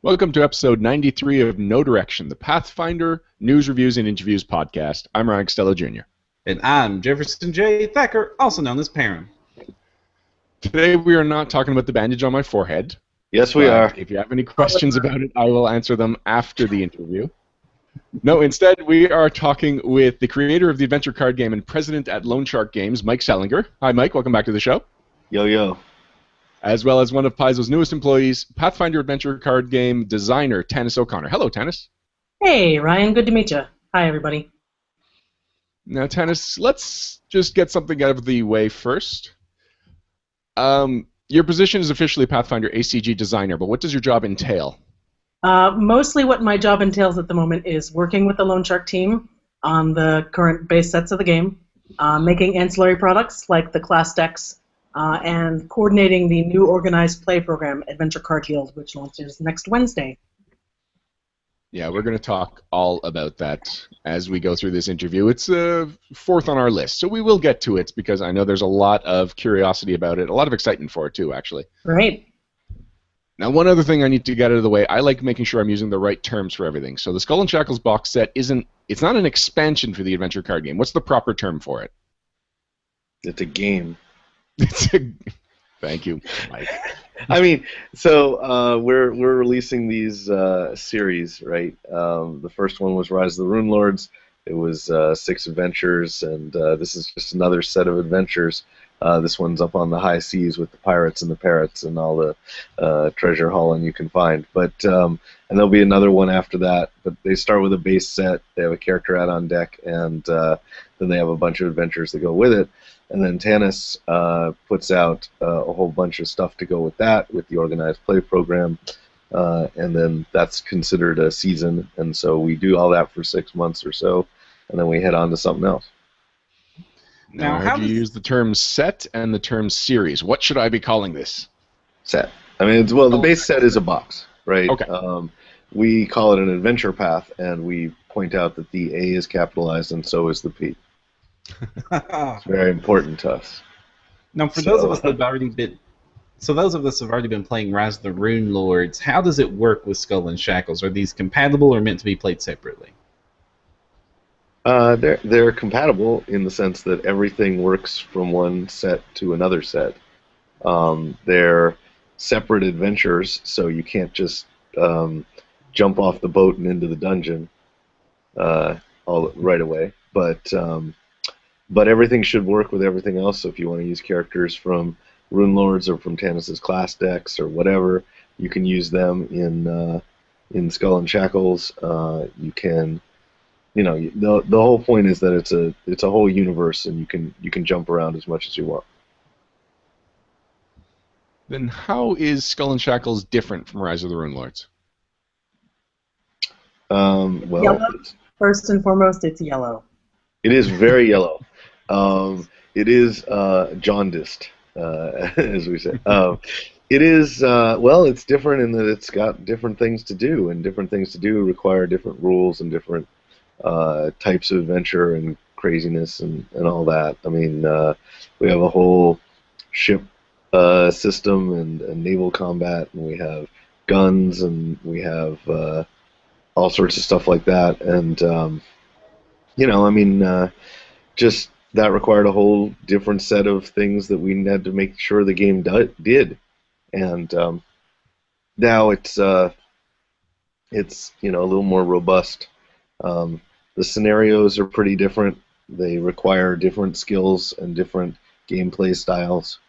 Welcome to episode 93 of No Direction, the Pathfinder News, Reviews, and Interviews podcast. I'm Ryan Costello Jr. And I'm Jefferson J. Thacker, also known as Perrin. Today we are not talking about the bandage on my forehead. Yes, we are. If you have any questions about it, I will answer them after the interview. No, instead we are talking with the creator of the Adventure Card Game and president at Lone Shark Games, Mike Selinker. Hi, Mike. Welcome back to the show. Yo, yo. As well as one of Paizo's newest employees, Pathfinder Adventure Card Game designer, Tanis O'Connor. Hello, Tanis. Hey, Ryan. Good to meet you. Hi, everybody. Now, Tanis, let's just get something out of the way first. Your position is officially Pathfinder ACG designer, but what does your job entail? Mostly what my job entails at the moment is working with the Lone Shark team on the current base sets of the game, making ancillary products like the class decks, and coordinating the new organized play program, Adventure Card Guild, which launches next Wednesday. Yeah, we're going to talk all about that as we go through this interview. It's fourth on our list, so we will get to it because I know there's a lot of curiosity about it, a lot of excitement for it too, actually. Right. Now, one other thing I need to get out of the way, I like making sure I'm using the right terms for everything. So the Skull and Shackles box set it's not an expansion for the Adventure Card Game. What's the proper term for it? It's a game. Thank you, Mike. I mean, so we're releasing these series, right? The first one was Rise of the Rune Lords. It was 6 adventures, and this is just another set of adventures. This one's up on the high seas with the pirates and the parrots and all the treasure hauling you can find. But and there'll be another one after that. But they start with a base set. They have a character add-on deck, and then they have a bunch of adventures that go with it. And then Tanis puts out a whole bunch of stuff to go with that, with the organized play program, and then that's considered a season. And so we do all that for 6 months or so, and then we head on to something else. Now, how do you use the term set and the term series? What should I be calling this? Set. I mean, the base set is a box, right? Okay. We call it an adventure path, and we point out that the A is capitalized, and so is the P. It's very important to us. Now, for those of us that have already been playing Rise of the Rune Lords, how does it work with Skull and Shackles? Are these compatible or meant to be played separately? They're compatible in the sense that everything works from one set to another set. They're separate adventures, so you can't just jump off the boat and into the dungeon all right away. But everything should work with everything else. So if you want to use characters from Rune Lords or from Tanis' class decks or whatever, you can use them in Skull and Shackles. You can, the whole point is that it's a whole universe, and you can jump around as much as you want. Then how is Skull and Shackles different from Rise of the Rune Lords? Yellow. First and foremost, it's yellow. It is very yellow. It is jaundiced, as we say. It is, it's different in that it's got different things to do, and different things to do require different rules and different types of adventure and craziness and all that. I mean, we have a whole ship system and naval combat, and we have guns, and we have all sorts of stuff like that. And, just that required a whole different set of things that we had to make sure the game did. And now it's a little more robust. The scenarios are pretty different. They require different skills and different gameplay styles.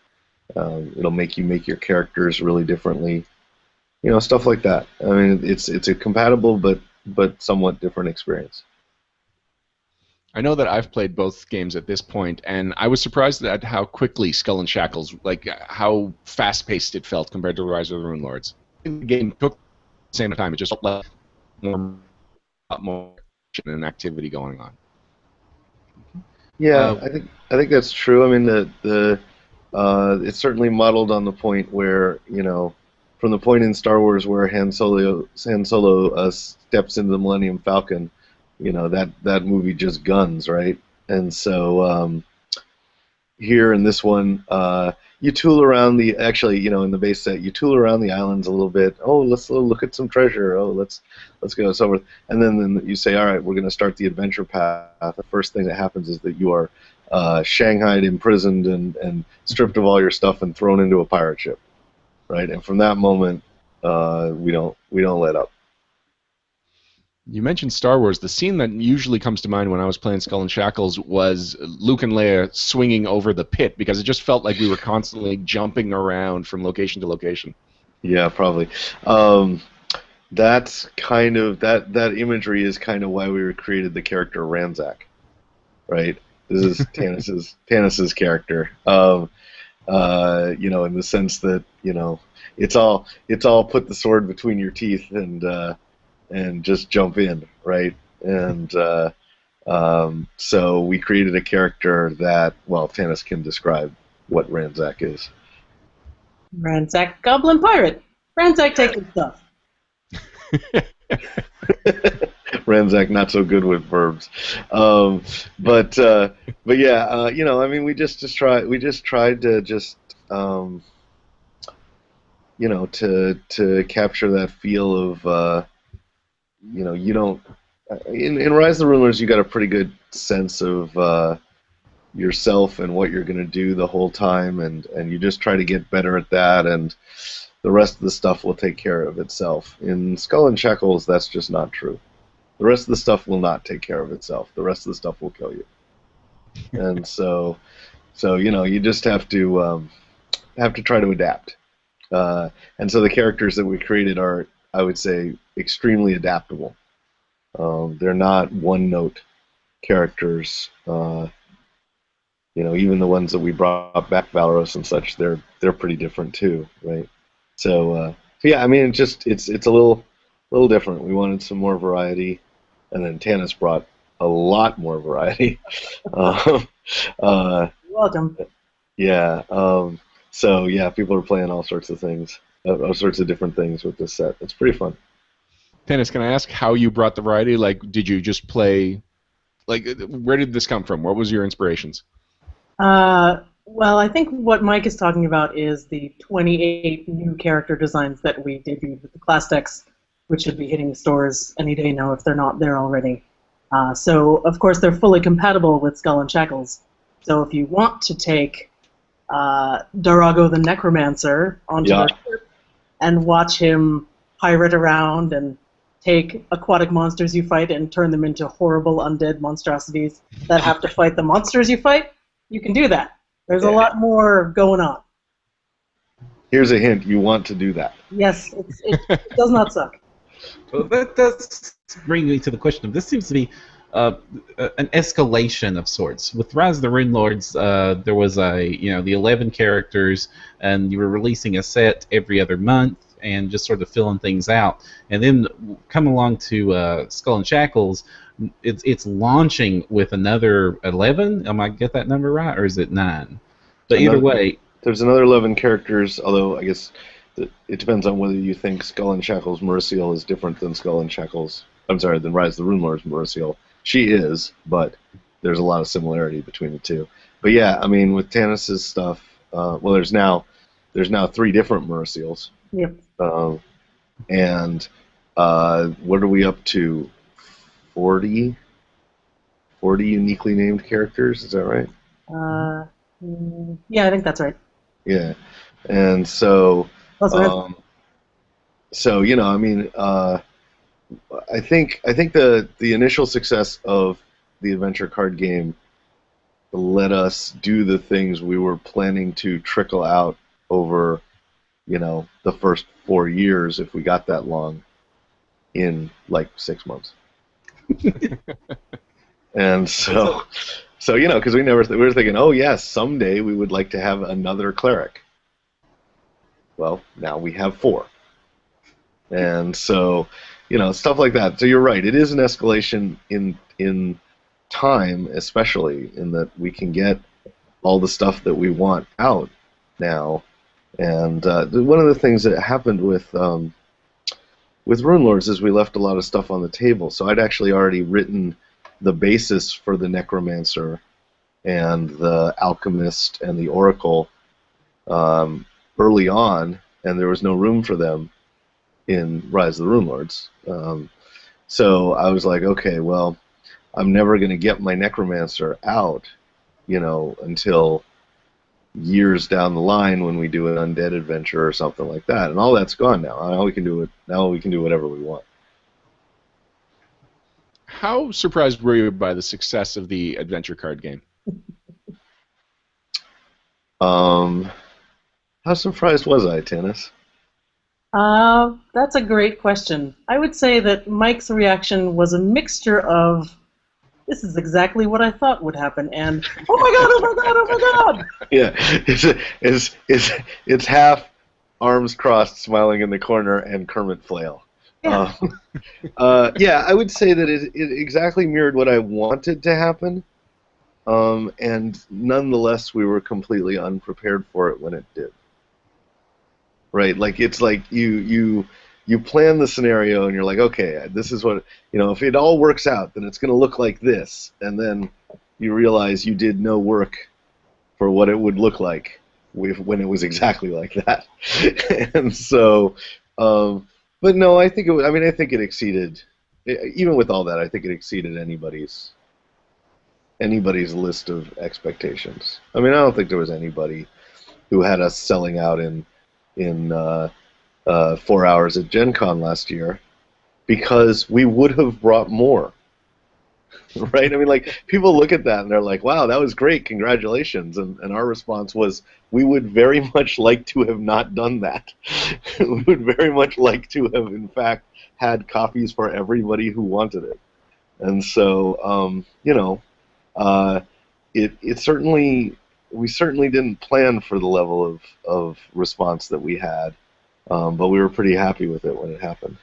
It'll make you make your characters really differently. Stuff like that. I mean, it's a compatible but somewhat different experience. I know that I've played both games at this point, and I was surprised at how quickly Skull and Shackles, like how fast-paced it felt compared to Rise of the Rune Lords. The game took the same time; it just felt like a lot more action and activity going on. Yeah, I think that's true. I mean, it's certainly modeled on the point where from the point in Star Wars where Han Solo steps into the Millennium Falcon. That movie just guns, right? And so here in this one, you tool around the actually, in the base set, you tool around the islands a little bit. Oh, let's look at some treasure. Oh, let's go so forth. And then you say, all right, we're going to start the adventure path. The first thing that happens is that you are shanghaied, imprisoned, and stripped of all your stuff and thrown into a pirate ship, right? And from that moment, we don't let up. You mentioned Star Wars. The scene that usually comes to mind when I was playing Skull and Shackles was Luke and Leia swinging over the pit, because it just felt like we were constantly jumping around from location to location. Yeah, probably. That's kind of that imagery is kind of why we created the character Ranzak, right? This is Tanis's character. In the sense that it's all put the sword between your teeth and just jump in, right? And so we created a character that, well, Tanis can describe what Ranzak is. Ranzak Goblin Pirate. Ranzak taking stuff. Ranzak not so good with verbs, but yeah, we just tried to just to capture that feel of you don't in Rise of the Rulers you got a pretty good sense of yourself and what you're going to do the whole time, and you just try to get better at that, and the rest of the stuff will take care of itself. In Skull and Shackles, that's just not true. The rest of the stuff will not take care of itself. The rest of the stuff will kill you. And so you just have to try to adapt. And so the characters that we created are, I would say, extremely adaptable. They're not one-note characters. Even the ones that we brought back, Valoros and such, they're pretty different too, right? So yeah, I mean, it's a little different. We wanted some more variety, and then Tanis brought a lot more variety. You're welcome. Yeah. So yeah, people are playing all sorts of things, all sorts of different things with this set. It's pretty fun. Tanis, can I ask how you brought the variety? Like, did you just play? Like, where did this come from? What was your inspirations? Well, I think what Mike is talking about is the 28 new character designs that we debuted with the class decks, which should be hitting stores any day now if they're not there already. So, of course, they're fully compatible with Skull and Shackles. So if you want to take Darago the Necromancer onto your ship and watch him pirate around and take aquatic monsters you fight and turn them into horrible undead monstrosities that have to fight the monsters you fight, you can do that. There's a lot more going on. Here's a hint. You want to do that. Yes, it does not suck. Well, that does bring me to the question of, this seems to be an escalation of sorts. With Rise of the Rune Lords, there was the 11 characters, and you were releasing a set every other month and just sort of filling things out. And then come along to Skull and Shackles, it's launching with another 11. Am I get that number right, or is it 9? But either way, there's another 11 characters. Although I guess it depends on whether you think Skull and Shackles Mercial is different than Skull and Shackles. I'm sorry, than Rise of the Rune Lords Mercial. She is, but there's a lot of similarity between the two. But yeah, I mean, with Tanis's stuff, well, there's now 3 different Mercials. Yep. And what are we up to? 40 uniquely named characters, is that right? Yeah, I think that's right. Yeah, and so I think the initial success of the adventure card game let us do the things we were planning to trickle out over, the first 4 years, if we got that long, in like 6 months. And so because we were thinking, oh yes, someday we would like to have another cleric. Well, now we have 4, and so stuff like that. So you're right, it is an escalation in time, especially in that we can get all the stuff that we want out now. And one of the things that happened with Rune Lords is we left a lot of stuff on the table. So I'd actually already written the basis for the Necromancer and the Alchemist and the Oracle early on, and there was no room for them in Rise of the Runelords. So I was like, okay, well, I'm never going to get my Necromancer out, until years down the line when we do an undead adventure or something like that. And all that's gone now. Now we can do it. Now we can do whatever we want. How surprised were you by the success of the adventure card game? How surprised was I, Tanis? That's a great question. I would say that Mike's reaction was a mixture of, this is exactly what I thought would happen, and oh my god, oh my god, oh my god! Yeah, it's half arms crossed, smiling in the corner, and Kermit flail. Yeah. Yeah, I would say that it exactly mirrored what I wanted to happen, and nonetheless, we were completely unprepared for it when it did. Right, like it's like you plan the scenario and you're like, okay, this is what, if it all works out, then it's going to look like this, and then you realize you did no work for what it would look like when it was exactly like that. And so, but no, I think I think it exceeded, even with all that, I think it exceeded anybody's list of expectations. I mean, I don't think there was anybody who had us selling out in 4 hours at Gen Con last year, because we would have brought more. Right? I mean, like, people look at that and they're like, wow, that was great, congratulations. And our response was, we would very much like to have not done that. We would very much like to have, in fact, had copies for everybody who wanted it. And so, it certainly, we certainly didn't plan for the level of response that we had, but we were pretty happy with it when it happened.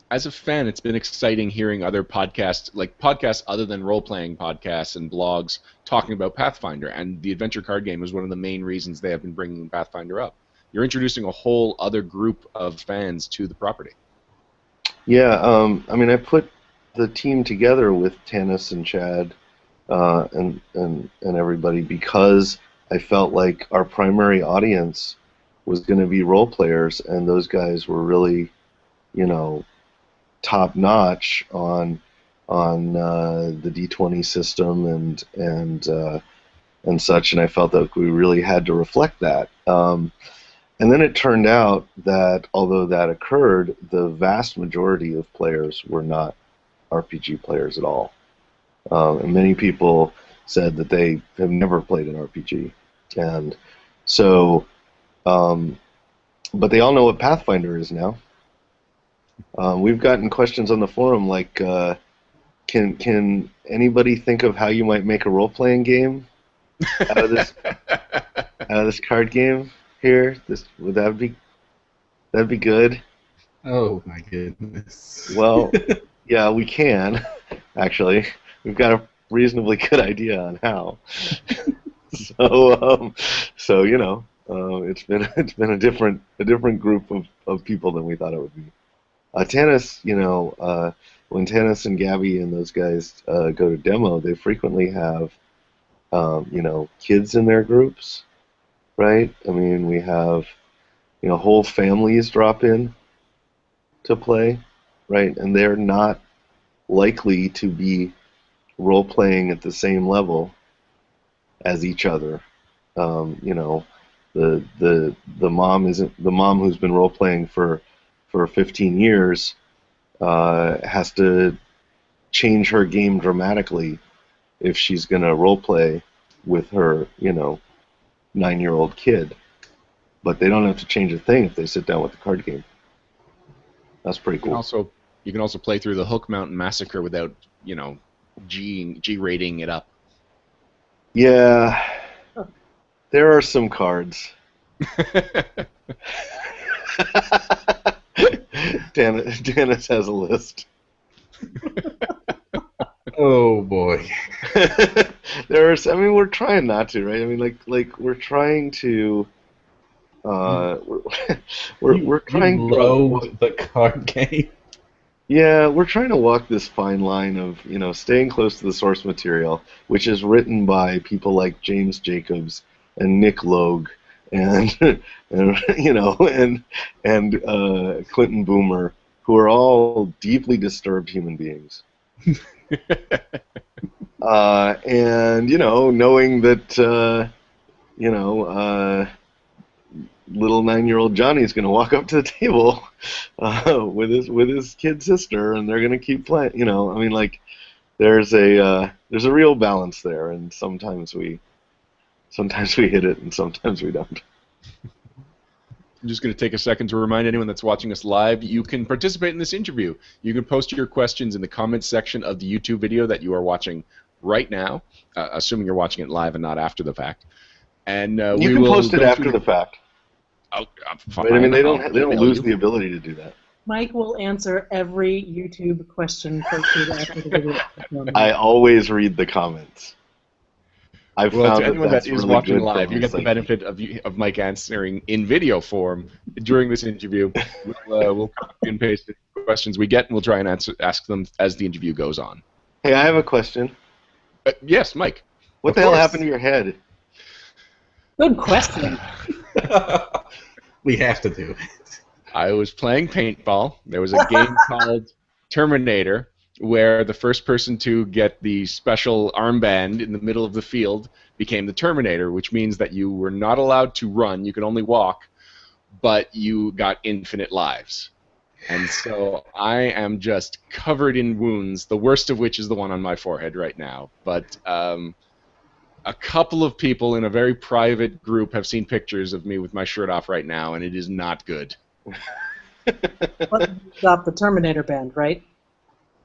As a fan, it's been exciting hearing other podcasts, like podcasts other than role-playing podcasts and blogs, talking about Pathfinder, and the adventure card game is one of the main reasons they have been bringing Pathfinder up. You're introducing a whole other group of fans to the property. Yeah, I mean, I put the team together with Tanis and Chad and everybody because I felt like our primary audience was going to be role players, and those guys were really, top notch on the D20 system and such, and I felt that we really had to reflect that. And then it turned out that although that occurred, the vast majority of players were not RPG players at all. And many people said that they have never played an RPG. And so, but they all know what Pathfinder is now. We've gotten questions on the forum like, can anybody think of how you might make a role-playing game out of this card game here? That'd be good? Oh my goodness. Well, yeah, we can actually. We've got a reasonably good idea on how. So it's been a different group of people than we thought it would be. Tanis, when Tanis and Gabby and those guys go to demo, they frequently have kids in their groups, right? I mean, we have whole families drop in to play, right? And they're not likely to be role-playing at the same level as each other. The mom who's been role-playing for 15 years has to change her game dramatically if she's going to role-play with her 9-year-old kid. But they don't have to change a thing if they sit down with the card game. That's pretty cool. You can also play through the Hook Mountain Massacre without, G-rating it up. Yeah, there are some cards. Tanis has a list. Oh boy. We're trying not to, right? I mean, like we're trying to. We're trying to load the card game. Yeah, we're trying to walk this fine line of staying close to the source material, which is written by people like James Jacobs and Nick Logue and and and Clinton Boomer, who are all deeply disturbed human beings. And knowing that little 9-year-old Johnny's going to walk up to the table with his kid sister, and they're going to keep playing. I mean, like, there's a real balance there, and sometimes we hit it, and sometimes we don't. I'm just going to take a second to remind anyone that's watching us live, you can participate in this interview. You can post your questions in the comments section of the YouTube video that you are watching right now, assuming you're watching it live and not after the fact. And you can post it after the fact. Oh, but I mean, they don't lose the ability to do that. Mike will answer every YouTube question posted after the video. I always read the comments. I've found to anyone that is really watching live, you get the benefit of Mike answering in video form during this interview. We'll copy and paste the questions we get, and we'll try and ask them as the interview goes on. Hey, I have a question. Yes, Mike. What the hell happened to your head? Good question. We have to do it. I was playing paintball. There was a game called Terminator, where the first person to get the special armband in the middle of the field became the Terminator, which means that you were not allowed to run, you could only walk, but you got infinite lives. And so I am just covered in wounds, the worst of which is the one on my forehead right now. But a couple of people in a very private group have seen pictures of me with my shirt off right now, and it is not good. But you got the Terminator band, right?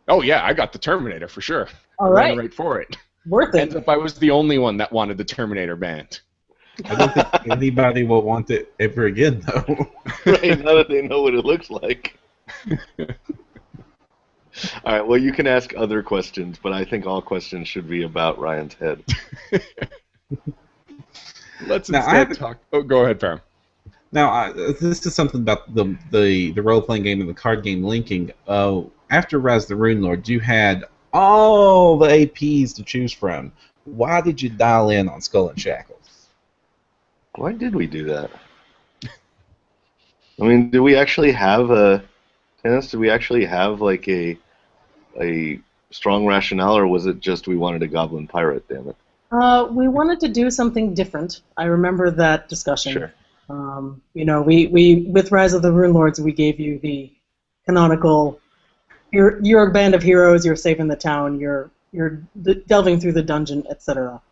Oh, yeah, I got the Terminator for sure. All I right. ran right for it. Worth it. Ends up I was the only one that wanted the Terminator band. I don't think anybody will want it ever again, though. Right, now that they know what it looks like. All right, well, you can ask other questions, but I think all questions should be about Ryan's head. Let's instead talk... Oh, go ahead, Parham. Now, this is something about the role-playing game and the card game linking. After Rise of the Rune Lords, you had all the APs to choose from. Why did you dial in on Skull and Shackles? Why did we do that? I mean, did we actually have Tanis, did we actually have like a strong rationale, or was it just we wanted a goblin pirate, damn it? We wanted to do something different. I remember that discussion. Sure. We with Rise of the Rune Lords, we gave you the canonical. You're a band of heroes. You're saving the town. You're delving through the dungeon, etc.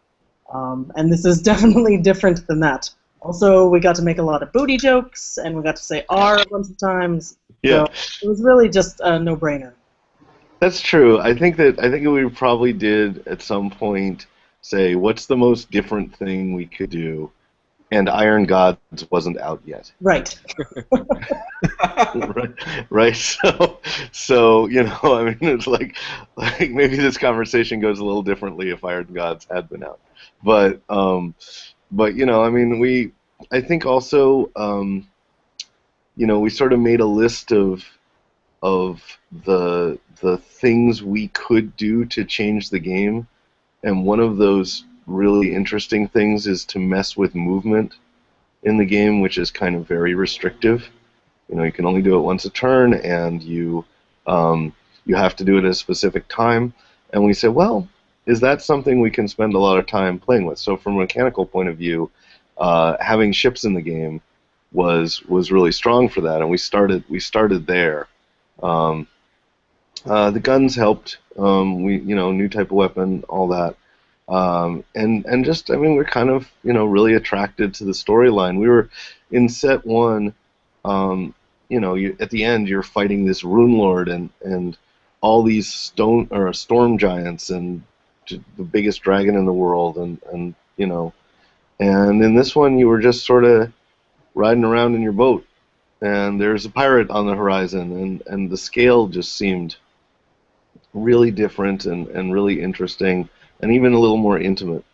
And this is definitely different than that. Also, we got to make a lot of booty jokes, and we got to say "R" a bunch of times. Yeah. So it was really just a no-brainer. That's true. I think we probably did at some point say, what's the most different thing we could do? And Iron Gods wasn't out yet. Right. right. So I mean, it's like maybe this conversation goes a little differently if Iron Gods had been out. But I mean, I think also we sort of made a list of the things we could do to change the game, and one of those really interesting things is to mess with movement in the game, which is kind of very restrictive. You can only do it once a turn, and you have to do it at a specific time. And we said, well, is that something we can spend a lot of time playing with? So from a mechanical point of view, having ships in the game was really strong for that, and we started there. The guns helped. New type of weapon, all that. And just, I mean, we're kind of, really attracted to the storyline. We were in set one, at the end you're fighting this Rune Lord and all these storm giants and the biggest dragon in the world, and in this one you were just sort of riding around in your boat, and there's a pirate on the horizon, and the scale just seemed really different and really interesting, and even a little more intimate.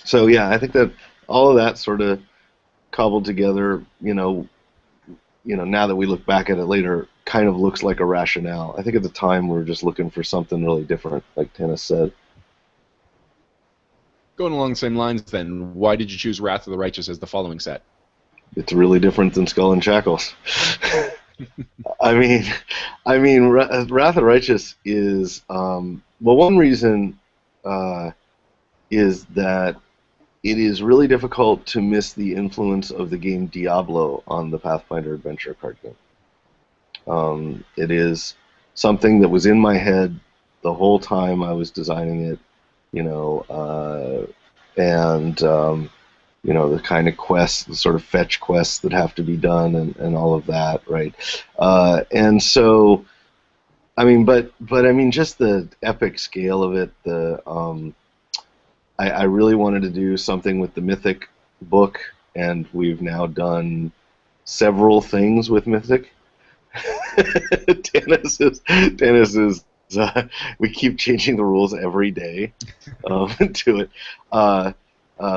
So yeah, I think that all of that sort of cobbled together, now that we look back at it later, kind of looks like a rationale. I think at the time we were just looking for something really different, like Tanis said. Going along the same lines, then, why did you choose Wrath of the Righteous as the following set? It's really different than Skull and Shackles. I mean, Wrath of Righteous is one reason is that it is really difficult to miss the influence of the game Diablo on the Pathfinder Adventure Card Game. It is something that was in my head the whole time I was designing it, and the kind of quests, the sort of fetch quests that have to be done, and all of that, right? And so, just the epic scale of it. I really wanted to do something with the Mythic book, and we've now done several things with Mythic. Tanis is we keep changing the rules every day to it.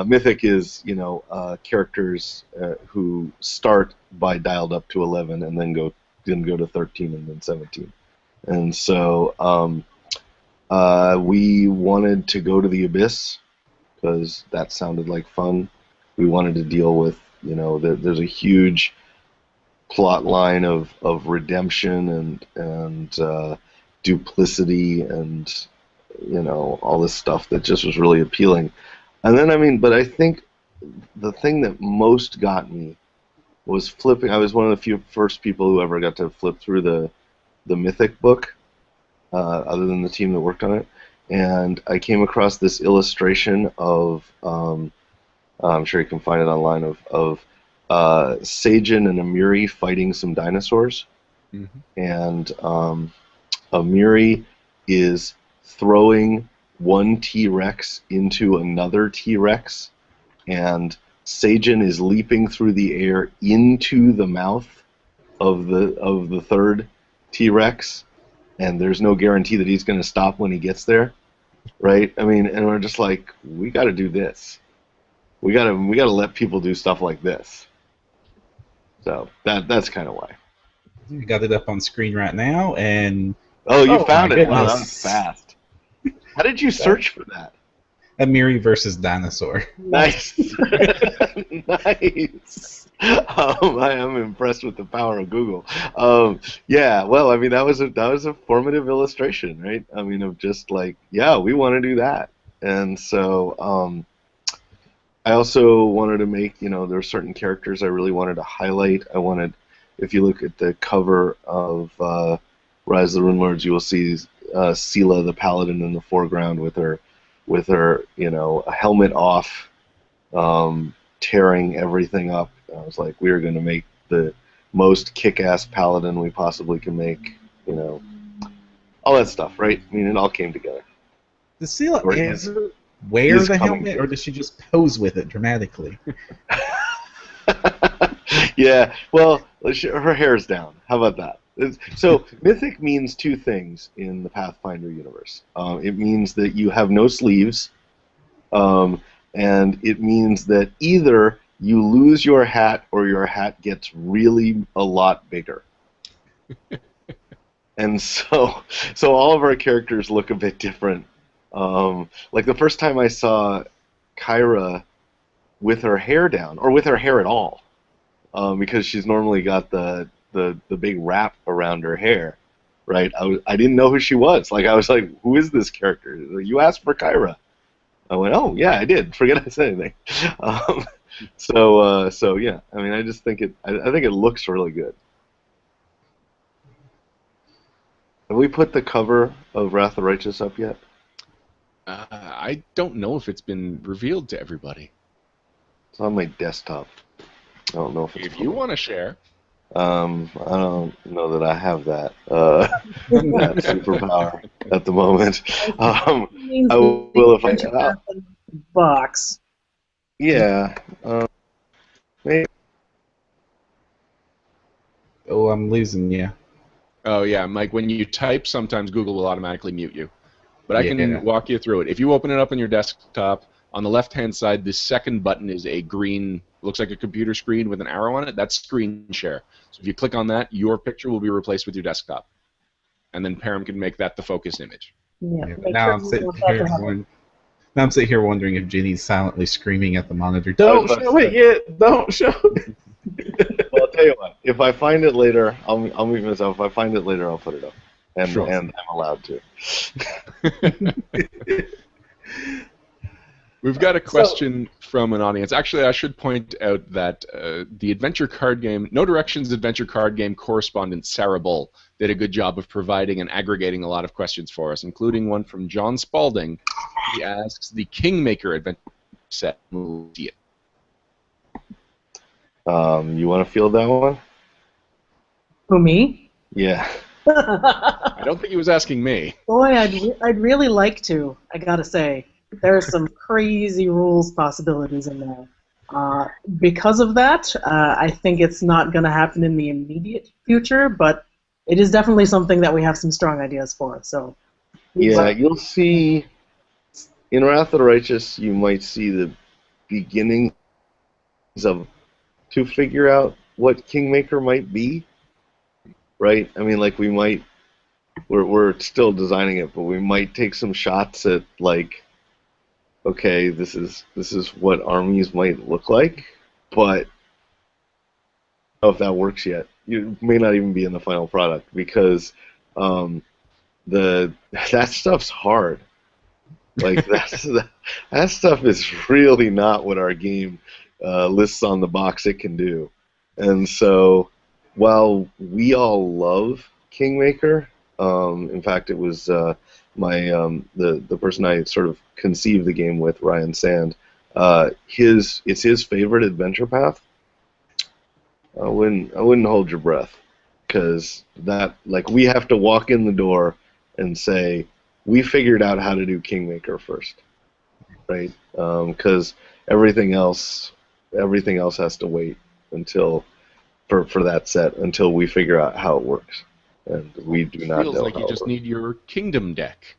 Mythic is, characters who start by dialed up to 11 and then go to 13 and then 17. And so we wanted to go to the Abyss because that sounded like fun. We wanted to deal with, there's a huge plot line of redemption and duplicity and, all this stuff that just was really appealing. And then, but I think the thing that most got me was flipping. I was one of the first people who ever got to flip through the Mythic book, other than the team that worked on it. And I came across this illustration of, I'm sure you can find it online, of Sajin and Amiri fighting some dinosaurs. Mm-hmm. And Amiri is throwing one T-Rex into another T-Rex, and Sajin is leaping through the air into the mouth of the third T-Rex, and there's no guarantee that he's going to stop when he gets there, right? And we're just like, we got to do this. We got to let people do stuff like this. So that's kind of why. You got it up on screen right now, and you found it. Wow, that was fast. How did you search for that? Amiri versus dinosaur. Nice. Nice. I am impressed with the power of Google. Yeah, well, that was a formative illustration, right? Of just like, yeah, we want to do that. And so I also wanted to make, there are certain characters I really wanted to highlight. If you look at the cover of Rise of the Runelords, you will see Sela the Paladin in the foreground with her a helmet off, tearing everything up. I was like, we are going to make the most kick-ass Paladin we possibly can make, all that stuff, right? It all came together. Does Sela ever wear the helmet, or does she just pose with it dramatically? Yeah, well, her hair's down. How about that? So Mythic means two things in the Pathfinder universe. It means that you have no sleeves, and it means that either you lose your hat or your hat gets really a lot bigger. And so all of our characters look a bit different. Like the first time I saw Kyra with her hair down, or with her hair at all, because she's normally got the big wrap around her hair, right? I didn't know who she was. Like, I was like, who is this character? You asked for Kyra. I went, oh yeah, I did. Forget I said anything. So yeah. I just think I think it looks really good. Have we put the cover of Wrath of the Righteous up yet? I don't know if it's been revealed to everybody. It's on my desktop. I don't know if you want to share. I don't know that I have that that superpower at the moment. I will if I box. Yeah. Maybe. Oh, I'm losing you. Oh yeah, Mike. When you type, sometimes Google will automatically mute you. But I can walk you through it. If you open it up on your desktop, on the left-hand side, the second button is a green, looks like a computer screen with an arrow on it. That's screen share. So if you click on that, your picture will be replaced with your desktop. And then Param can make that the focus image. Yeah. Now I'm sitting here going, Now I'm sitting here wondering if Jenny's silently screaming at the monitor, "Don't show it yet! Don't show it!" Well, I'll tell you what. If I find it later, I'll mute myself. If I find it later, I'll put it up, and Sure. and I'm allowed to. We've got a question from an audience. Actually, I should point out that the adventure card game, No Directions Adventure Card Game correspondent Sarah Bull did a good job of providing and aggregating a lot of questions for us, including one from John Spalding. He asks, the Kingmaker adventure set. You want to field that one? Who, me? Yeah. I don't think he was asking me. Boy, I'd really like to, I gotta say. There are some crazy rules possibilities in there. Because of that, I think it's not going to happen in the immediate future, but it is definitely something that we have some strong ideas for. So, yeah, you'll see in Wrath of the Righteous, you might see the beginnings of to figure out what Kingmaker might be, right? I mean, like we're still designing it, but we might take some shots at like, okay, this is what armies might look like, but I don't know if that works yet. You may not even be in the final product because that stuff's hard. Like that stuff is really not what our game lists on the box it can do. And so while we all love Kingmaker, in fact, it was the person I sort of conceived the game with, Ryan Sand. It's his favorite adventure path. I wouldn't hold your breath, because that, like, we have to walk in the door and say we figured out how to do Kingmaker first, right? Because everything else has to wait until for that set until we figure out how it works, and we do not know. Feels like how you it just works. need your kingdom deck.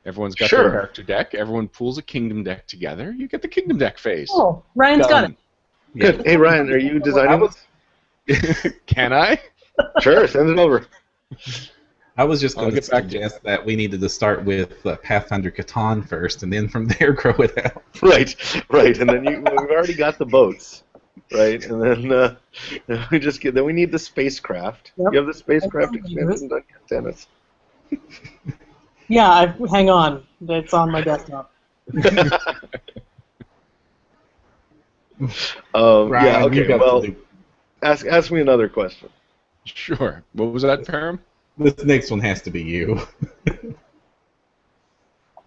Everyone's got Sure. their character deck. Everyone pools a kingdom deck together. You get the kingdom deck phase. oh, Ryan's got it. Good. Hey Ryan, are you designing? Can I? Sure, send it over. I was just I'll going to get back to suggest that we needed to start with Pathfinder Catan first, and then from there grow it out. Right, and then we've already got the boats, right? And then we need the spacecraft. Yep. You have the spacecraft expansion done yet, Tanis? Yeah, hang on. It's on my desktop. Ryan, Yeah, you okay, got well, to do- ask me another question. Sure. What was that, Param? this next one has to be you.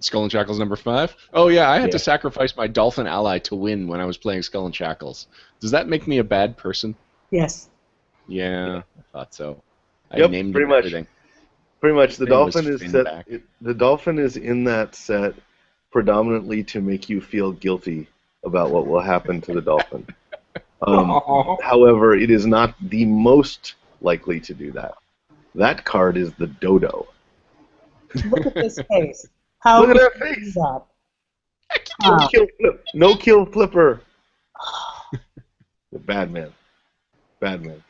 Skull and Shackles number 5? Oh, yeah, I had Yeah. to sacrifice my dolphin ally to win when I was playing Skull and Shackles. Does that make me a bad person? Yes. Yeah, I thought so. I Yep, named pretty him much. everything. Pretty much, the It was dolphin is Finn set. back. The dolphin is in that set predominantly to make you feel guilty about what will happen to the dolphin. However, it is not the most likely to do that. That card is the dodo. Look at this face. How Look at could that you face. do that? No Wow. kill flip. No kill flipper. Bad man. Bad man.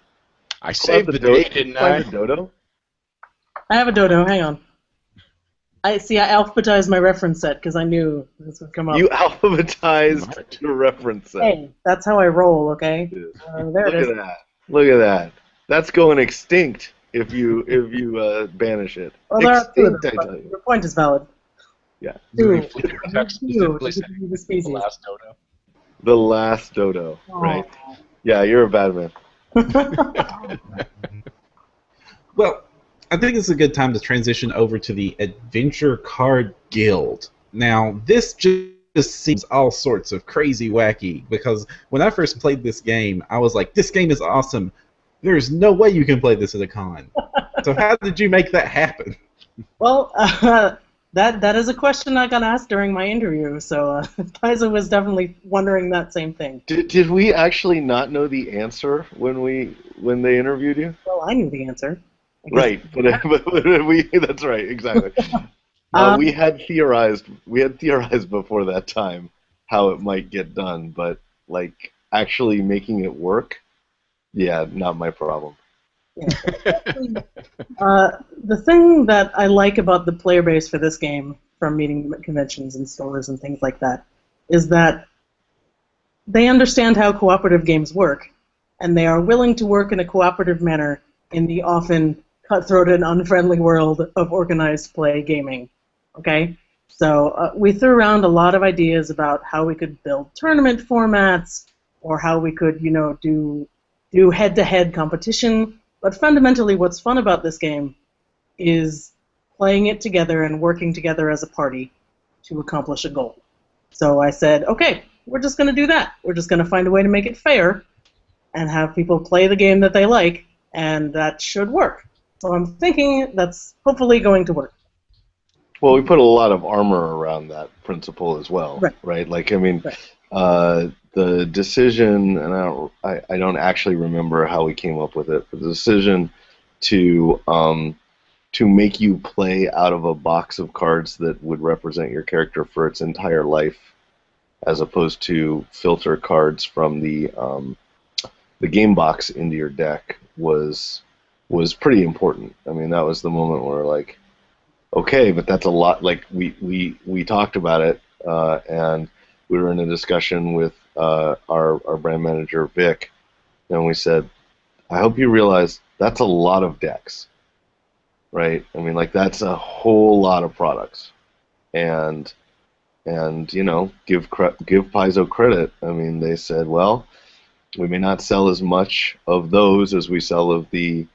I saved the day, didn't I? Find the dodo? I have a dodo. Hang on. I alphabetized my reference set because I knew this would come up. You alphabetized Smart. your reference set. Hey, that's how I roll. Okay. There Look it is. at that. Look at that. That's going extinct if you banish it. Well, there are two of Extinct, them, I but tell you. your point is valid. Yeah. Moving Two. flicker effects Two specifically to set give you the the species. last dodo. The last dodo. Right. Yeah, you're a bad man. Well, I think it's a good time to transition over to the Adventure Card Guild. Now, this just seems all sorts of crazy wacky, because when I first played this game, I was like, this game is awesome. There's no way you can play this at a con. So how did you make that happen? Well, that is a question I got asked during my interview, so Liza was definitely wondering that same thing. Did we actually not know the answer when they interviewed you? Well, I knew the answer. I guess- Right, but that's right, exactly. We had theorized before that time how it might get done, but like actually making it work, yeah, not my problem. The thing that I like about the player base for this game from meeting them at conventions and stores and things like that is that they understand how cooperative games work, and they are willing to work in a cooperative manner in the often cutthroat and unfriendly world of organized play gaming. Okay? So we threw around a lot of ideas about how we could build tournament formats, or how we could, do head-to-head competition. But fundamentally, what's fun about this game is playing it together and working together as a party to accomplish a goal. So I said, okay, we're just going to do that. We're just going to find a way to make it fair and have people play the game that they like, and that should work. So I'm thinking that's hopefully going to work. Well, we put a lot of armor around that principle as well, right? Like, I mean, the decision, and I don't actually remember how we came up with it, but the decision to make you play out of a box of cards that would represent your character for its entire life, as opposed to filter cards from the game box into your deck, was pretty important. I mean, that was the moment where we're like, okay, but that's a lot. Like, we talked about it, and we were in a discussion with our brand manager, Vic, and we said, I hope you realize that's a lot of decks, right? I mean, like, that's a whole lot of products, and give Paizo credit. I mean, they said, well, we may not sell as much of those as we sell of the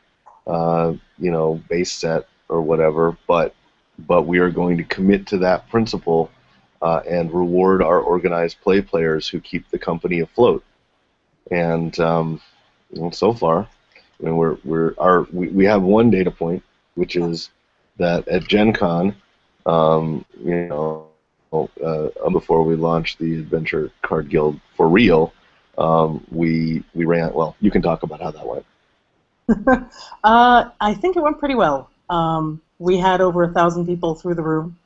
base set or whatever, but we are going to commit to that principle and reward our organized play players who keep the company afloat. And so far, I mean, we have one data point, which is that at Gen Con, before we launched the Adventure Card Guild for real, we ran. Well, you can talk about how that went. I think it went pretty well. We had over 1,000 people through the room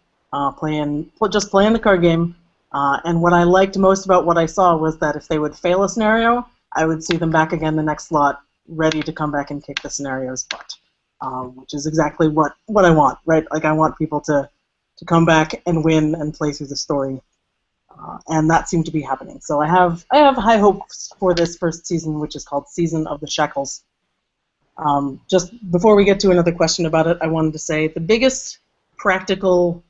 playing the card game. And what I liked most about what I saw was that if they would fail a scenario, I would see them back again the next slot, ready to come back and kick the scenario's butt, which is exactly what I want, right? Like, I want people to come back and win and play through the story. And that seemed to be happening. So I have high hopes for this first season, which is called Season of the Shackles. Just before we get to another question about it, I wanted to say the biggest practical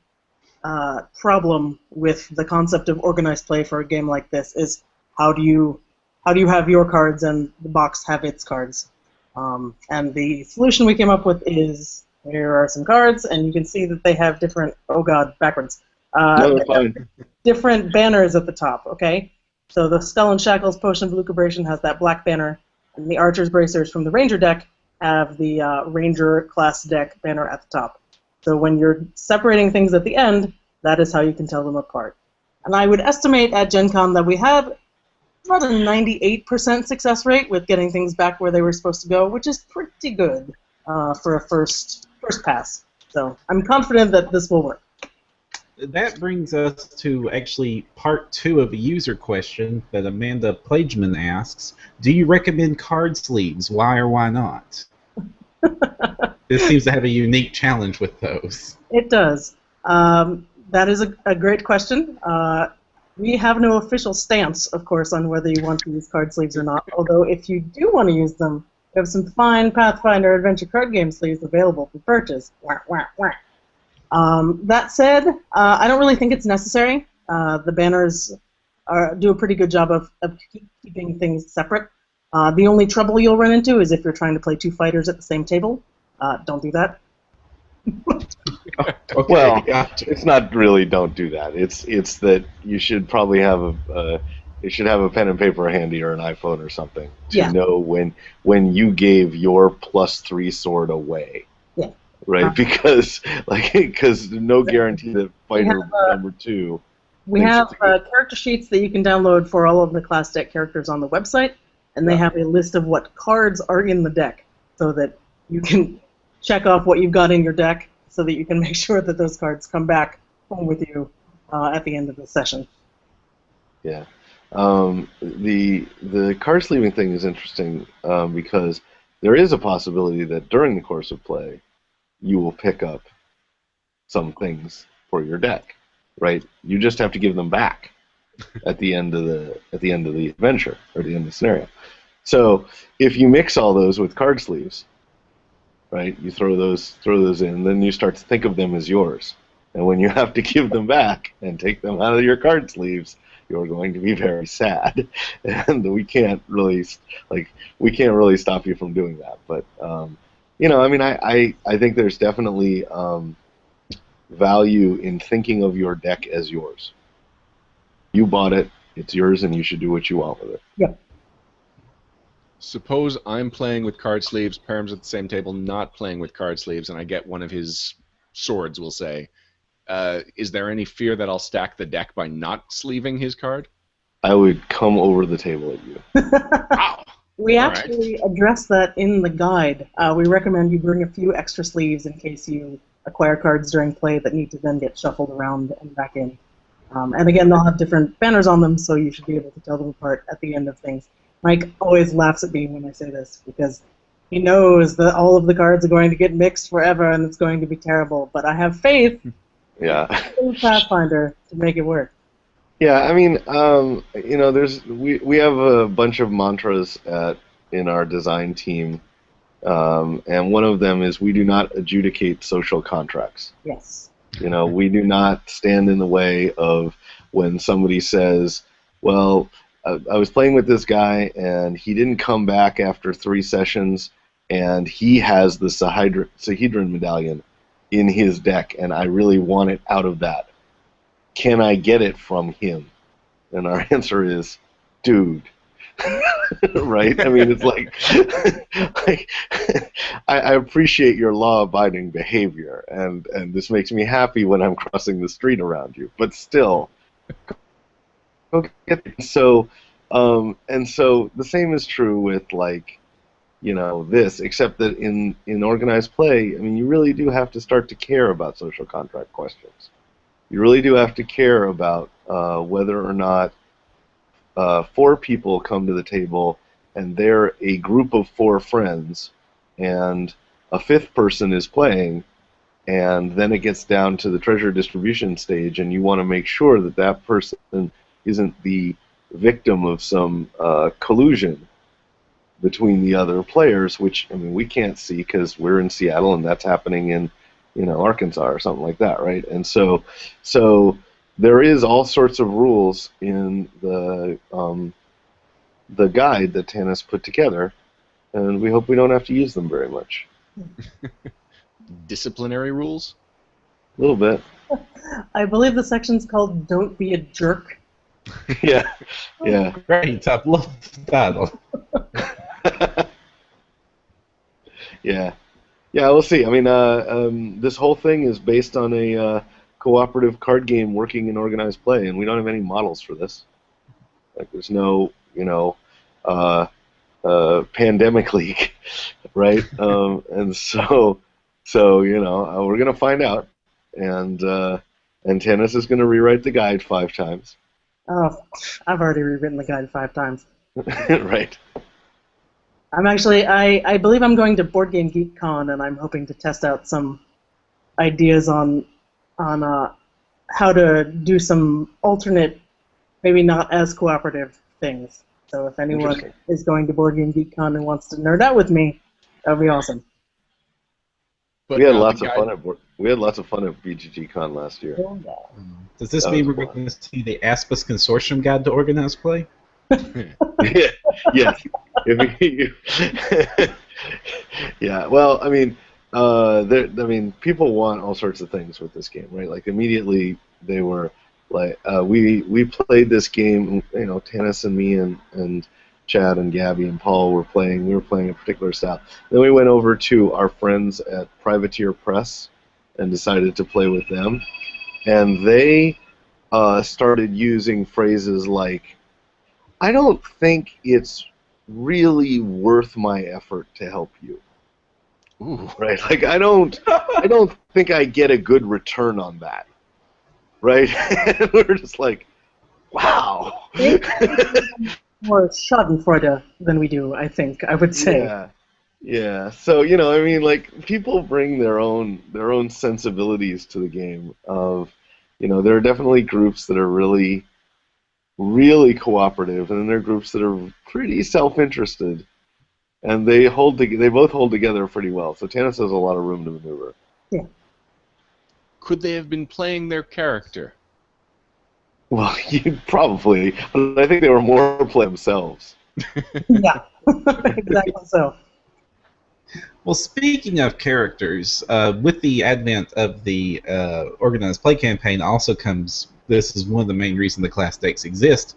problem with the concept of organized play for a game like this is how do you have your cards and the box have its cards? And the solution we came up with is, here are some cards, and you can see that they have different, backwards. No, they're fine. Different banners at the top, okay? So the Skull and Shackles Potion of Lucubration has that black banner, and the Archer's Bracers from the Ranger deck have the Ranger class deck banner at the top. So when you're separating things at the end, that is how you can tell them apart. And I would estimate at Gen Con that we had about a 98% success rate with getting things back where they were supposed to go, which is pretty good for a first pass. So I'm confident that this will work. That brings us to actually part 2 of a user question that Amanda Plageman asks. Do you recommend card sleeves? Why or why not? This seems to have a unique challenge with those. It does. That is a great question. We have no official stance, of course, on whether you want to use card sleeves or not, although if you do want to use them, we have some fine Pathfinder Adventure Card Game sleeves available for purchase. Wah, wah, wah. That said, I don't really think it's necessary. The banners do a pretty good job of keeping things separate. The only trouble you'll run into is if you're trying to play 2 fighters at the same table. Don't do that. Okay, well, gotcha. It's not really don't do that. It's that you should probably have a pen and paper handy or an iPhone or something to know when you gave your +3 sword away. Yeah. Right, because no guarantee that fighter number 2. We have character sheets that you can download for all of the class deck characters on the website, and they have a list of what cards are in the deck, so that you can check off what you've got in your deck, so that you can make sure that those cards come back home with you at the end of the session. Yeah, the card sleeving thing is interesting because there is a possibility that during the course of play, you will pick up some things for your deck, right? You just have to give them back at the end of the adventure or the end of the scenario. So if you mix all those with card sleeves, right? You throw those in, then you start to think of them as yours. And when you have to give them back and take them out of your card sleeves, you're going to be very sad, and we can't really stop you from doing that. But I mean, I think there's definitely value in thinking of your deck as yours. You bought it, it's yours, and you should do what you want with it. Yeah. Suppose I'm playing with card sleeves, Perm's at the same table not playing with card sleeves, and I get one of his swords, we'll say. Is there any fear that I'll stack the deck by not sleeving his card? I would come over the table at you. Wow. We All actually address that in the guide. We recommend you bring a few extra sleeves in case you acquire cards during play that need to then get shuffled around and back in. And again, they'll have different banners on them, so you should be able to tell them apart at the end of things. Mike always laughs at me when I say this, because he knows that all of the cards are going to get mixed forever and it's going to be terrible, but I have faith in Pathfinder to make it work. Yeah, I mean, we have a bunch of mantras in our design team, and one of them is we do not adjudicate social contracts. Yes. We do not stand in the way of when somebody says, well, I was playing with this guy and he didn't come back after 3 sessions and he has the Sahedron medallion in his deck and I really want it out of that. Can I get it from him? And our answer is, dude. Right? I mean, it's like I appreciate your law-abiding behavior, and this makes me happy when I'm crossing the street around you. But still, go get it. So the same is true with this, except that in organized play, I mean, you really do have to start to care about social contract questions. You really do have to care about whether or not 4 people come to the table and they're a group of 4 friends and a 5th person is playing, and then it gets down to the treasure distribution stage and you want to make sure that that person isn't the victim of some collusion between the other players, which, I mean, we can't see because we're in Seattle and that's happening in Arkansas or something like that, right? And so there is all sorts of rules in the guide that Tanis put together, and we hope we don't have to use them very much. Disciplinary rules? A little bit. I believe the section's called "Don't Be a Jerk." Yeah. Great, I've loved that. Yeah, we'll see. I mean, this whole thing is based on a cooperative card game working in organized play, and we don't have any models for this. Like, there's no, pandemic league, right? And so we're gonna find out, and Tanis is gonna rewrite the guide 5 times. Oh, I've already rewritten the guide 5 times. Right. I'm actually, I believe I'm going to Board Game Geek Con, and I'm hoping to test out some ideas on how to do some alternate, maybe not as cooperative things. So if anyone is going to Board Game Geek Con and wants to nerd out with me, that would be awesome. But we had lots of fun at BGG Con last year. Oh, yeah. Does this mean we're going to see the Aspis Consortium Guide to Organized Play? Yes. Yeah. Well, I mean, people want all sorts of things with this game, right? Like, immediately they were like, we played this game. Tanis and me and Chad and Gabby and Paul were playing. We were playing a particular style. Then we went over to our friends at Privateer Press and decided to play with them, and they started using phrases like, I don't think it's really worth my effort to help you. Ooh. Right? Like, I don't think I get a good return on that. Right? And we're just like, wow. More Schadenfreude than we do, I think, I would say. Yeah. So, I mean, like, people bring their own sensibilities to the game of, There are definitely groups that are really, really cooperative, and then there are groups that are pretty self-interested, and they both hold together pretty well. So Tanis has a lot of room to maneuver. Yeah. Could they have been playing their character? Well, probably, but I think they were more play themselves. Yeah, exactly so. Well, speaking of characters, with the advent of the organized play campaign also comes, this is one of the main reasons the class decks exist.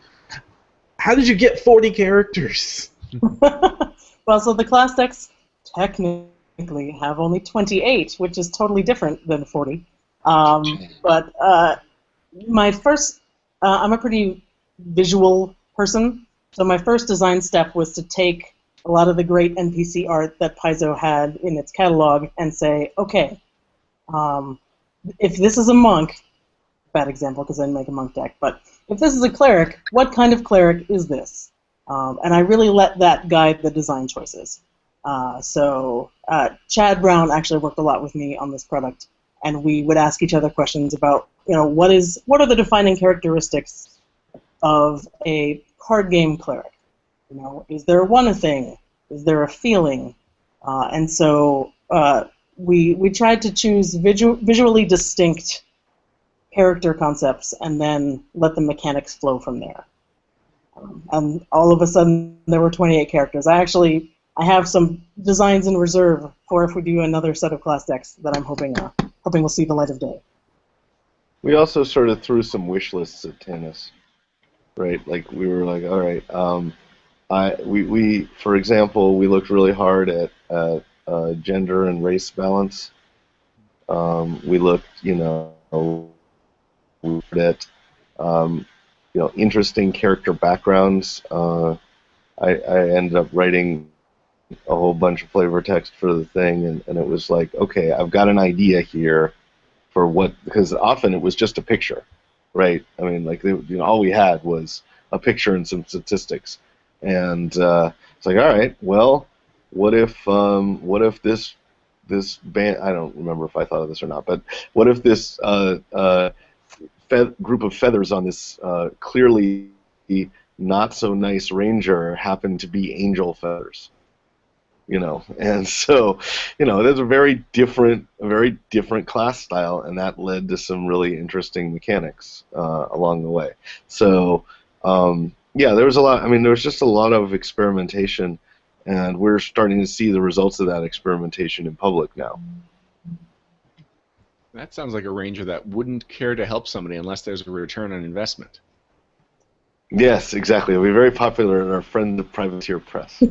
How did you get 40 characters? Well, so the class decks technically have only 28, which is totally different than 40. But my first, I'm a pretty visual person, so my first design step was to take a lot of the great NPC art that Paizo had in its catalog and say, okay, if this is a monk, bad example because I didn't make a monk deck, but if this is a cleric, what kind of cleric is this? And I really let that guide the design choices. So Chad Brown actually worked a lot with me on this product, and we would ask each other questions about, what are the defining characteristics of a card game cleric? Is there one thing? Is there a feeling? And so we tried to choose visually distinct character concepts and then let the mechanics flow from there. And all of a sudden, there were 28 characters. I have some designs in reserve for if we do another set of class decks that I'm hoping will see the light of day. We also sort of threw some wish lists at Tanis, right? Like we were like, all right, we for example, we looked really hard at gender and race balance. We looked, at interesting character backgrounds. I ended up writing a whole bunch of flavor text for the thing, and it was like, okay, I've got an idea here for what, because often it was just a picture, right? I mean, like all we had was a picture and some statistics, and it's like, all right, well, what if this band? I don't remember if I thought of this or not, but what if this group of feathers on this clearly not so nice ranger happened to be angel feathers? And so, there's a very different class style, and that led to some really interesting mechanics along the way. So, there was a lot. I mean, there was just a lot of experimentation, and we're starting to see the results of that experimentation in public now. That sounds like a ranger that wouldn't care to help somebody unless there's a return on investment. Yes, exactly. It'll be very popular in our friend the Privateer Press.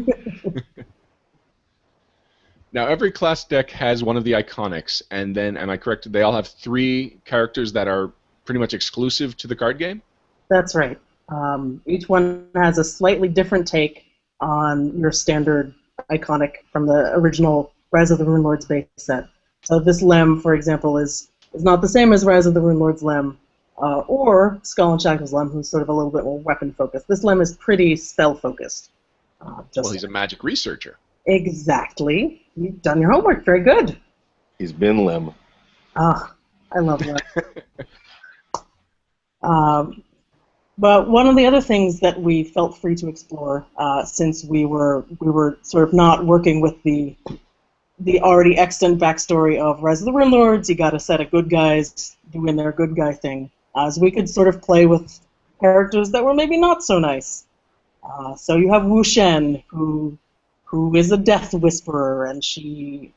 Now, every class deck has one of the iconics, and then, am I correct, they all have 3 characters that are pretty much exclusive to the card game? That's right. Each one has a slightly different take on your standard iconic from the original Rise of the Runelords base set. So this Lem, for example, is not the same as Rise of the Runelords Lem, or Skull and Shackles Lem, who's sort of a little bit more weapon-focused. This Lem is pretty spell-focused. Well, he's a magic researcher. Exactly. You've done your homework. Very good. He's been Lem. Ah, I love that. But one of the other things that we felt free to explore, since we were sort of not working with the already extant backstory of Rise of the Runelords, you got a set of good guys doing their good guy thing, as we could sort of play with characters that were maybe not so nice. So you have Wu Shen, who is a death whisperer, and she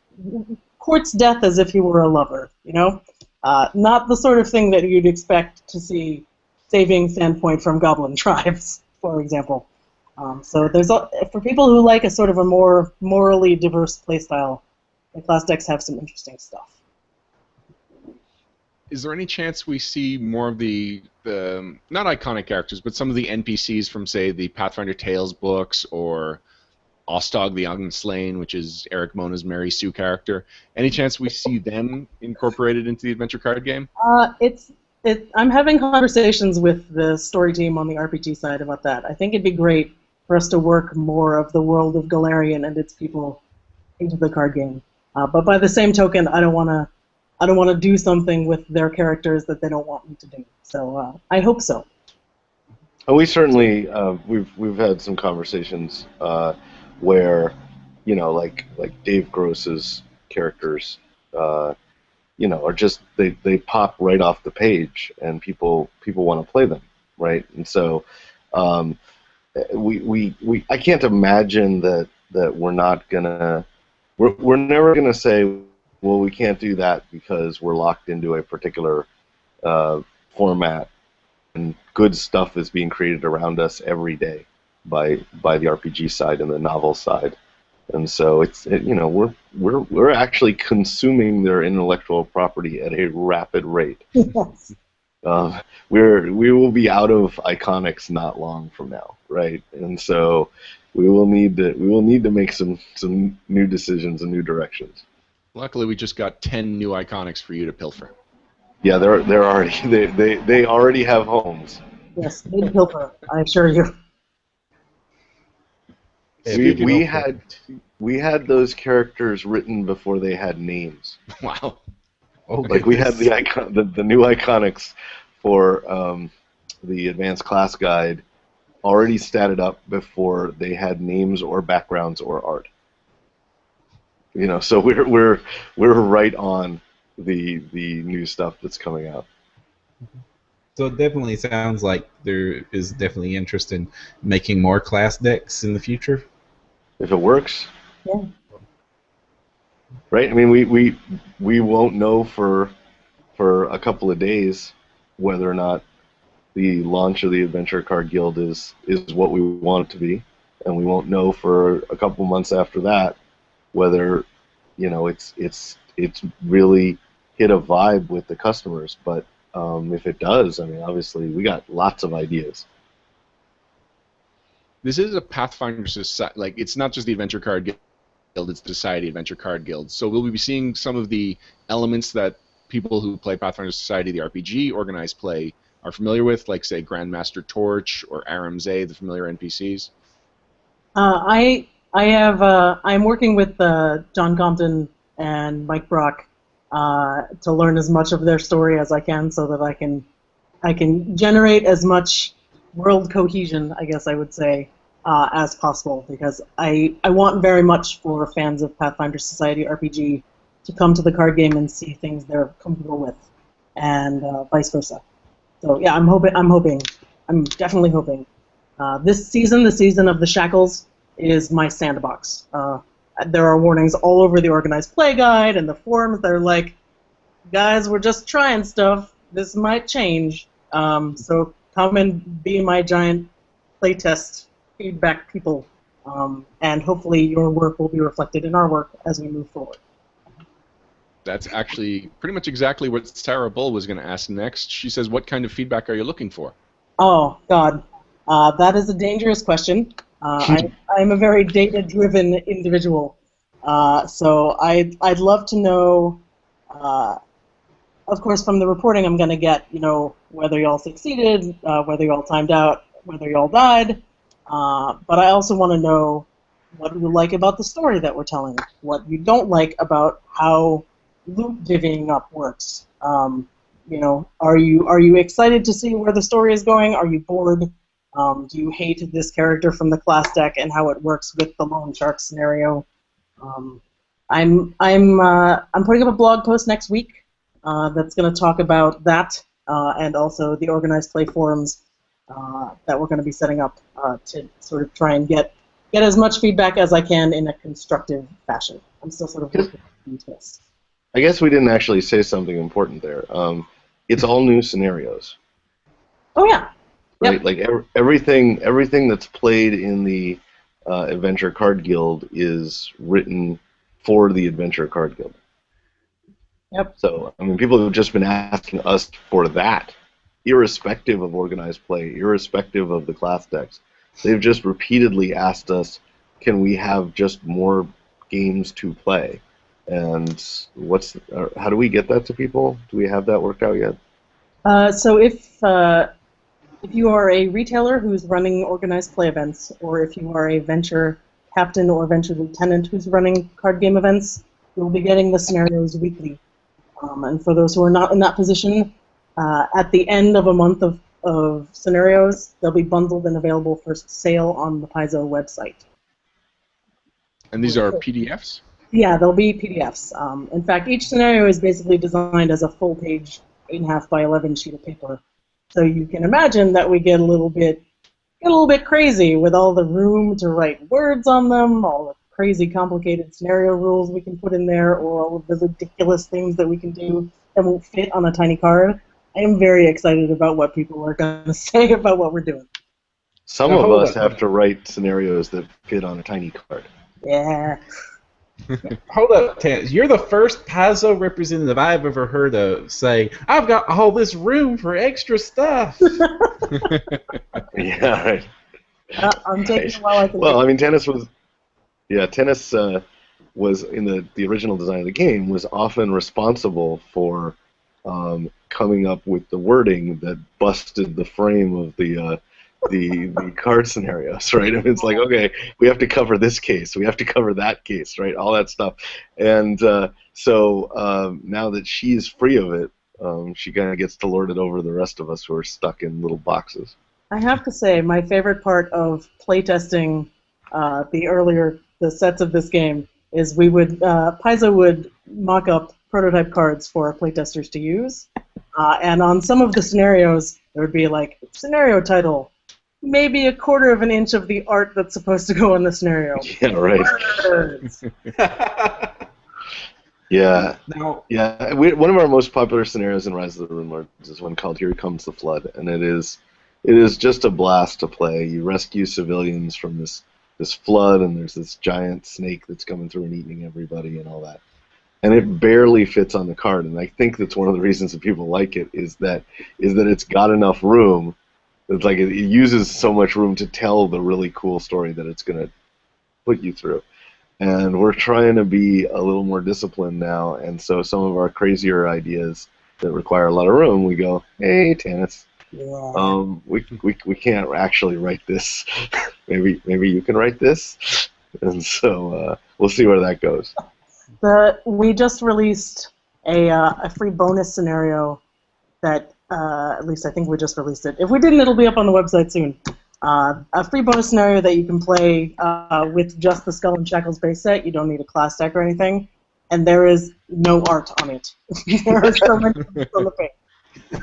courts death as if he were a lover, Not the sort of thing that you'd expect to see saving Sandpoint from goblin tribes, for example. So for people who like a sort of a more morally diverse playstyle, the class decks have some interesting stuff. Is there any chance we see more of the not iconic characters, but some of the NPCs from, say, the Pathfinder Tales books, or Ostog the Unslain, which is Eric Mona's Mary Sue character? Any chance we see them incorporated into the adventure card game? I'm having conversations with the story team on the RPG side about that. I think it'd be great for us to work more of the world of Galarian and its people into the card game. But by the same token, I don't want to I don't want to do something with their characters that they don't want me to do. So I hope so. And we certainly we've had some conversations where, like Dave Gross's characters, are just they pop right off the page, and people want to play them, right? And so I can't imagine that we're not gonna we're never gonna say, well, we can't do that because we're locked into a particular format, and good stuff is being created around us every day by the RPG side and the novel side, and so we're actually consuming their intellectual property at a rapid rate. Yes. We will be out of Iconics not long from now, right? And so we will need to make some new decisions and new directions. Luckily, we just got 10 new Iconics for you to pilfer. Yeah, they're already they already have homes. Yes, big pilfer, I assure you. We had those characters written before they had names. Wow. Oh, Like we had the new Iconics for the Advanced Class Guide already statted up before they had names or backgrounds or art. So we're right on the new stuff that's coming out. So it definitely sounds like there is definitely interest in making more class decks in the future. If it works. Yeah. Right? I mean, we won't know for a couple of days whether or not the launch of the Adventure Card Guild is what we want it to be, and we won't know for a couple months after that whether it's really hit a vibe with the customers. But if it does, I mean, obviously we got lots of ideas. This is a Pathfinder society. Like, it's not just the Adventure Card Guild, it's the Society Adventure Card Guild. So will we be seeing some of the elements that people who play Pathfinder Society, the RPG, organized play, are familiar with, like, say, Grandmaster Torch or Aramzay, the familiar NPCs? I'm working with John Compton and Mike Brock to learn as much of their story as I can, so that I can generate as much world cohesion, I guess I would say, as possible, because I want very much for fans of Pathfinder Society RPG to come to the card game and see things they're comfortable with, and vice versa. So yeah, I'm definitely hoping. This season, the season of the Shackles, is my sandbox. There are warnings all over the organized play guide and the forums that are like, guys, we're just trying stuff. This might change. So come and be my giant playtest feedback people, and hopefully your work will be reflected in our work as we move forward. That's actually pretty much exactly what Sarah Bull was going to ask next. She says, what kind of feedback are you looking for? Oh, God. That is a dangerous question. I'm a very data-driven individual. So I'd love to know, of course, from the reporting I'm going to get, whether y'all succeeded, whether y'all timed out, whether y'all died. But I also want to know what you like about the story that we're telling, what you don't like about how loot divvying up works. Are you excited to see where the story is going? Are you bored? Do you hate this character from the class deck and how it works with the loan shark scenario? I'm putting up a blog post next week that's going to talk about that and also the organized play forums that we're going to be setting up to sort of try and get as much feedback as I can in a constructive fashion. I'm still sort of working into this. I guess we didn't actually say something important there. It's all new scenarios. Oh yeah. Right, yep. Like everything that's played in the Adventure Card Guild is written for the Adventure Card Guild. Yep. So I mean, people have just been asking us for that, irrespective of organized play, irrespective of the class decks. They've just repeatedly asked us, can we have just more games to play? And how do we get that to people? Do we have that worked out yet? So if you are a retailer who's running organized play events, or if you are a venture captain or venture lieutenant who's running card game events, you'll be getting the scenarios weekly. And for those who are not in that position, at the end of a month of scenarios, they'll be bundled and available for sale on the Paizo website. And these are PDFs? Yeah, they'll be PDFs. In fact, each scenario is basically designed as a full-page 8.5 by 11 sheet of paper. So you can imagine that we get a little bit crazy with all the room to write words on them, all the crazy complicated scenario rules we can put in there, or all of the ridiculous things that we can do that won't fit on a tiny card. I am very excited about what people are going to say about what we're doing. Some of us have to write scenarios that fit on a tiny card. Yeah. Hold up, Tanis. You're the first Paizo representative I've ever heard of say, I've got all this room for extra stuff. Yeah, right. I'm taking a while I can Well, I mean, Tanis was in the original design of the game, was often responsible for coming up with the wording that busted the frame of the card scenarios, right? I mean, it's like, okay, we have to cover this case, we have to cover that case, right? All that stuff. And so now that she's free of it, she kind of gets to lord it over the rest of us who are stuck in little boxes. I have to say, my favorite part of playtesting the sets of this game is Paizo would mock up prototype cards for playtesters to use, and on some of the scenarios, there would be like, scenario title, maybe 1/4 of an inch of the art that's supposed to go in the scenario. Yeah, right. Yeah. Yeah. One of our most popular scenarios in Rise of the Rune Lords is one called Here Comes the Flood, and it is just a blast to play. You rescue civilians from this flood, and there's this giant snake that's coming through and eating everybody and all that. And it barely fits on the card, and I think that's one of the reasons that people like it is that it's got enough room. It's like it uses so much room to tell the really cool story that it's going to put you through. And we're trying to be a little more disciplined now, and so some of our crazier ideas that require a lot of room, we go, hey, Tanis, we can't actually write this. maybe you can write this. And so we'll see where that goes. We just released a free bonus scenario that, at least I think we just released it. If we didn't, it'll be up on the website soon. A free bonus scenario that you can play with just the Skull and Shackles base set. You don't need a class deck or anything. And there is no art on it. There are so many things on the page.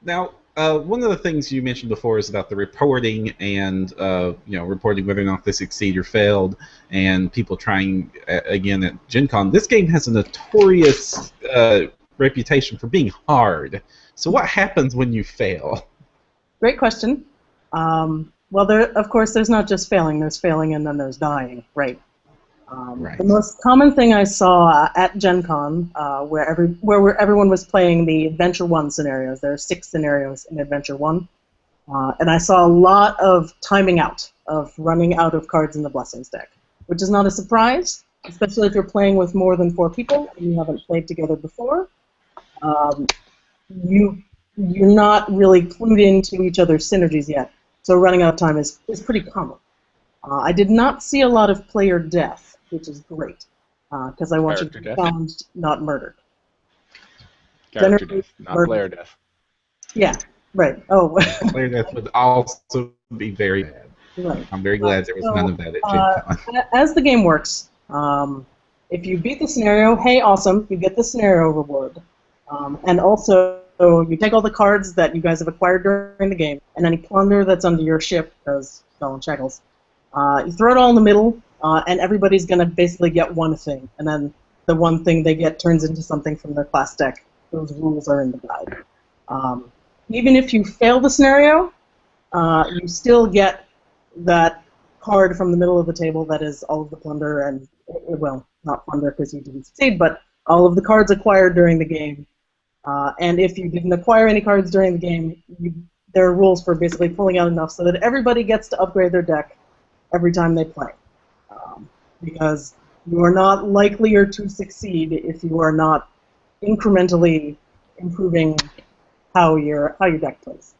Now, one of the things you mentioned before is about the reporting and reporting whether or not they succeed or failed, and people trying again at Gen Con. This game has a notorious reputation for being hard. So what happens when you fail? Great question. Well, of course, there's not just failing. There's failing and then there's dying, right? Right. The most common thing I saw at Gen Con, where everyone was playing the Adventure 1 scenarios, there are 6 scenarios in Adventure 1, and I saw a lot of timing out, of running out of cards in the Blessings deck, which is not a surprise, especially if you're playing with more than 4 people and you haven't played together before. You're not really clued into each other's synergies yet, so running out of time is pretty common. I did not see a lot of player death, which is great, because I want you to be found, not murdered. Character death, not player death. Yeah, right. Oh. Player death would also be very bad. Right. I'm very glad there was none of that at Gen Con. As the game works, if you beat the scenario, hey, awesome, you get the scenario reward. And also, you take all the cards that you guys have acquired during the game, and any plunder that's under your ship, because Skull and Shackles, you throw it all in the middle, and everybody's going to basically get one thing, and then the one thing they get turns into something from their class deck. Those rules are in the guide. Even if you fail the scenario, you still get that card from the middle of the table that is all of the plunder, and, well, not plunder because you didn't succeed, but all of the cards acquired during the game. And if you didn't acquire any cards during the game, there are rules for basically pulling out enough so that everybody gets to upgrade their deck every time they play. Because you are not likelier to succeed if you are not incrementally improving how your deck plays.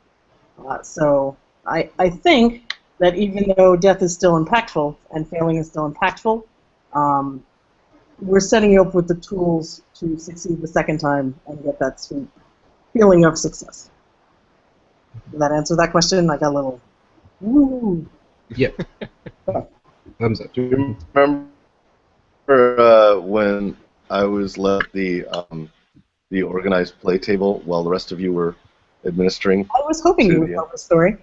So I think that even though death is still impactful and failing is still impactful, we're setting you up with the tools to succeed the second time and get that sweet feeling of success. Did that answer that question? I got a little. Woo. Yep. Thumbs up. Do you remember when I was left the organized play table while the rest of you were administering? I was hoping you would tell the story.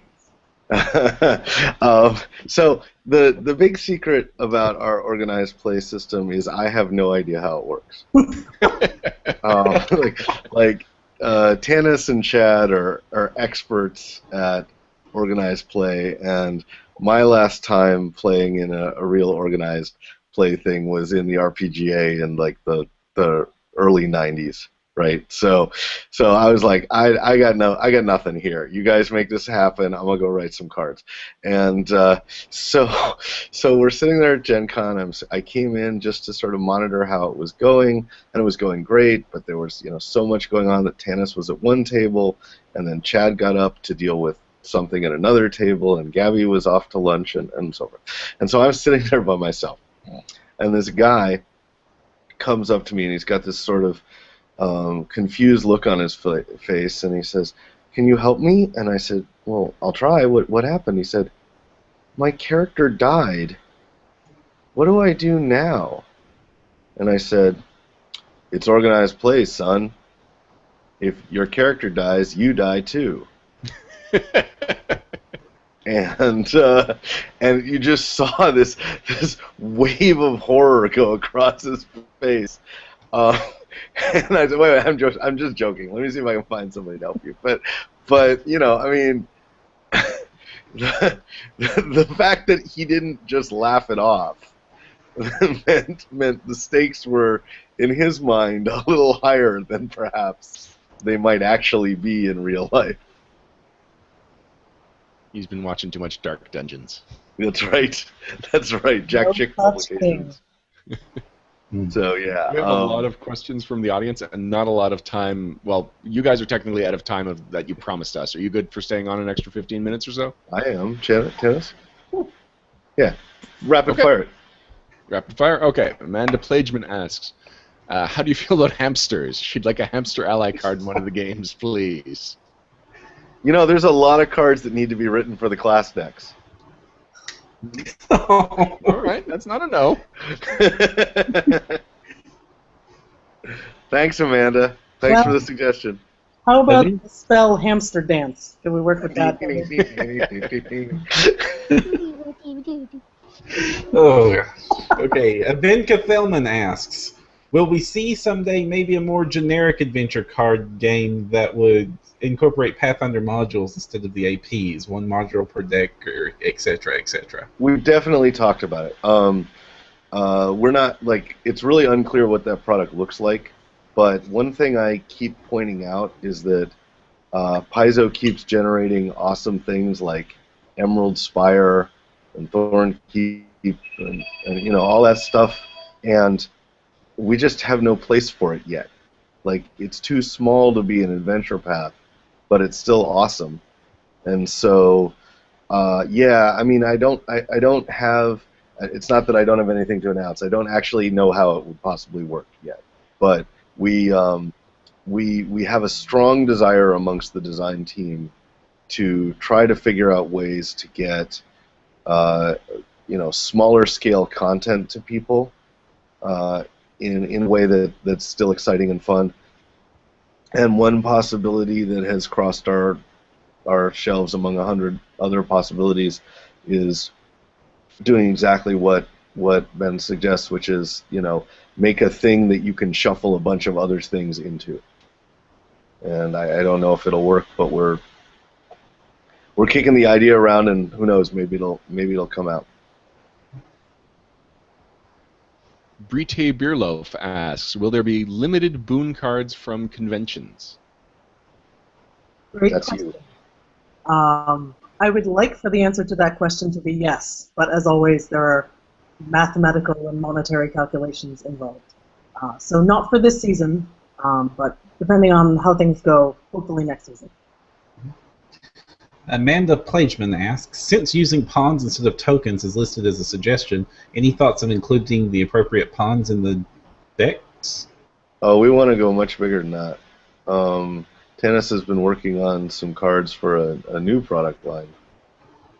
So the big secret about our organized play system is I have no idea how it works. Tanis and Chad are experts at organized play, and my last time playing in a real organized play thing was in the RPGA in like the early '90s. Right, so I was like, I got nothing here. You guys make this happen. I'm gonna go write some cards, and so we're sitting there at Gen Con. I came in just to sort of monitor how it was going, and it was going great. But there was so much going on that Tanis was at one table, and then Chad got up to deal with something at another table, and Gabby was off to lunch, and so forth. And so I was sitting there by myself, and this guy comes up to me, and he's got this sort of confused look on his face, and he says, "Can you help me?" And I said, "Well, I'll try. What happened?" He said, "My character died. What do I do now?" And I said, "It's organized play, son. If your character dies, you die too." And you just saw this wave of horror go across his face. And I said, wait, I'm just joking. Let me see if I can find somebody to help you. But I mean, the fact that he didn't just laugh it off meant the stakes were, in his mind, a little higher than perhaps they might actually be in real life. He's been watching too much Dark Dungeons. That's right. That's right. Jack Chick Publications. So yeah, we have a lot of questions from the audience and not a lot of time. Well, you guys are technically out of time that you promised us. Are you good for staying on an extra 15 minutes or so? I am. Tanis? Yeah. Rapid fire it. Rapid fire? Okay. Amanda Plageman asks, how do you feel about hamsters? She'd like a hamster ally card in one of the games, please. There's a lot of cards that need to be written for the class decks. All right, that's not a no. Thanks, Amanda. Thanks for the suggestion. How about the spell hamster dance? Can we work with that? Oh, okay. Avenka Thelman asks, will we see someday maybe a more generic adventure card game that would incorporate Pathfinder modules instead of the APs, one module per deck, or etc., etc.? We've definitely talked about it. We're not, it's really unclear what that product looks like, but one thing I keep pointing out is that Paizo keeps generating awesome things like Emerald Spire and Thorn Keep and all that stuff, and we just have no place for it yet. It's too small to be an adventure path, but it's still awesome. And so, yeah, I mean, I don't have. It's not that I don't have anything to announce. I don't actually know how it would possibly work yet, but we have a strong desire amongst the design team to try to figure out ways to get smaller scale content to people in a way that's still exciting and fun. And one possibility that has crossed our shelves among 100 other possibilities is doing exactly what Ben suggests, which is, make a thing that you can shuffle a bunch of other things into. And I don't know if it'll work, but we're kicking the idea around, and who knows, maybe it'll come out. Brite Beerloaf asks, will there be limited boon cards from conventions? Great That's question. you. I would like for the answer to that question to be yes, but as always, there are mathematical and monetary calculations involved. So not for this season, but depending on how things go, hopefully next season. Amanda Plageman asks, since using pawns instead of tokens is listed as a suggestion, any thoughts on including the appropriate pawns in the decks? Oh, we want to go much bigger than that. Tanis has been working on some cards for a new product line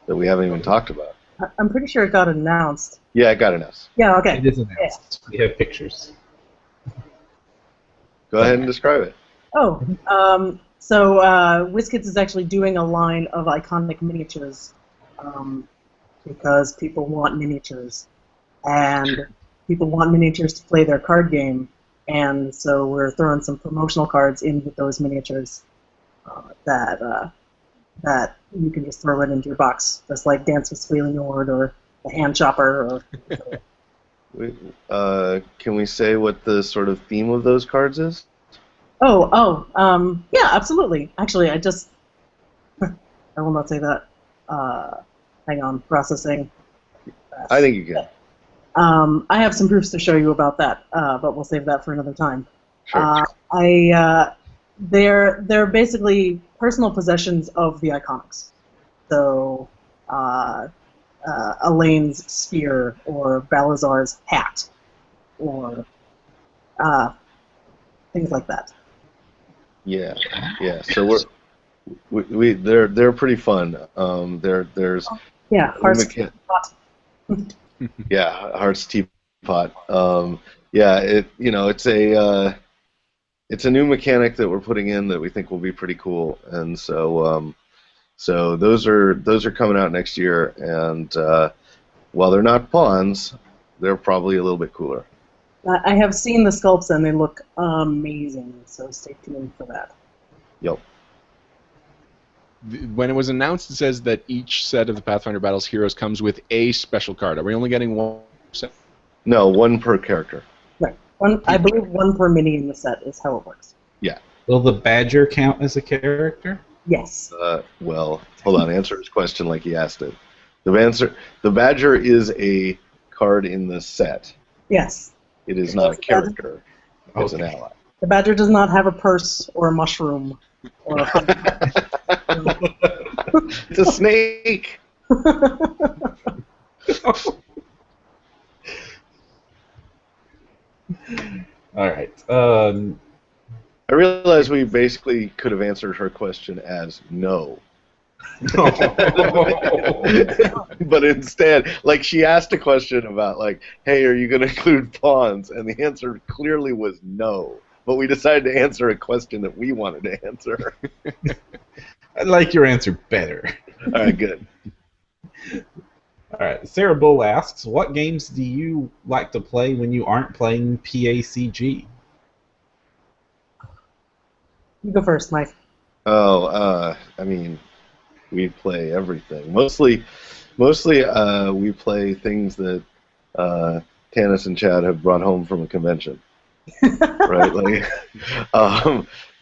that we haven't even talked about. I'm pretty sure it got announced. Yeah, it got announced. Yeah, okay. It is announced. We have pictures. Go ahead and describe it. Oh, so WizKids is actually doing a line of iconic miniatures because people want miniatures. And people want miniatures to play their card game. And so we're throwing some promotional cards in with those miniatures that you can just throw right into your box, just like Dance with Squealing Lord or the Hand Chopper. Can we say what the sort of theme of those cards is? Yeah, absolutely. Actually, I will not say that. Hang on, processing. I think you can. I have some proofs to show you about that, but we'll save that for another time. Sure. They're basically personal possessions of the iconics. So, Elaine's spear, or Balazar's hat, or things like that. Yeah. So they're pretty fun. There's Hearts. Yeah, Hearts Teapot. It's a new mechanic that we're putting in that we think will be pretty cool, and so those are coming out next year, and while they're not pawns, they're probably a little bit cooler. I have seen the sculpts and they look amazing, so stay tuned for that. Yep. When it was announced, it says that each set of the Pathfinder Battles heroes comes with a special card. Are we only getting one set? No, one per character. Right. I believe one per mini in the set is how it works. Yeah. Will the Badger count as a character? Yes. Well, hold on. Answer his question like he asked it. The Badger is a card in the set. Yes. It is not a character. It's an ally. The Badger does not have a purse or a mushroom or a It's a snake. All right. I realize we basically could have answered her question as no. But instead, like, she asked a question about, like, hey, are you going to include pawns? And the answer clearly was no. But we decided to answer a question that we wanted to answer. I like your answer better. All right, good. All right. Sarah Bull asks, what games do you like to play when you aren't playing PACG? You go first, Mike. I mean, we play everything. Mostly we play things that Tanis and Chad have brought home from a convention. Right?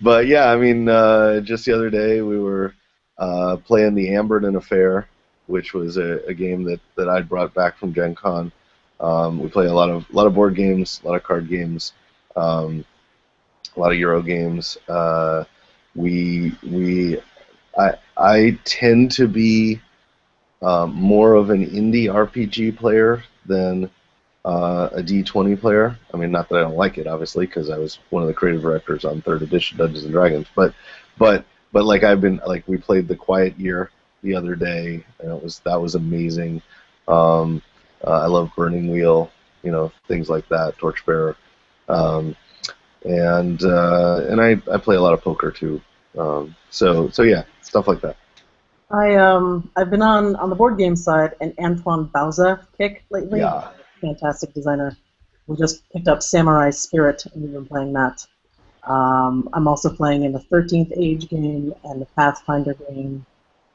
But yeah, I mean, just the other day we were playing the Amberton Affair, which was a game that I'd brought back from Gen Con. We play a lot of board games, a lot of card games, a lot of Euro games. I tend to be more of an indie RPG player than a D20 player. I mean, not that I don't like it, obviously, because I was one of the creative directors on 3rd edition Dungeons and Dragons. But like we played The Quiet Year the other day, and that was amazing. I love Burning Wheel, things like that, Torchbearer, and I play a lot of poker too. So yeah, stuff like that. I've been on the board game side an Antoine Bauza kick lately. Yeah. Fantastic designer. We just picked up Samurai Spirit and we've been playing that. I'm also playing in the 13th Age game and the Pathfinder game,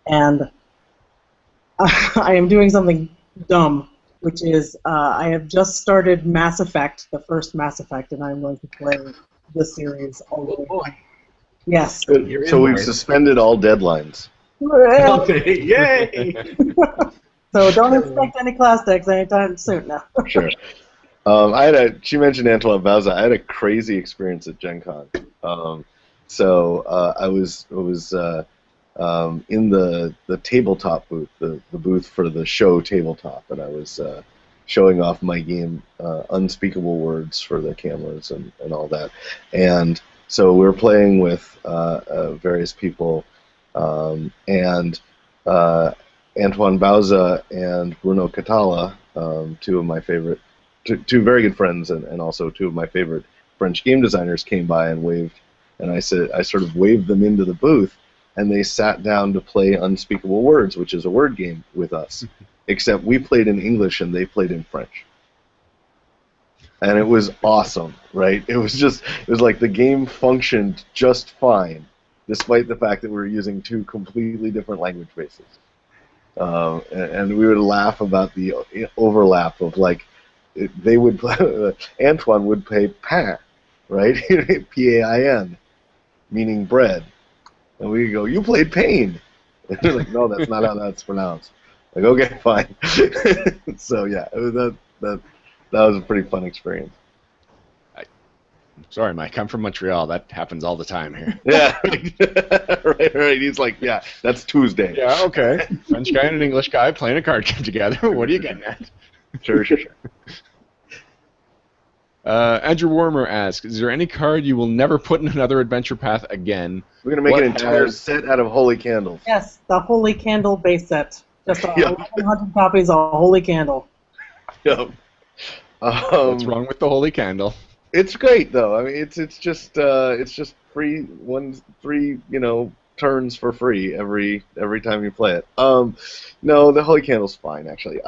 and I am doing something dumb, which is I have just started Mass Effect, the first Mass Effect, and I'm going to play this series all the way. Yes. So we've suspended all deadlines. Okay, yay! So don't expect any class decks anytime soon now. Sure. She mentioned Antoine Bauza. I had a crazy experience at Gen Con. I was in the tabletop booth, the booth for the show tabletop, and I was showing off my game, unspeakable words for the cameras and all that. And so we're playing with various people, and Antoine Bauza and Bruno Catala, two of my favorite, two very good friends, and also two of my favorite French game designers, came by and waved, and I sort of waved them into the booth, and they sat down to play Unspeakable Words, which is a word game with us, except we played in English and they played in French. And it was awesome, right? It was like the game functioned just fine, despite the fact that we were using two completely different language bases. And we would laugh about the overlap of, like, they would Antoine would play pain, right? P-A-I-N, meaning bread. And we go, you played pain. And they're like, no, that's not how that's pronounced. Like, okay, fine. So yeah, that was a pretty fun experience. Sorry, Mike. I'm from Montreal. That happens all the time here. Yeah, right. He's like, yeah, that's Tuesday. Yeah, okay. French guy and an English guy playing a card game together. What are you getting at? Sure. Andrew Warmer asks, is there any card you will never put in another adventure path again? We're going to make an entire set out of Holy Candles. Yes, the Holy Candle base set. Just Yeah. 100 copies of Holy Candle. Yep. What's wrong with the Holy Candle? It's great though. I mean, it's just free, three turns for free every time you play it. No, the Holy Candle's fine actually.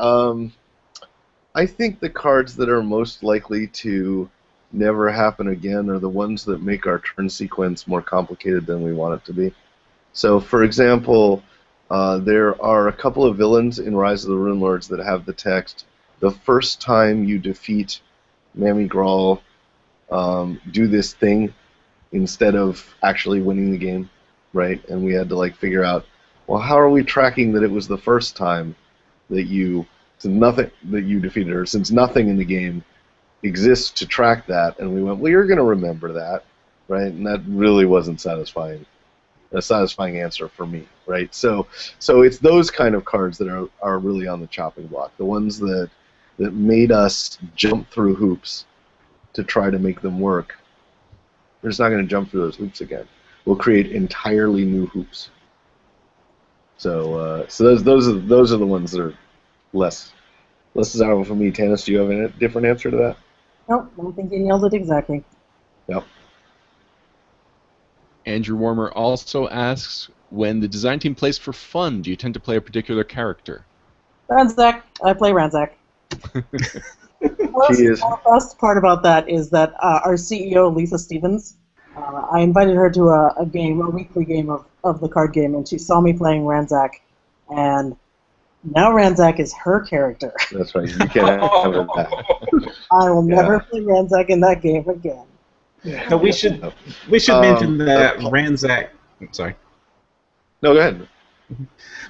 I think the cards that are most likely to never happen again are the ones that make our turn sequence more complicated than we want it to be. So, for example, there are a couple of villains in Rise of the Rune Lords that have the text, the first time you defeat Mammy Grawl, do this thing, instead of actually winning the game, right? And we had to figure out, well, how are we tracking that it was the first time that you defeated her, since nothing in the game exists to track that? And we went, well, you're going to remember that, right? And that really wasn't satisfying. A satisfying answer for me, right? So it's those kind of cards that are really on the chopping block, the ones that made us jump through hoops to try to make them work. We're just not going to jump through those hoops again. We'll create entirely new hoops. So those are the ones that are less desirable for me. Tanis, do you have a different answer to that? Nope, I don't think you nailed it exactly. Yep. Andrew Warmer also asks, when the design team plays for fun, do you tend to play a particular character? Ransack. I play Ransack. The best part about that is that our CEO, Lisa Stevens, I invited her to a weekly game of the card game, and she saw me playing Ransack, and now Ransack is her character. That's right. You can't have it back. I will never play Ransack in that game again. Yeah. So we should mention that Ransack. Sorry. No, go ahead.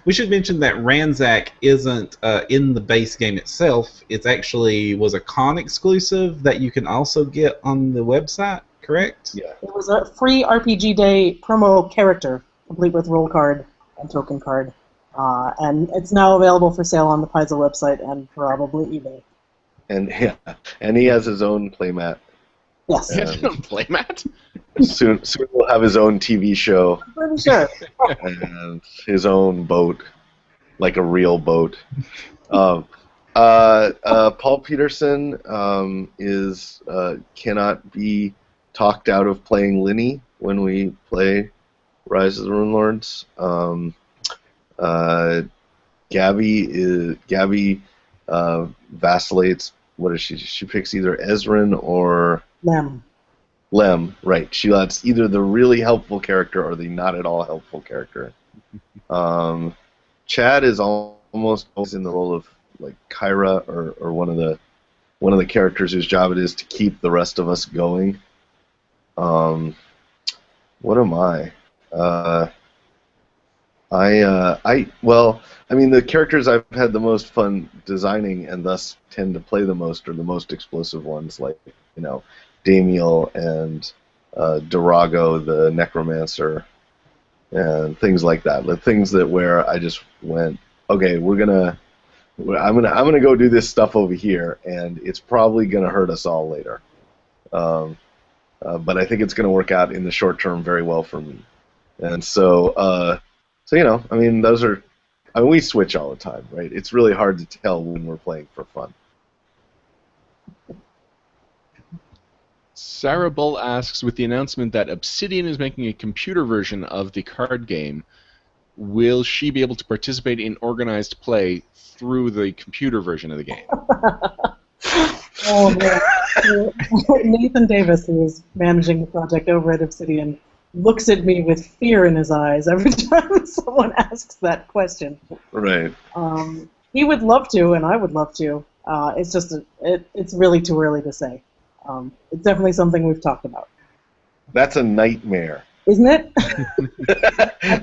We should mention that Ransack isn't in the base game itself. It actually was a con exclusive that you can also get on the website, correct? Yeah. It was a free RPG Day promo character, complete with roll card and token card. And it's now available for sale on the Paizo website and probably eBay. And he has his own playmat. Yes. He has his own playmat? Soon he'll have his own TV show. I'm pretty sure. And his own boat, like a real boat. Paul Peterson cannot be talked out of playing Linny when we play Rise of the Rune Lords. Gabby vacillates. What is she? She picks either Ezrin or Lem, right. She lets either the really helpful character or the not at all helpful character. Chad is almost always in the role of Kyra or one of the characters whose job it is to keep the rest of us going. What am I? The characters I've had the most fun designing and thus tend to play the most are the most explosive ones, Damiel and Durago, the Necromancer, and things like that. The things where I just went, okay, we're gonna I'm gonna go do this stuff over here, and it's probably gonna hurt us all later. But I think it's gonna work out in the short term very well for me. And so I mean, we switch all the time, right? It's really hard to tell when we're playing for fun. Sarah Bull asks, with the announcement that Obsidian is making a computer version of the card game, will she be able to participate in organized play through the computer version of the game? Oh, man. Nathan Davis, who is managing the project over at Obsidian, looks at me with fear in his eyes every time someone asks that question. Right. He would love to, and I would love to. It's just it's really too early to say. It's definitely something we've talked about. That's a nightmare. Isn't it?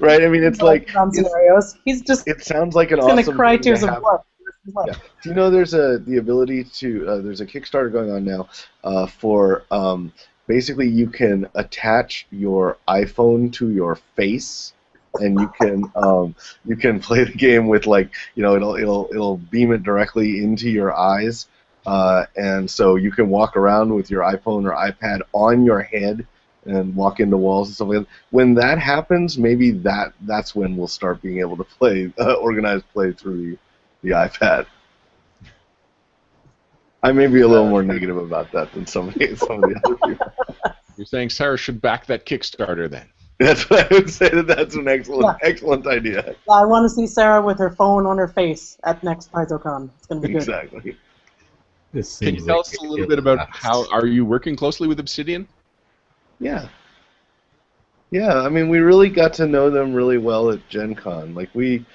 Right? I mean, it's like scenarios. He's just. It sounds like an awesome. He's gonna cry tears of blood. Yeah. Do you know there's the ability to there's a Kickstarter going on now for basically you can attach your iPhone to your face, and you can play the game with, like, it'll beam it directly into your eyes, and so you can walk around with your iPhone or iPad on your head and walk into walls and stuff like that. When that happens, maybe that's when we'll start being able to play organized play through the iPad. I may be a little more negative about that than some of the other people. You're saying Sarah should back that Kickstarter then? That's what I would say. That's an excellent idea. I want to see Sarah with her phone on her face at next PaizoCon. It's going to be good. Exactly. Can you tell us a little bit about how are you working closely with Obsidian? Yeah. Yeah, I mean, we really got to know them really well at Gen Con. Like, we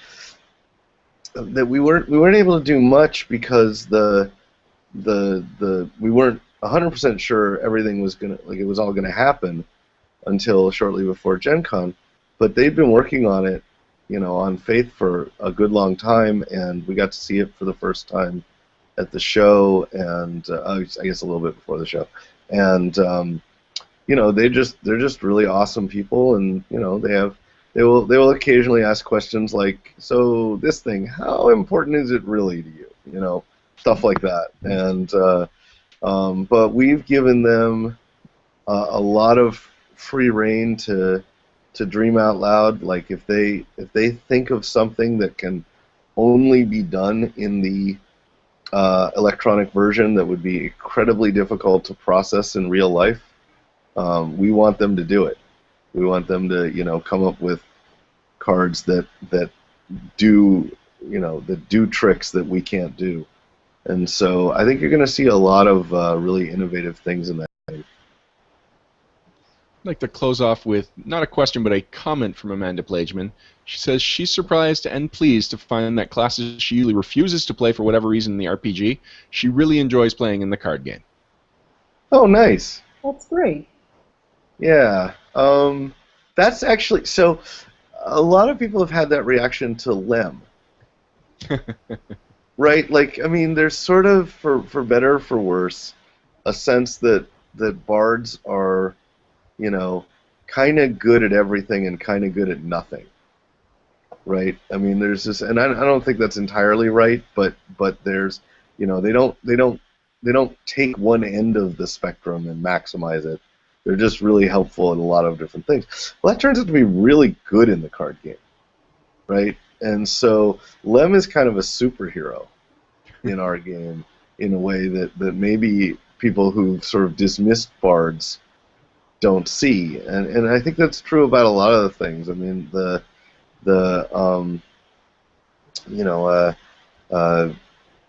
weren't able to do much because we weren't 100% sure everything was it was all gonna happen until shortly before Gen Con. But they'd been working on it, on Faith for a good long time, and we got to see it for the first time at the show, and I guess a little bit before the show. And they're just really awesome people, and they will occasionally ask questions like, so this thing, how important is it really to you? Stuff like that. And but we've given them a lot of free rein to dream out loud. Like, if they think of something that can only be done in the electronic version that would be incredibly difficult to process in real life, we want them to do it. We want them to, come up with cards that do tricks that we can't do. And so I think you're going to see a lot of really innovative things in that. I'd like to close off with not a question but a comment from Amanda Plageman. She says she's surprised and pleased to find that classes she usually refuses to play for whatever reason in the RPG, she really enjoys playing in the card game. Oh, nice. That's great. Yeah. That's actually, so a lot of people have had that reaction to Lem. Right? Like, I mean, there's sort of, for better or for worse, a sense that bards are, kind of good at everything and kind of good at nothing. Right? I mean, there's this, and I don't think that's entirely right, but there's, they don't take one end of the spectrum and maximize it. They're just really helpful in a lot of different things. Well, that turns out to be really good in the card game, right? And so Lem is kind of a superhero in our game in a way that maybe people who've sort of dismissed bards don't see. And I think that's true about a lot of the things. I mean,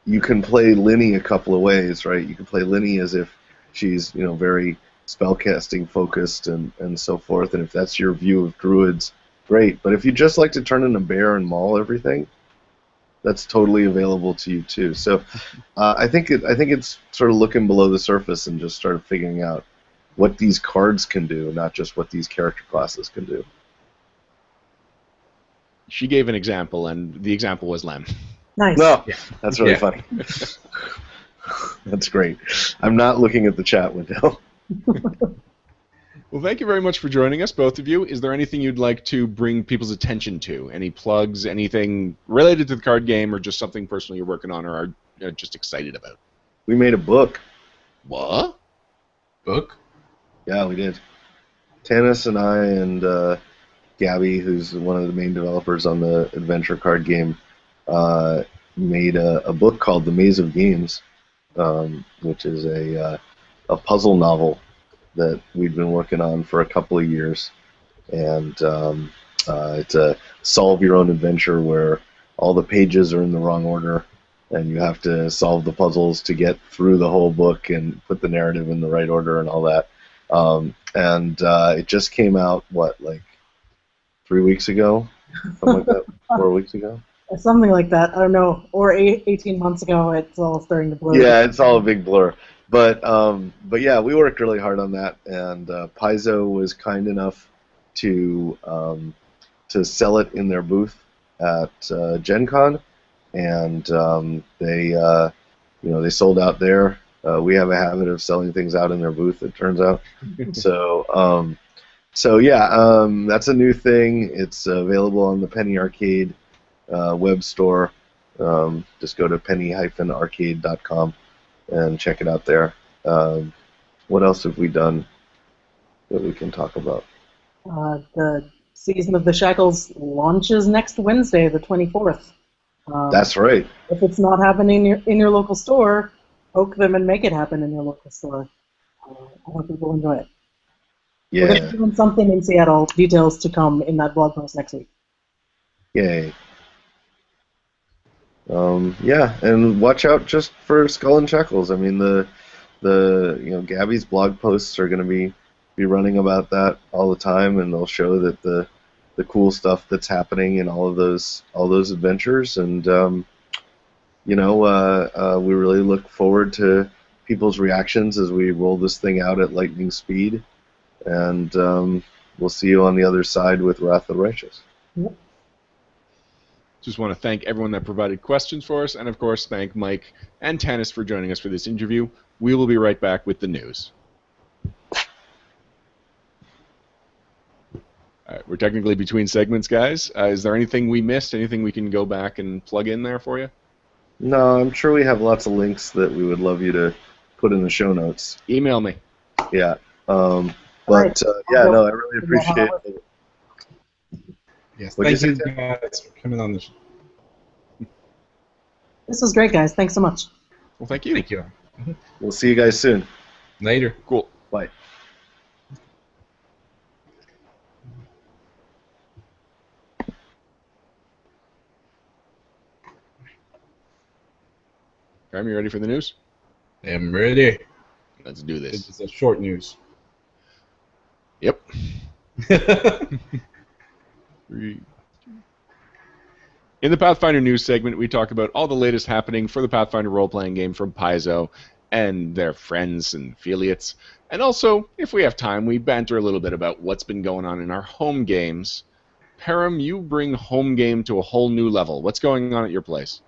you can play Linny a couple of ways, right? You can play Linny as if she's, very spellcasting focused and so forth, and if that's your view of druids, great. But if you just like to turn in a bear and maul everything, that's totally available to you too. So I think it's sort of looking below the surface and just start figuring out what these cards can do, not just what these character classes can do. She gave an example, and the example was Lem. Nice. No, that's really funny. That's great. I'm not looking at the chat window. Well, thank you very much for joining us, both of you. Is there anything you'd like to bring people's attention to? Any plugs, anything related to the card game, or just something personal you're working on or are just excited about? We made a book. What? Book? Yeah, we did. Tanis and I and Gabby, who's one of the main developers on the adventure card game, made a book called The Maze of Games, which is a puzzle novel that we'd been working on for a couple of years. And it's a solve your own adventure where all the pages are in the wrong order and you have to solve the puzzles to get through the whole book and put the narrative in the right order and all that. It just came out, like 3 weeks ago? Something like that? 4 weeks ago? Something like that. I don't know. Or 18 months ago. It's all starting to blur. Yeah, it's all a big blur. But yeah, we worked really hard on that, and Paizo was kind enough to sell it in their booth at Gen Con, and they sold out there. We have a habit of selling things out in their booth, it turns out. So yeah, that's a new thing. It's available on the Penny Arcade web store. Just go to penny-arcade.com and check it out there. What else have we done that we can talk about? The season of the Shackles launches next Wednesday, the 24th. That's right. If it's not happening in your local store, poke them and make it happen in your local store. I hope people enjoy it. Yeah. We're going to be doing something in Seattle. Details to come in that blog post next week. Yay. Yeah, and watch out just for Skull and Shackles. I mean, Gabby's blog posts are going to be running about that all the time, and they'll show that the cool stuff that's happening in all those adventures. And we really look forward to people's reactions as we roll this thing out at lightning speed. And we'll see you on the other side with Wrath of the Righteous. Yep. Just want to thank everyone that provided questions for us, and of course thank Mike and Tanis for joining us for this interview. We will be right back with the news. All right, we're technically between segments, guys. Is there anything we missed? Anything we can go back and plug in there for you? No, I'm sure we have lots of links that we would love you to put in the show notes. Email me. Yeah. I really appreciate it. Yes, thank you guys for coming on the show. This was great, guys. Thanks so much. Well, thank you. Thank you. We'll see you guys soon. Later. Cool. Bye. Graham, you ready for the news? I'm ready. Let's do this. It's a short news. Yep. In the Pathfinder news segment, we talk about all the latest happening for the Pathfinder role-playing game from Paizo and their friends and affiliates. And also, if we have time, we banter a little bit about what's been going on in our home games. Param, you bring home game to a whole new level. What's going on at your place?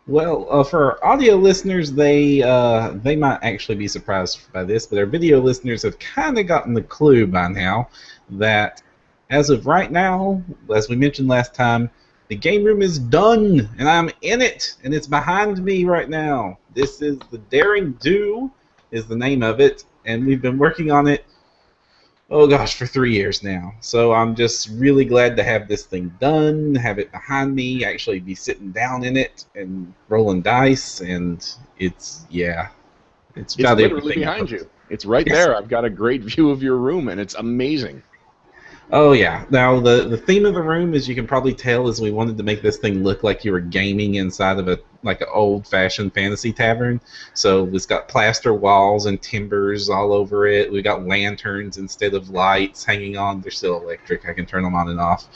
Well, for our audio listeners, they might actually be surprised by this, but our video listeners have kind of gotten the clue by now that as of right now, as we mentioned last time, the game room is done, and I'm in it, and it's behind me right now. This is the Daring Do, is the name of it, and we've been working on it, oh gosh, for 3 years now. So I'm just really glad to have this thing done, have it behind me, actually be sitting down in it and rolling dice, and it's about literally behind you. It's right there. I've got a great view of your room, and it's amazing. Oh yeah. Now the theme of the room, as you can probably tell, is we wanted to make this thing look like you were gaming inside of an old-fashioned fantasy tavern. So it's got plaster walls and timbers all over it. We've got lanterns instead of lights hanging on. They're still electric. I can turn them on and off.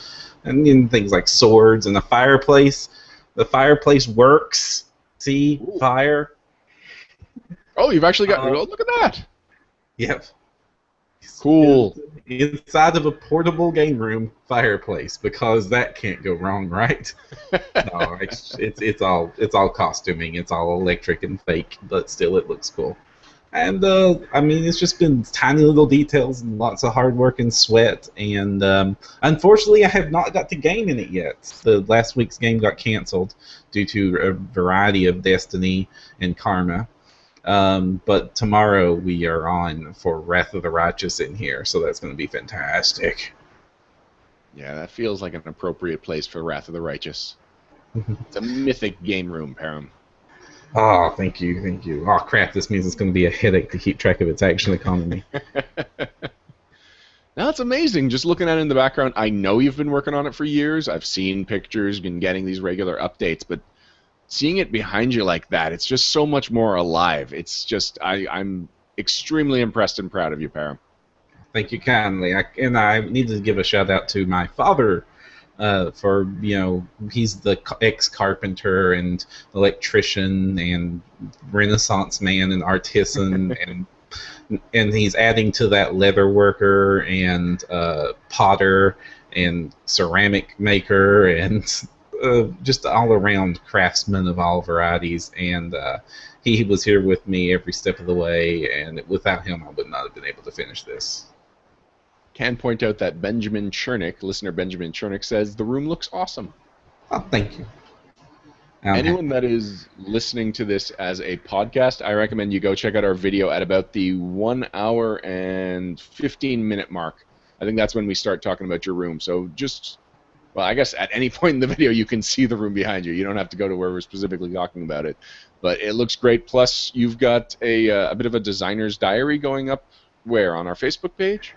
And then things like swords and a fireplace. The fireplace works. See? Ooh. Fire. Oh, you've actually got... oh, look at that. Yep. Cool. Inside of a portable game room fireplace, because that can't go wrong, right? No, it's all costuming. It's all electric and fake, but still it looks cool. And I mean, it's just been tiny little details and lots of hard work and sweat. And unfortunately, I have not got to game in it yet. The last week's game got canceled due to a variety of destiny and karma. But tomorrow we are on for Wrath of the Righteous in here, so that's going to be fantastic. Yeah, that feels like an appropriate place for Wrath of the Righteous. It's a mythic game room, Param. Oh, thank you, thank you. Oh, crap, this means it's going to be a headache to keep track of its action economy. Now, it's amazing. Just looking at it in the background, I know you've been working on it for years. I've seen pictures, been getting these regular updates, but seeing it behind you like that, it's just so much more alive. It's just, I'm extremely impressed and proud of you, Param. Thank you kindly. I need to give a shout out to my father for, he's the ex-carpenter and electrician and Renaissance man and artisan and he's adding to that leather worker and potter and ceramic maker and just all-around craftsman of all varieties. And he was here with me every step of the way, and without him I would not have been able to finish this. Can point out that Benjamin Chernick, listener Benjamin Chernick, says the room looks awesome. Oh, thank you. Anyone that is listening to this as a podcast, I recommend you go check out our video at about the 1 hour and 15-minute mark. I think that's when we start talking about your room. So just, well, I guess at any point in the video you can see the room behind you. You don't have to go to where we're specifically talking about it. But it looks great. Plus, you've got a bit of a designer's diary going up where? On our Facebook page?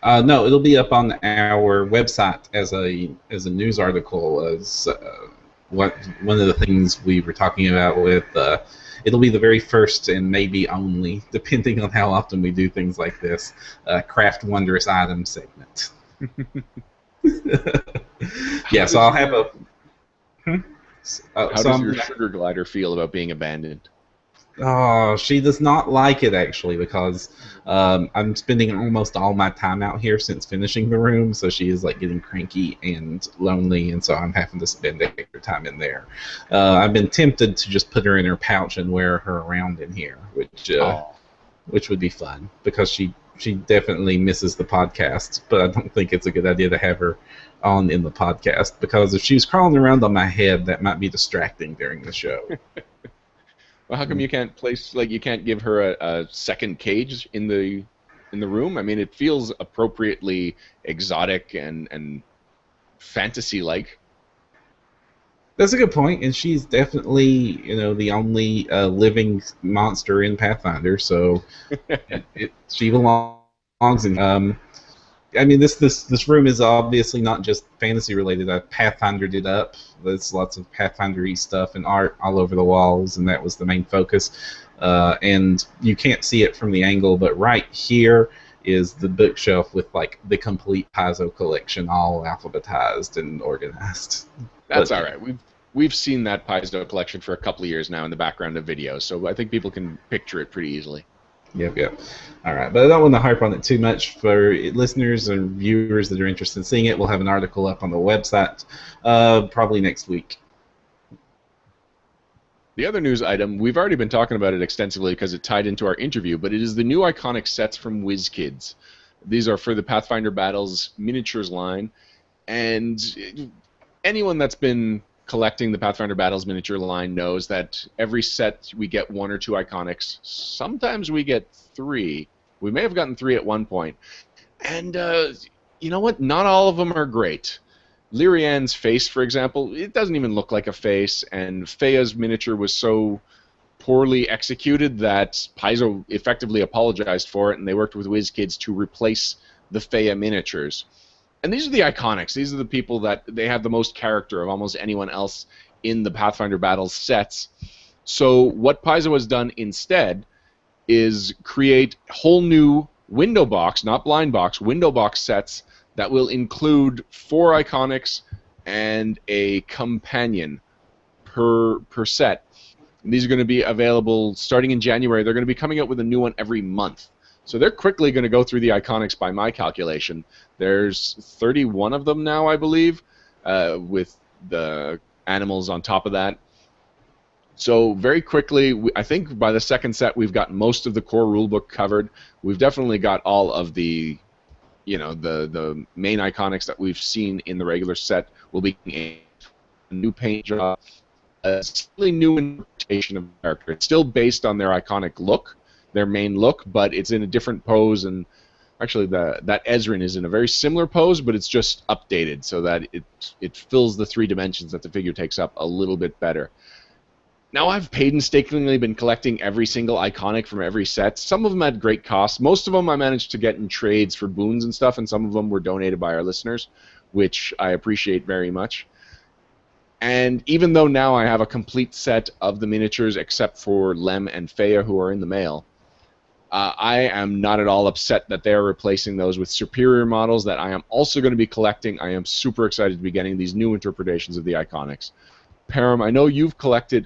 No, it'll be up on our website as a news article. As one of the things we were talking about with it'll be the very first and maybe only, depending on how often we do things like this, craft wondrous items segment. Yeah, so I'll have a. How does your sugar glider feel about being abandoned? Oh, she does not like it, actually, because I'm spending almost all my time out here since finishing the room, so she is like getting cranky and lonely, and so I'm having to spend extra time in there. I've been tempted to just put her in her pouch and wear her around in here, which would be fun, because she definitely misses the podcast, but I don't think it's a good idea to have her on in the podcast, because if she's crawling around on my head, that might be distracting during the show. Well, how come you can't you can't give her a second cage in the room? I mean, it feels appropriately exotic and fantasy-like. That's a good point, and she's definitely, the only living monster in Pathfinder, so she belongs in. I mean, this room is obviously not just fantasy related. I Pathfindered it up. There's lots of Pathfinder-y stuff and art all over the walls, and that was the main focus. And you can't see it from the angle, but right here is the bookshelf with like the complete Paizo collection, all alphabetized and organized. That's all right. We've seen that Paizo collection for a couple of years now in the background of videos, so I think people can picture it pretty easily. Yep. All right, but I don't want to harp on it too much. For listeners and viewers that are interested in seeing it, we'll have an article up on the website probably next week. The other news item, we've already been talking about it extensively because it tied into our interview, but it is the new iconic sets from WizKids. These are for the Pathfinder Battles miniatures line, and anyone that's been collecting the Pathfinder Battles miniature line knows that every set we get 1 or 2 iconics. Sometimes we get 3. We may have gotten 3 at one point. And you know what? Not all of them are great. Lyrian's face, for example, it doesn't even look like a face, and Feya's miniature was so poorly executed that Paizo effectively apologized for it, and they worked with WizKids to replace the Feya miniatures. And these are the iconics. These are the people that they have the most character of almost anyone else in the Pathfinder Battles sets. So what Paizo has done instead is create whole new window box, not blind box, window box sets that will include 4 iconics and a companion per set. And these are going to be available starting in January. They're going to be coming out with a new one every month. So they're quickly going to go through the iconics by my calculation. There's 31 of them now, I believe, with the animals on top of that. So very quickly, I think by the second set we've got most of the core rulebook covered. We've definitely got all of the, the main iconics that we've seen in the regular set. Will be a new paint job, a slightly new interpretation of the character. It's still based on their iconic look, their main look, but it's in a different pose. And actually, that Ezrin is in a very similar pose, but it's just updated so that it fills the 3 dimensions that the figure takes up a little bit better. Now, I've painstakingly been collecting every single iconic from every set. Some of them at great cost. Most of them I managed to get in trades for boons and stuff, and some of them were donated by our listeners, which I appreciate very much. And even though now I have a complete set of the miniatures except for Lem and Feya, who are in the mail, I am not at all upset that they are replacing those with superior models that I am also going to be collecting. I am super excited to be getting these new interpretations of the iconics. Param, I know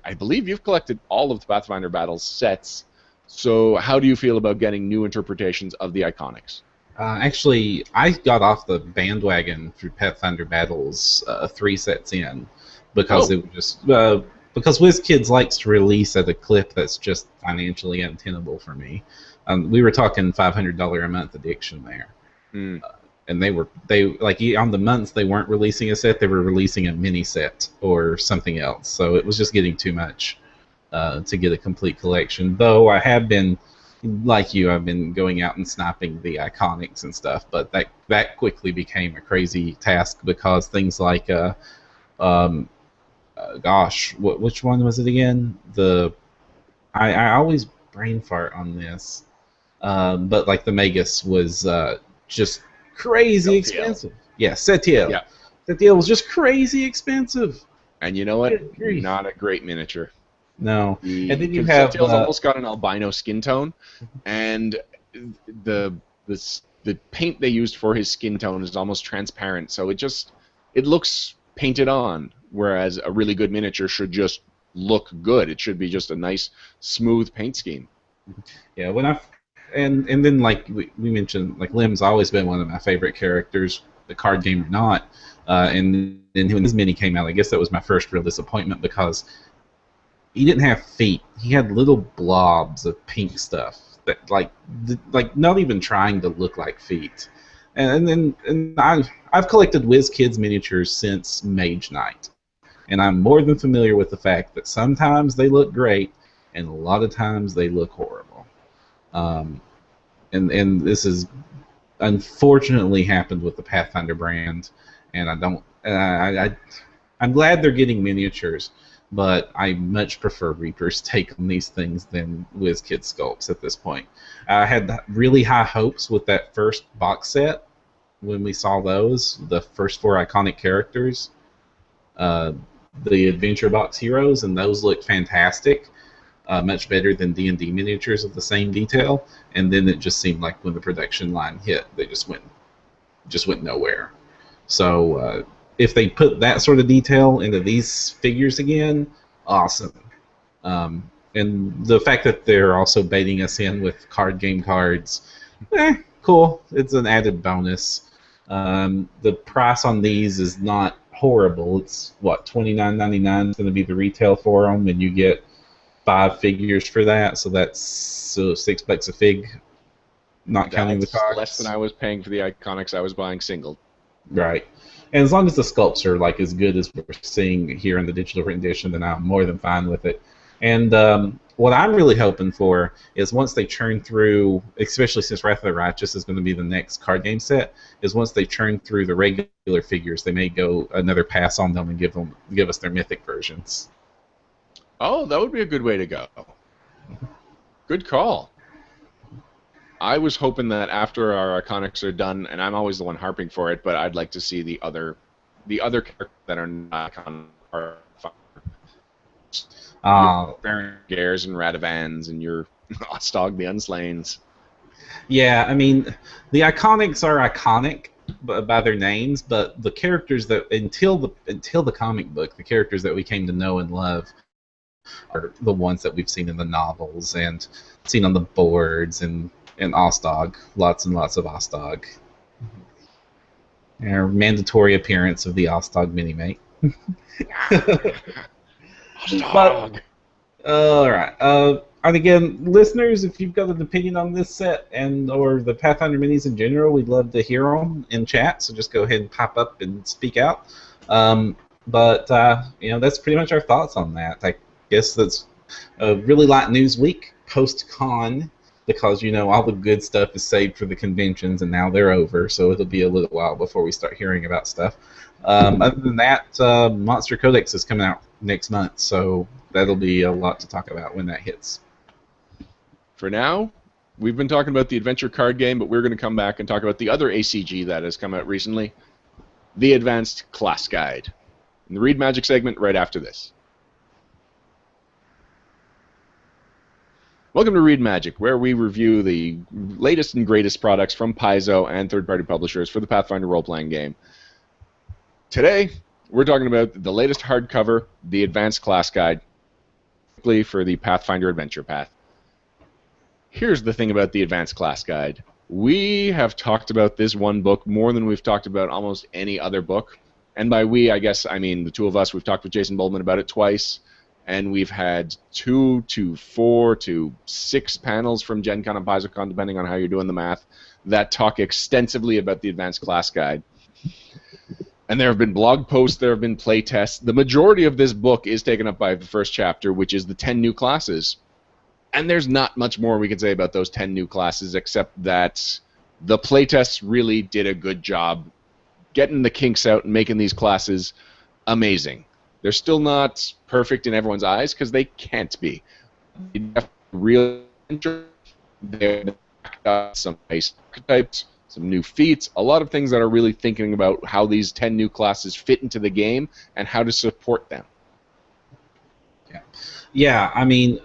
I believe you've collected all of the Pathfinder Battles sets, so how do you feel about getting new interpretations of the iconics? Actually, I got off the bandwagon through Pathfinder Battles 3 sets in, because it was just because WizKids likes to release at a clip that's just financially untenable for me. We were talking $500 a month addiction there. And they like on the months they weren't releasing a set, they were releasing a mini set or something else. So it was just getting too much to get a complete collection. Though I have been, like you, I've been going out and sniping the iconics and stuff, but that quickly became a crazy task because things like which one was it again? I always brain fart on this, but like the Magus was just crazy expensive. Yeah, Setiel. Yeah. Setiel was just crazy expensive. And you know what? Not a great miniature. No. And then you have Setiel's almost got an albino skin tone, and the paint they used for his skin tone is almost transparent, so it looks painted on. Whereas a really good miniature should just look good. It should be just a nice, smooth paint scheme. Yeah, and then like we mentioned, like Lem's always been one of my favorite characters, the card game or not. And then when this mini came out, I guess that was my first real disappointment because he didn't have feet. He had little blobs of pink stuff that like not even trying to look like feet. And I've collected WizKids miniatures since Mage Knight. And I'm more than familiar with the fact that sometimes they look great, and a lot of times they look horrible. And this has unfortunately happened with the Pathfinder brand, and I'm glad they're getting miniatures, but I much prefer Reaper's take on these things than WizKids sculpts at this point. I had really high hopes with that first box set when we saw those, the first 4 iconic characters. The Adventure Box Heroes, and those looked fantastic, much better than D&D miniatures of the same detail. And then it just seemed like when the production line hit, they just went nowhere. So if they put that sort of detail into these figures again, awesome. And the fact that they're also baiting us in with card game cards, cool. It's an added bonus. The price on these is not horrible. It's what, $29.99 is going to be the retail for them, and you get 5 figures for that. So that's $6 a fig, not counting the cards. Less than I was paying for the iconics I was buying single. Right. And as long as the sculpts are like as good as we're seeing here in the digital rendition, then I'm more than fine with it. And what I'm really hoping for is once they churn through, especially since Wrath of the Righteous is going to be the next card game set, is once they churn through the regular figures, they may go another pass on them and give us their Mythic versions. Oh, that would be a good way to go. Good call. I was hoping that after our iconics are done, and I'm always the one harping for it, but I'd like to see the other characters that are not iconic. Baron Gares and Radivans and your Ostog the Unslains. Yeah, I mean, the iconics are iconic by their names, but the characters that until the comic book, the characters that we came to know and love are the ones that we've seen in the novels and seen on the boards and Ostog, lots and lots of Ostog. Our mandatory appearance of the Ostog Minimate. Ostog. All right. And again, listeners, if you've got an opinion on this set and or the Pathfinder minis in general, we'd love to hear them in chat. So just go ahead and pop up and speak out. But that's pretty much our thoughts on that. I guess that's a really light news week post-con because all the good stuff is saved for the conventions and now they're over. So it'll be a little while before we start hearing about stuff. Other than that, Monster Codex is coming out next month, so that'll be a lot to talk about when that hits. For now, we've been talking about the adventure card game, but we're going to come back and talk about the other ACG that has come out recently, the Advanced Class Guide. In the Read Magic segment right after this. Welcome to Read Magic, where we review the latest and greatest products from Paizo and third-party publishers for the Pathfinder role-playing game. Today, we're talking about the latest hardcover, the Advanced Class Guide, for the Pathfinder Adventure Path. Here's the thing about the Advanced Class Guide. We have talked about this one book more than we've talked about almost any other book. And by we, I guess, I mean the two of us. We've talked with Jason Boldman about it twice. And we've had 2 to 4 to 6 panels from Gen Con and PaizoCon, depending on how you're doing the math, that talk extensively about the Advanced Class Guide. And there have been blog posts, there have been play tests. The majority of this book is taken up by the first chapter, which is the 10 new classes. And there's not much more we can say about those 10 new classes, except that the playtests really did a good job getting the kinks out and making these classes amazing. They're still not perfect in everyone's eyes, because they can't be. They have real interest. They've got some base archetypes, some new feats, a lot of things that are really thinking about how these 10 new classes fit into the game and how to support them. Yeah, I mean,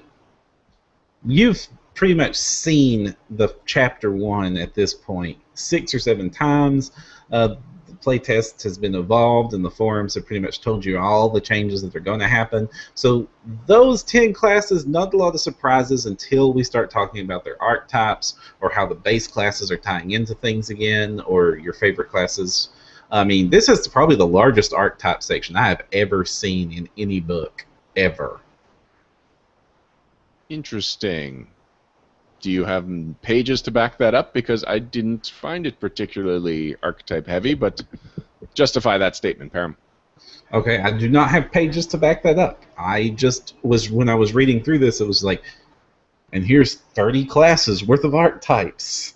you've pretty much seen the chapter 1 at this point 6 or 7 times. The playtest has been evolved, and the forums have pretty much told you all the changes that are going to happen. So those 10 classes, not a lot of surprises until we start talking about their archetypes or how the base classes are tying into things again, or your favorite classes. I mean, this is probably the largest archetype section I have ever seen in any book, ever. Interesting. Do you have pages to back that up? Because I didn't find it particularly archetype heavy, but justify that statement, Param. Okay, I do not have pages to back that up. I just was, when I was reading through this, it was like, and here's 30 classes worth of archetypes,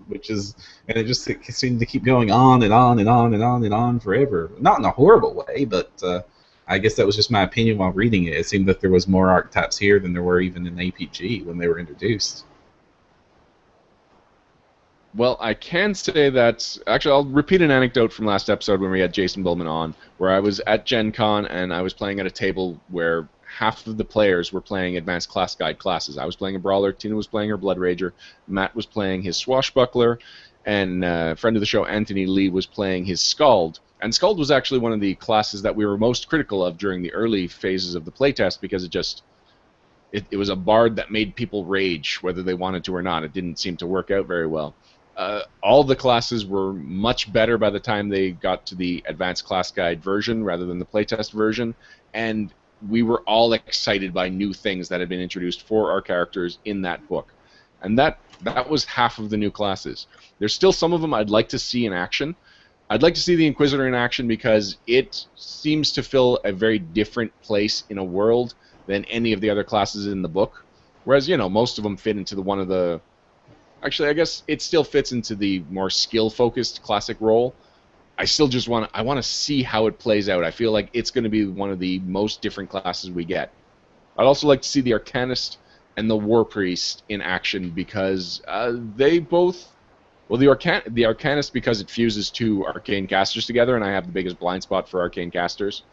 which is, and it just seemed to keep going on and on and on and on and on forever. Not in a horrible way, but I guess that was just my opinion while reading it. It seemed that there was more archetypes here than there were even in APG when they were introduced. Well, I can say that, actually, I'll repeat an anecdote from last episode when we had Jason Bowman on, where I was at Gen Con and I was playing at a table where half of the players were playing Advanced Class Guide classes. I was playing a Brawler, Tina was playing her Blood Rager, Matt was playing his Swashbuckler, and a friend of the show, Anthony Lee, was playing his Scald. And Scald was actually one of the classes that we were most critical of during the early phases of the playtest, because it was a bard that made people rage, whether they wanted to or not. It didn't seem to work out very well. All the classes were much better by the time they got to the Advanced Class Guide version rather than the playtest version, and we were all excited by new things that had been introduced for our characters in that book. And that was half of the new classes. There's still some of them I'd like to see in action. I'd like to see the Inquisitor in action because it seems to fill a very different place in a world than any of the other classes in the book. Whereas, most of them fit into one of the... Actually, I guess it still fits into the more skill-focused classic role. I still just want to see how it plays out. I feel like it's going to be one of the most different classes we get. I'd also like to see the Arcanist and the War Priest in action because they both... Well, the Arcanist because it fuses 2 arcane casters together, and I have the biggest blind spot for arcane casters.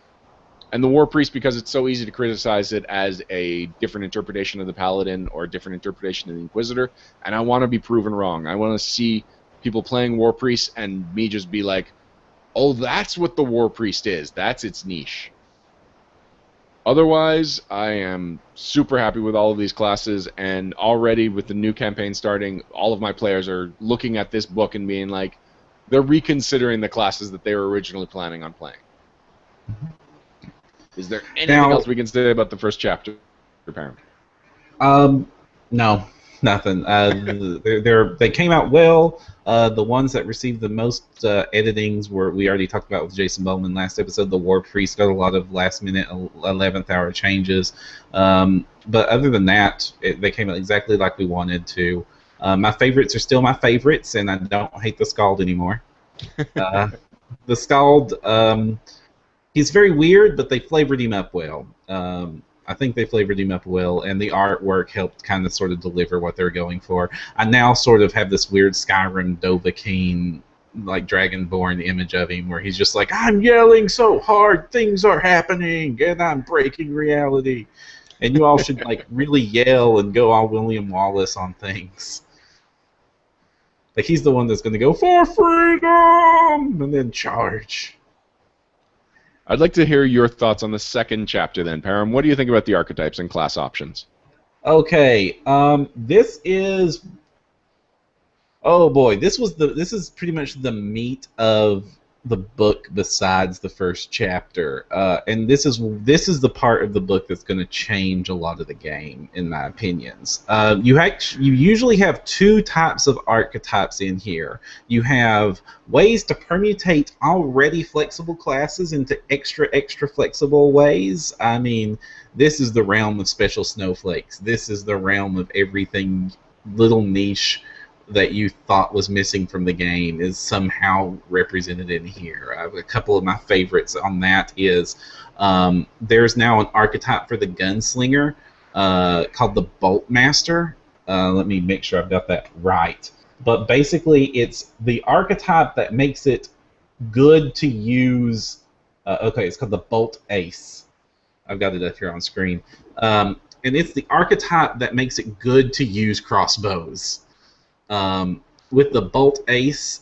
And the War Priest because it's so easy to criticize it as a different interpretation of the Paladin or a different interpretation of the Inquisitor, and I want to be proven wrong. I want to see people playing War Priest and me just be like, oh, that's what the War Priest is. That's its niche. Otherwise, I am super happy with all of these classes, and already with the new campaign starting, all of my players are looking at this book and being like, they're reconsidering the classes that they were originally planning on playing. Is there anything else we can say about the first chapter? Parent? No, nothing. They came out well. The ones that received the most editings were, we already talked about with Jason Bowman last episode. The War Priest got a lot of last-minute 11th hour changes. But other than that, they came out exactly like we wanted to. My favorites are still my favorites, and I don't hate the Scald anymore. The Scald, he's very weird, but they flavored him up well. I think they flavored him up well, and the artwork helped kind of sort of deliver what they're going for. I now sort of have this weird Skyrim Dovahkiin, like Dragonborn image of him, where he's just like, I'm yelling so hard, things are happening, and I'm breaking reality. And you all should like really yell and go all William Wallace on things. Like he's the one that's going to go, for freedom, and then charge. I'd like to hear your thoughts on the second chapter then, Param. What do you think about the archetypes and class options? Okay, this is... Oh boy, this is pretty much the meat of the book besides the first chapter, and this is the part of the book that's going to change a lot of the game, in my opinions. You usually have two types of archetypes in here. You have ways to permutate already flexible classes into extra flexible ways. I mean, this is the realm of special snowflakes. This is the realm of everything little niche that you thought was missing from the game is somehow represented in here. A couple of my favorites on that is there's now an archetype for the gunslinger called the Boltmaster. Let me make sure I've got that right. But basically, it's the archetype that makes it good to use. Okay, it's called the Bolt Ace. I've got it up here on screen. And it's the archetype that makes it good to use crossbows. With the Bolt Ace,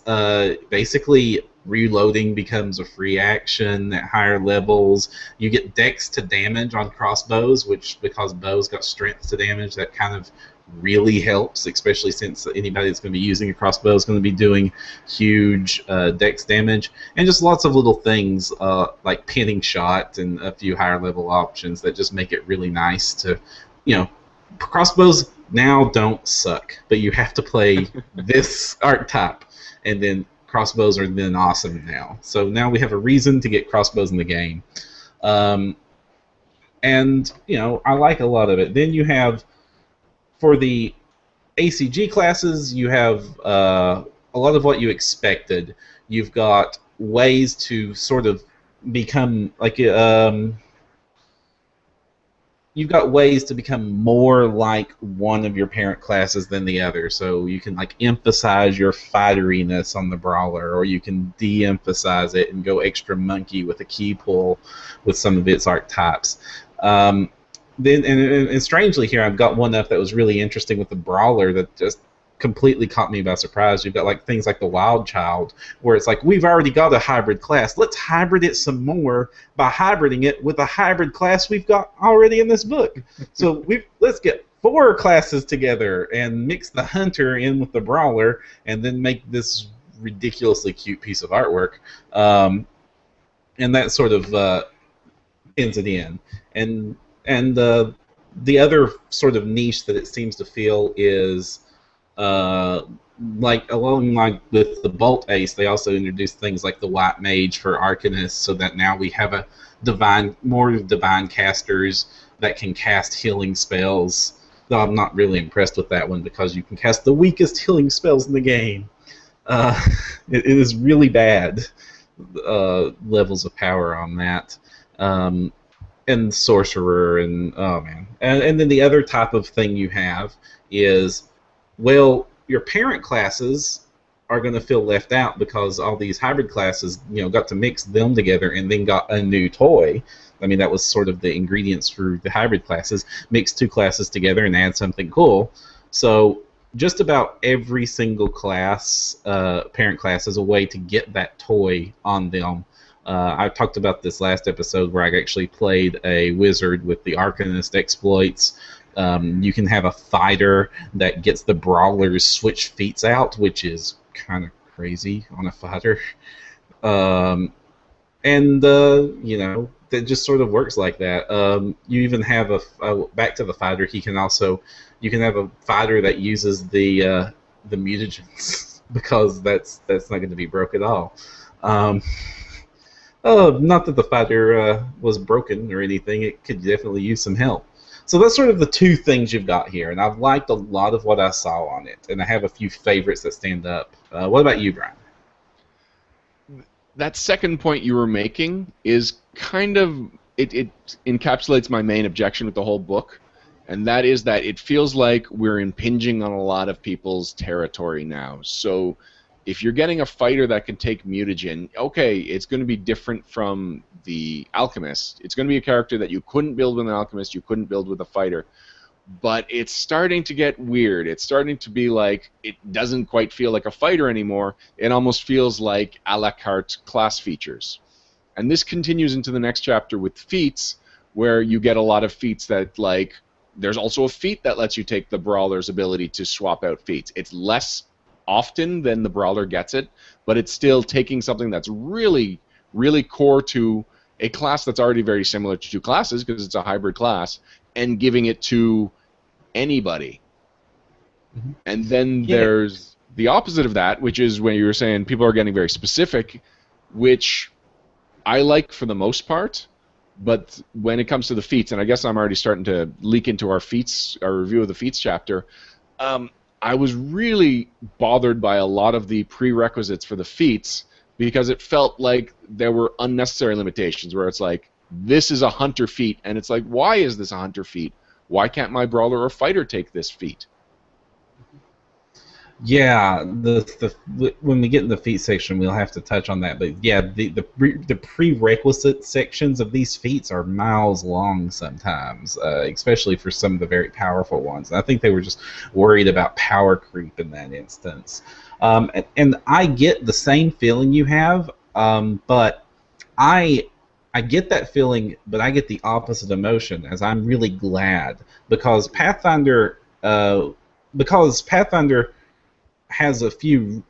basically reloading becomes a free action at higher levels. You get dex to damage on crossbows, which, because bows got strength to damage, that kind of really helps, especially since anybody that's going to be using a crossbow is going to be doing huge dex damage. And just lots of little things like pinning shot and a few higher level options that just make it really nice to, crossbows now don't suck, but you have to play this archetype, and then crossbows are then awesome now. So now we have a reason to get crossbows in the game. And, I like a lot of it. Then you have, for the ACG classes, you have a lot of what you expected. You've got ways to sort of become like you've got ways to become more like one of your parent classes than the other. So you can like emphasize your fighteriness on the brawler, or you can de-emphasize it and go extra monkey with a key pull with some of its archetypes. Then and strangely here, I've got one up that was really interesting with the brawler that just completely caught me by surprise. You've got like things like the Wild Child, where it's like, we've already got a hybrid class. Let's hybrid it some more by hybriding it with a hybrid class we've got already in this book. So let's get 4 classes together and mix the hunter in with the brawler, and then make this ridiculously cute piece of artwork. And that sort of ends it in. And the other sort of niche that it seems to feel is like with the Bolt Ace, they also introduced things like the White Mage for Arcanists, so that now we have more divine casters that can cast healing spells. Though I'm not really impressed with that one, because you can cast the weakest healing spells in the game. It is really bad levels of power on that. And Sorcerer, and oh man. And then the other type of thing you have is, well, your parent classes are going to feel left out because all these hybrid classes, got to mix them together and then got a new toy. I mean, that was sort of the ingredients for the hybrid classes. Mix 2 classes together and add something cool. So just about every single class, parent class, is a way to get that toy on them. I talked about this last episode where I actually played a wizard with the Arcanist exploits. You can have a fighter that gets the brawler's switch feats out, which is kind of crazy on a fighter. And And that just sort of works like that. You even have back to the fighter. You can have a fighter that uses the mutagens because that's not going to be broke at all. Not that the fighter was broken or anything. It could definitely use some help. So that's sort of the two things you've got here, and I've liked a lot of what I saw on it, and I have a few favorites that stand up. What about you, Brian? That second point you were making is kind of it encapsulates my main objection with the whole book, and that is that it feels like we're impinging on a lot of people's territory now. So if you're getting a fighter that can take mutagen, okay, it's going to be different from the alchemist. It's going to be a character that you couldn't build with an alchemist, you couldn't build with a fighter. But it's starting to get weird. It's starting to be like it doesn't quite feel like a fighter anymore. It almost feels like a la carte class features. And this continues into the next chapter with feats, where you get a lot of feats that, like, there's also a feat that lets you take the brawler's ability to swap out feats. It's less often than the brawler gets it, but it's still taking something that's really, really core to a class that's already very similar to two classes because it's a hybrid class, and giving it to anybody. Mm-hmm. And then there's the opposite of that, which is when you were saying people are getting very specific, which I like for the most part, but when it comes to the feats, and I guess I'm already starting to leak into our review of the feats chapter, I was really bothered by a lot of the prerequisites for the feats because it felt like there were unnecessary limitations where it's like, this is a hunter feat, and it's like, why is this a hunter feat? Why can't my brawler or fighter take this feat? Yeah, when we get in the feat section, we'll have to touch on that. But yeah, the prerequisite sections of these feats are miles long sometimes, especially for some of the very powerful ones. And I think they were just worried about power creep in that instance. And I get the same feeling you have, but I get that feeling, but I get the opposite emotion, as I'm really glad because Pathfinder has a few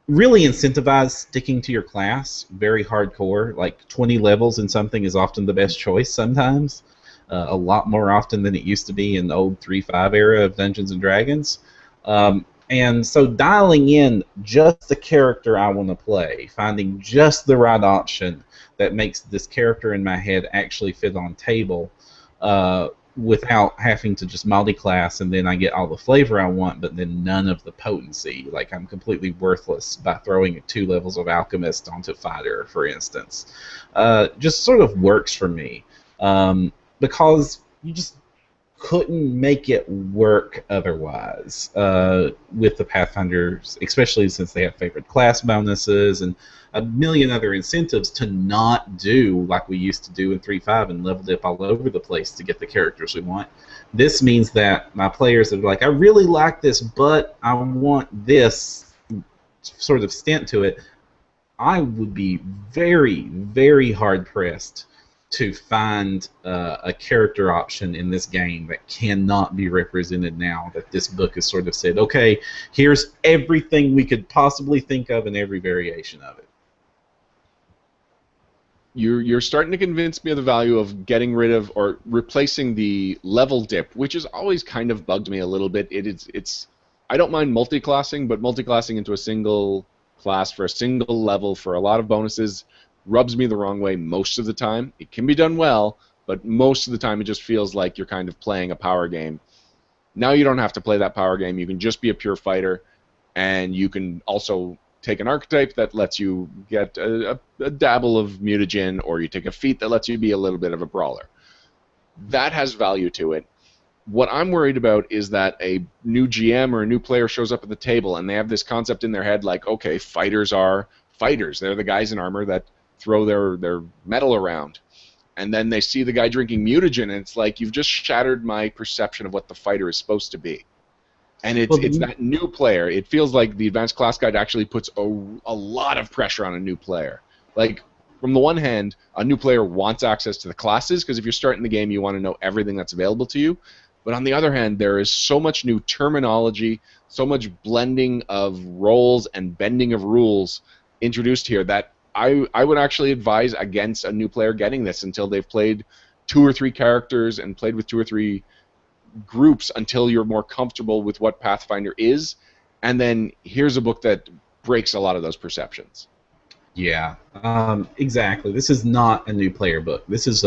really incentivized sticking to your class, very hardcore. Like 20 levels in something is often the best choice sometimes, a lot more often than it used to be in the old 3.5 era of Dungeons and Dragons. And so dialing in just the character I want to play, finding just the right option that makes this character in my head actually fit on table without having to just multi-class and then I get all the flavor I want but then none of the potency. Like I'm completely worthless by throwing 2 levels of Alchemist onto Fighter, for instance. Just sort of works for me because you just couldn't make it work otherwise with the Pathfinders, especially since they have favorite class bonuses and a million other incentives to not do like we used to do in 3.5 and level dip all over the place to get the characters we want. This means that my players are like, I really like this, but I want this sort of stint to it. I would be very, very hard-pressed to find a character option in this game that cannot be represented now that this book has sort of said, okay, here's everything we could possibly think of in every variation of it. You're starting to convince me of the value of getting rid of or replacing the level dip, which has always kind of bugged me a little bit. It's I don't mind multi-classing, but multi-classing into a single class for a single level for a lot of bonuses rubs me the wrong way most of the time. It can be done well, but most of the time it just feels like you're kind of playing a power game. Now you don't have to play that power game. You can just be a pure fighter, and you can also take an archetype that lets you get a dabble of mutagen, or you take a feat that lets you be a little bit of a brawler. That has value to it. What I'm worried about is that a new GM or a new player shows up at the table and they have this concept in their head like, okay, fighters are fighters. They're the guys in armor that throw their metal around. And then they see the guy drinking mutagen, and it's like, you've just shattered my perception of what the fighter is supposed to be. And it's that new player. It feels like the Advanced Class Guide actually puts a lot of pressure on a new player. Like, from the one hand, a new player wants access to the classes, because if you're starting the game, you want to know everything that's available to you. But on the other hand, there is so much new terminology, so much blending of roles and bending of rules introduced here that I would actually advise against a new player getting this until they've played 2 or 3 characters and played with 2 or 3 groups until you're more comfortable with what Pathfinder is, and then here's a book that breaks a lot of those perceptions. Yeah, exactly. This is not a new player book. This is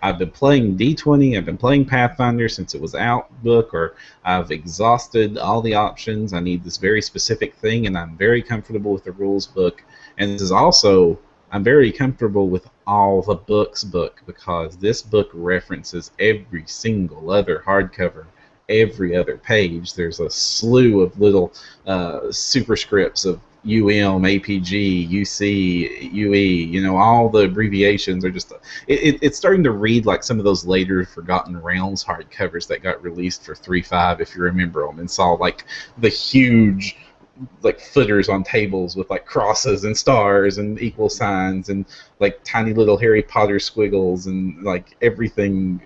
I've been playing D20, I've been playing Pathfinder since it was out book, or I've exhausted all the options. I need this very specific thing, and I'm very comfortable with the rules book. And this is also, I'm very comfortable with all the books book, because this book references every single other hardcover, every other page. There's a slew of little superscripts of UM, APG, UC, UE, all the abbreviations are just... It's starting to read like some of those later Forgotten Realms hardcovers that got released for 3.5, if you remember them, and saw like the huge like footers on tables with like crosses and stars and equal signs and like tiny little Harry Potter squiggles and like everything...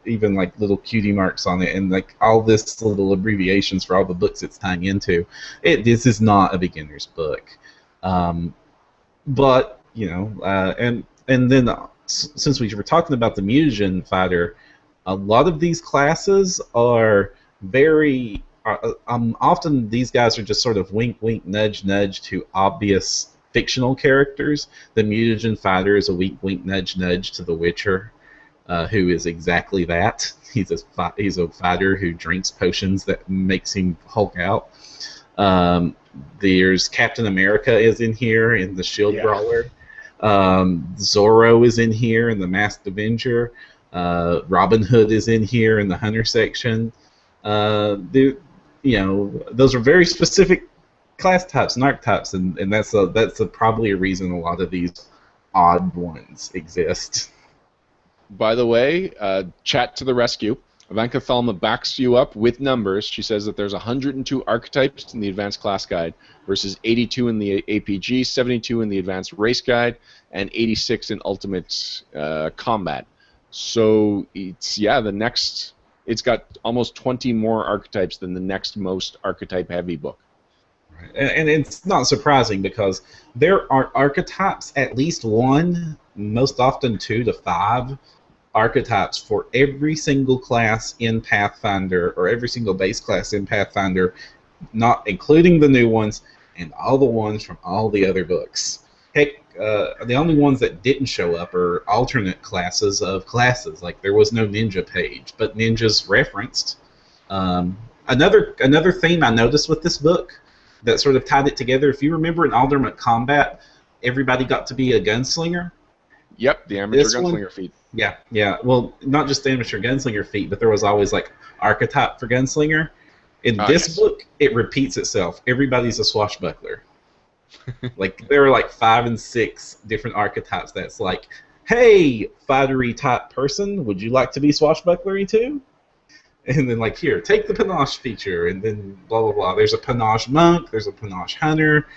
even like little cutie marks on it, and like all this little abbreviations for all the books it's tying into. This is not a beginner's book, but and then since we were talking about the mutagen fighter, a lot of these classes are very often these guys are just sort of wink wink nudge nudge to obvious fictional characters. The mutagen fighter is a wink wink nudge nudge to the Witcher, who is exactly that. He's a fighter who drinks potions that makes him Hulk out. There's Captain America is in here in the Shield Brawler. Zorro is in here in the Masked Avenger. Robin Hood is in here in the Hunter section. Those are very specific class types and archetypes, and that's probably a reason a lot of these odd ones exist. By the way, chat to the rescue. Ivanka Thalma backs you up with numbers. She says that there's 102 archetypes in the Advanced Class Guide versus 82 in the APG, 72 in the Advanced Race Guide, and 86 in Ultimate Combat. So it's got almost 20 more archetypes than the next most archetype-heavy book. And it's not surprising, because there are archetypes, at least one, most often 2 to 5 archetypes for every single class in Pathfinder, or every single base class in Pathfinder, not including the new ones, and all the ones from all the other books. Heck, the only ones that didn't show up are alternate classes of classes. Like, there was no ninja page, but ninjas referenced. Another theme I noticed with this book that sort of tied it together, if you remember in Ultimate Combat, everybody got to be a gunslinger. Yep, the amateur gunslinger feat. Yeah. Well, not just the amateur gunslinger feat, but there was always like archetype for gunslinger. In this book, it repeats itself. Everybody's a swashbuckler. Like, there are like 5 and 6 different archetypes that's like, hey, fightery type person, would you like to be swashbucklery too? And then, like, here, take the panache feature, and then blah, blah, blah. There's a panache monk, there's a panache hunter.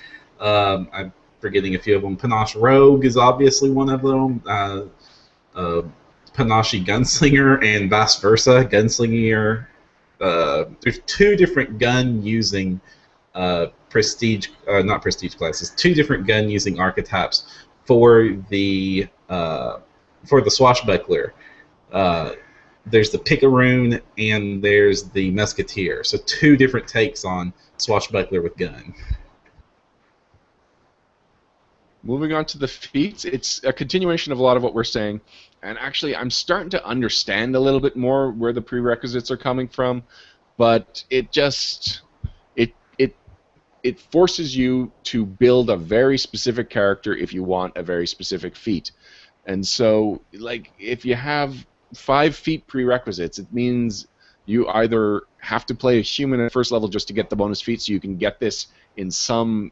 I'm forgetting a few of them. Panache rogue is obviously one of them. Panache gunslinger and vice versa. Gunslinger. There's 2 different gun-using prestige, not prestige classes, 2 different gun-using archetypes for the swashbuckler. There's the Picaroon and there's the Musketeer. So 2 different takes on swashbuckler with gun. Moving on to the feats, it's a continuation of a lot of what we're saying, and actually I'm starting to understand a little bit more where the prerequisites are coming from, but it forces you to build a very specific character if you want a very specific feat. And so, like, if you have 5 feat prerequisites, it means you either have to play a human at first level just to get the bonus feat, so you can get this in some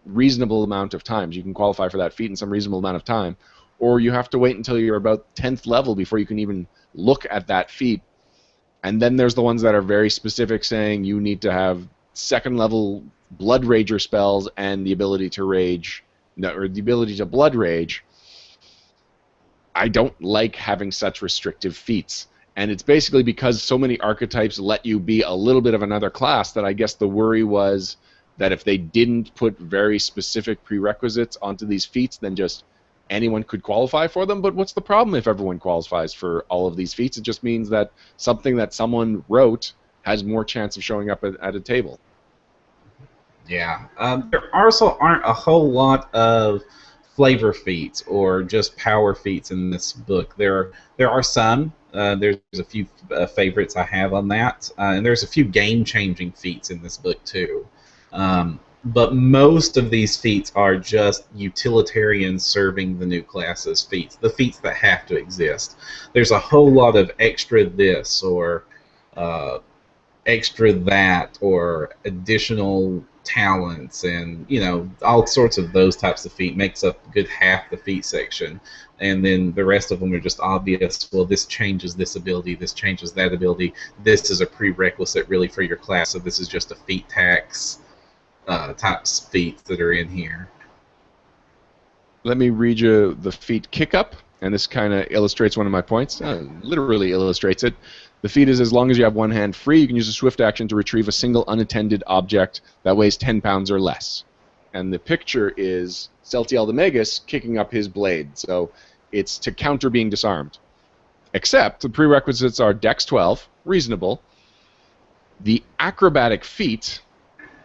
reasonable amount of time. You can qualify for that feat in some reasonable amount of time, or you have to wait until you're about 10th level before you can even look at that feat. And then there's the ones that are very specific, saying you need to have 2nd level Blood Rager spells and the ability to rage, or the ability to Blood Rage. I don't like having such restrictive feats, and it's basically because so many archetypes let you be a little bit of another class that I guess the worry was, that if they didn't put very specific prerequisites onto these feats, then just anyone could qualify for them. But what's the problem if everyone qualifies for all of these feats? It just means that something that someone wrote has more chance of showing up at a table. Yeah. There also aren't a whole lot of flavor feats or just power feats in this book. There are some. There's a few favorites I have on that, and there's a few game-changing feats in this book too. But most of these feats are just utilitarian serving the new classes feats, the feats that have to exist. There's a whole lot of extra this or extra that or additional talents and all sorts of those types of feat makes up a good half the feat section, and then the rest of them are just obvious. Well, this changes this ability, this changes that ability, this is a prerequisite really for your class, so this is just a feat tax types feats that are in here. Let me read you the feat kick up, and this kind of illustrates one of my points. Literally illustrates it. The feat is, as long as you have one hand free, you can use a swift action to retrieve a single unattended object that weighs 10 pounds or less. And the picture is Celtiel the Magus kicking up his blade, so it's to counter being disarmed. Except the prerequisites are Dex 12, reasonable. The acrobatic feat,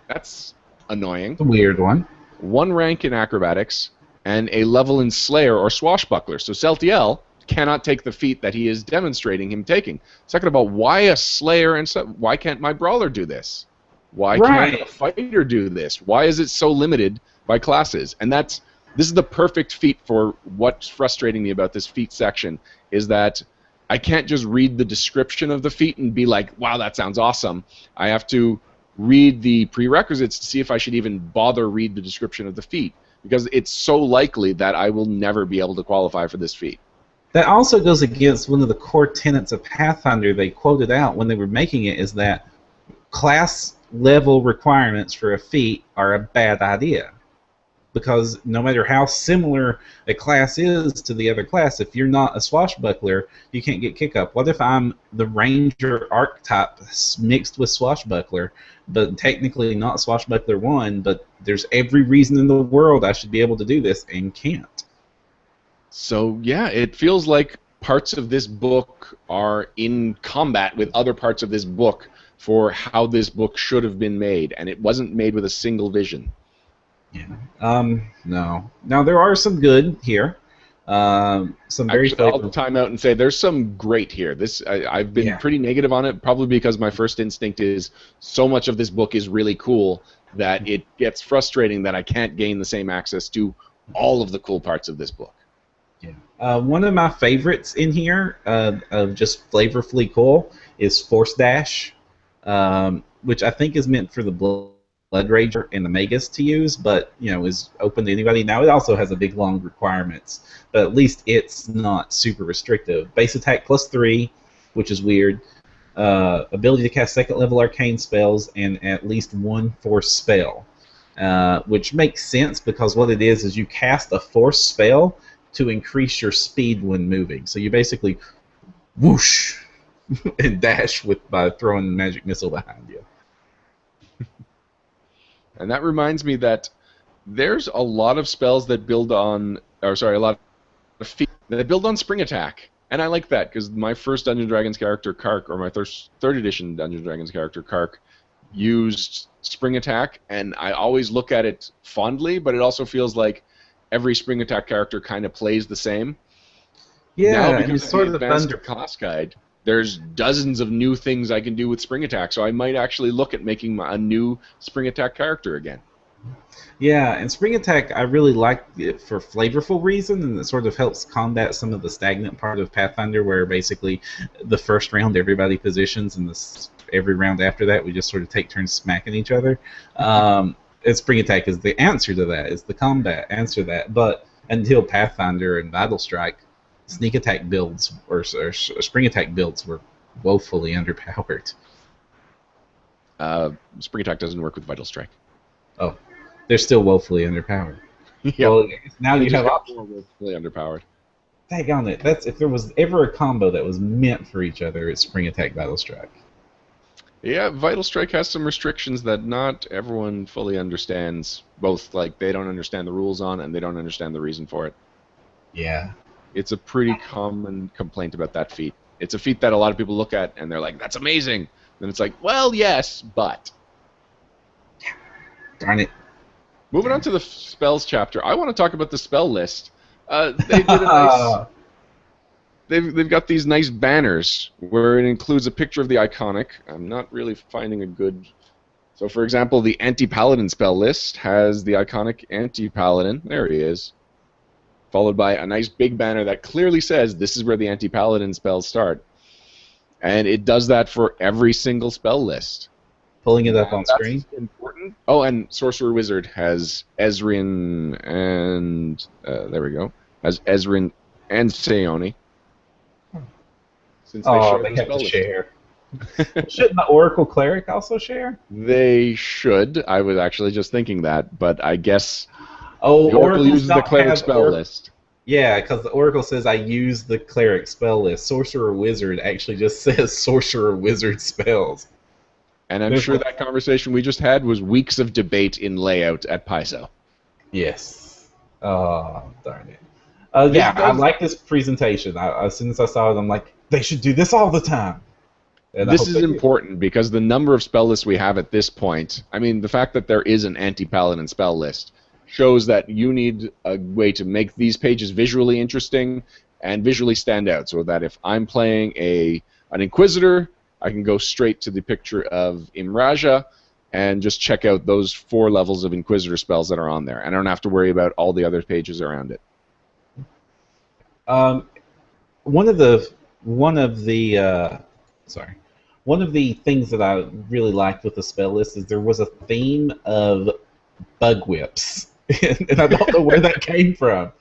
that's annoying. It's a weird one. 1 rank in acrobatics, and a level in Slayer or Swashbuckler. So Celtiel cannot take the feat that he is demonstrating him taking. Second of all, why a Slayer and why can't my Brawler do this? Why can't a Fighter do this? Why is it so limited by classes? And this is the perfect feat for what's frustrating me about this feat section, is that I can't just read the description of the feat and be like, wow, that sounds awesome. I have to read the prerequisites to see if I should even bother read the description of the feat, because it's so likely that I will never be able to qualify for this feat. That also goes against one of the core tenets of Pathfinder they quoted out when they were making it, is that class level requirements for a feat are a bad idea. Because no matter how similar a class is to the other class, if you're not a Swashbuckler, you can't get kick up. What if I'm the Ranger archetype mixed with Swashbuckler, but technically not Swashbuckler 1, but there's every reason in the world I should be able to do this and can't? So, yeah, it feels like parts of this book are in combat with other parts of this book for how this book should have been made, and it wasn't made with a single vision. Yeah. No. Now, there are some good here. Some very Actually, I'll time out and say there's some great here. I've been pretty negative on it, probably because my first instinct is so much of this book is really cool that it gets frustrating that I can't gain the same access to all of the cool parts of this book. Yeah. One of my favorites in here, of just flavorfully cool, is Force Dash, which I think is meant for the Blood Rager and the Magus to use, but is open to anybody. Now it also has a big long requirements, but at least it's not super restrictive. Base attack +3, which is weird. Ability to cast second level arcane spells and at least 1 force spell, which makes sense because what it is you cast a force spell to increase your speed when moving. So you basically whoosh and dash by throwing a magic missile behind you. And that reminds me that there's a lot of spells that build on, a lot of feats that build on spring attack. And I like that, because my first Dungeons & Dragons character, Kark, or my third edition Dungeons & Dragons character, Kark, used spring attack, and I always look at it fondly, but it also feels like every spring attack character kind of plays the same. Yeah, now, and because it's sort of advanced class guide, there's dozens of new things I can do with spring attack, so I might actually look at making a new spring attack character again. Yeah, and spring attack I really like it for flavorful reason, and it sort of helps combat some of the stagnant part of Pathfinder, where basically the first round everybody positions, and every round after that we just sort of take turns smacking each other. And spring attack is the answer to that, is the combat answer to that. But until Pathfinder and Battle Strike, sneak attack builds or spring attack builds were woefully underpowered. Spring attack doesn't work with Vital Strike. Oh, they're still woefully underpowered. Yeah. Well, now you have more woefully underpowered. Daggone it! If there was ever a combo that was meant for each other, it's spring attack Battle Strike. Yeah, Vital Strike has some restrictions that not everyone fully understands. Both, like, they don't understand the rules on, and they don't understand the reason for it. Yeah. It's a pretty common complaint about that feat. It's a feat that a lot of people look at, and they're like, that's amazing! Then it's like, well, yes, but... Darn it. Moving on to the spells chapter, I want to talk about the spell list. They did a nice... They've got these nice banners where it includes a picture of the iconic. I'm not really finding a good... So, for example, the Anti-Paladin spell list has the iconic Anti-Paladin. There he is. Followed by a nice big banner that clearly says this is where the Anti-Paladin spells start. And it does that for every single spell list. Pulling it up on screen. Important. Oh, and Sorcerer Wizard has Ezrin and... there we go. Has Ezrin and Seoni. Since they have to share. Shouldn't the Oracle Cleric also share? They should. I was actually just thinking that, but I guess the Oracle Oracles uses the don't Cleric have spell list. Yeah, because the Oracle says I use the Cleric spell list. Sorcerer Wizard actually just says Sorcerer Wizard spells. And I'm sure that conversation we just had was weeks of debate in layout at Paizo. Yes. Oh, darn it. Yeah, I like this presentation. As soon as I saw it, I'm like, they should do this all the time. And this is important because the number of spell lists we have at this point, I mean, the fact that there is an anti-paladin spell list shows that you need a way to make these pages visually interesting and visually stand out, so that if I'm playing an Inquisitor, I can go straight to the picture of Imraja and just check out those 4 levels of Inquisitor spells that are on there. And I don't have to worry about all the other pages around it. One of the things that I really liked with the spell list is there was a theme of bug whips, and I don't know where that came from,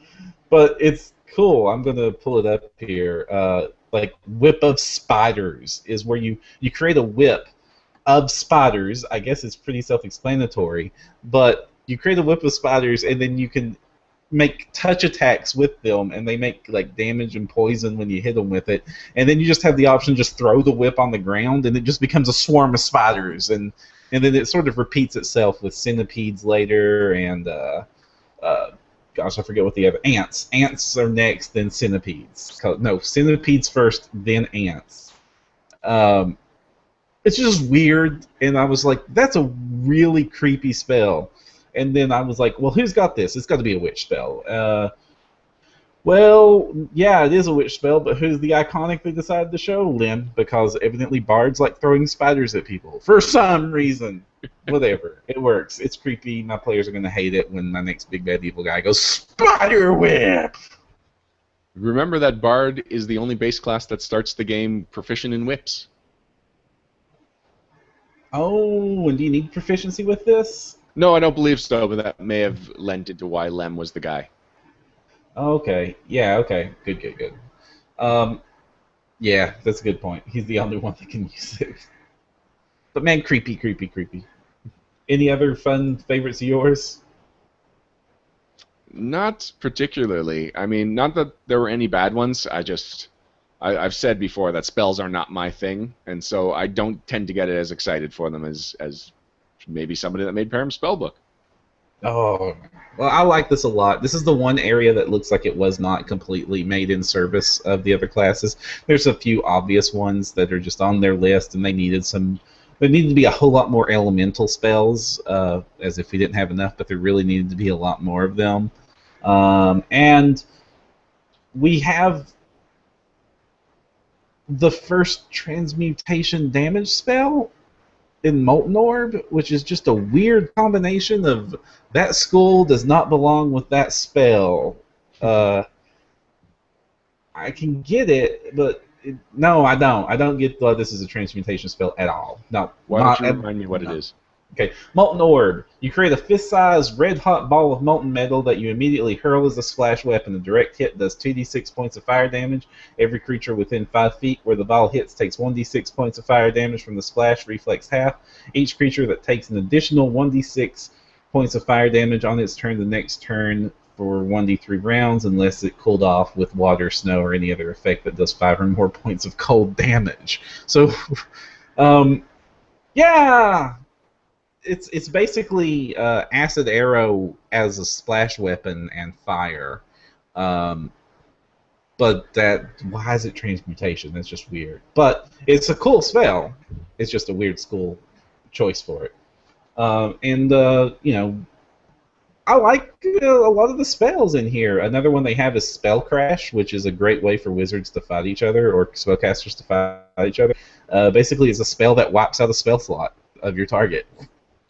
but it's cool. I'm gonna pull it up here. Like whip of spiders is where you create a whip of spiders. I guess it's pretty self-explanatory, but you create a whip of spiders, and then you can make touch attacks with them, and they make like damage and poison when you hit them with it. And then you just have the option to just throw the whip on the ground, and it just becomes a swarm of spiders. And then it sort of repeats itself with centipedes later, and gosh, I forget what the other ants. Ants are next, then centipedes. No, centipedes first, then ants. It's just weird, and I was like, that's a really creepy spell. And then I was like, well, who's got this? It's got to be a witch spell. Well, yeah, it is a witch spell, but who's the iconic they decided to show? Lynn, because evidently bards like throwing spiders at people for some reason. Whatever. It works. It's creepy. My players are going to hate it when my next big bad evil guy goes, Spider Whip! Remember that Bard is the only base class that starts the game proficient in whips. Oh, and do you need proficiency with this? No, I don't believe so, but that may have lent into why Lem was the guy. Okay. Yeah, okay. Good. Yeah, that's a good point. He's the only one that can use it. But man, creepy. Any other fun favorites of yours? Not particularly. I mean, not that there were any bad ones. I've said before that spells are not my thing, and so I don't tend to get as excited for them as maybe somebody that made Param's Spellbook. Oh, well, I like this a lot. This is the one area that looks like it was not completely made in service of the other classes. There's a few obvious ones that are just on their list, and they needed to be a whole lot more elemental spells, as if we didn't have enough, but there really needed to be a lot more of them. And we have the first transmutation damage spell in Molten Orb, which is just a weird combination of that skull does not belong with that spell. I can get it, but no, I don't. I don't get this is a transmutation spell at all. No. Why don't you remind me what it is? Okay, Molten Orb. You create a fist-sized red-hot ball of molten metal that you immediately hurl as a splash weapon. A direct hit does 2d6 points of fire damage. Every creature within 5 feet where the ball hits takes 1d6 points of fire damage from the splash, reflex half. Each creature that takes an additional 1d6 points of fire damage on its turn the next turn for 1d3 rounds, unless it cooled off with water, snow, or any other effect that does 5 or more points of cold damage. So, Yeah, it's basically acid arrow as a splash weapon and fire. But why is it transmutation? That's just weird. But it's a cool spell. It's just a weird school choice for it. You know, I like a lot of the spells in here. Another one they have is Spell Crash, which is a great way for wizards to fight each other or spellcasters to fight each other. Basically, it's a spell that wipes out a spell slot of your target.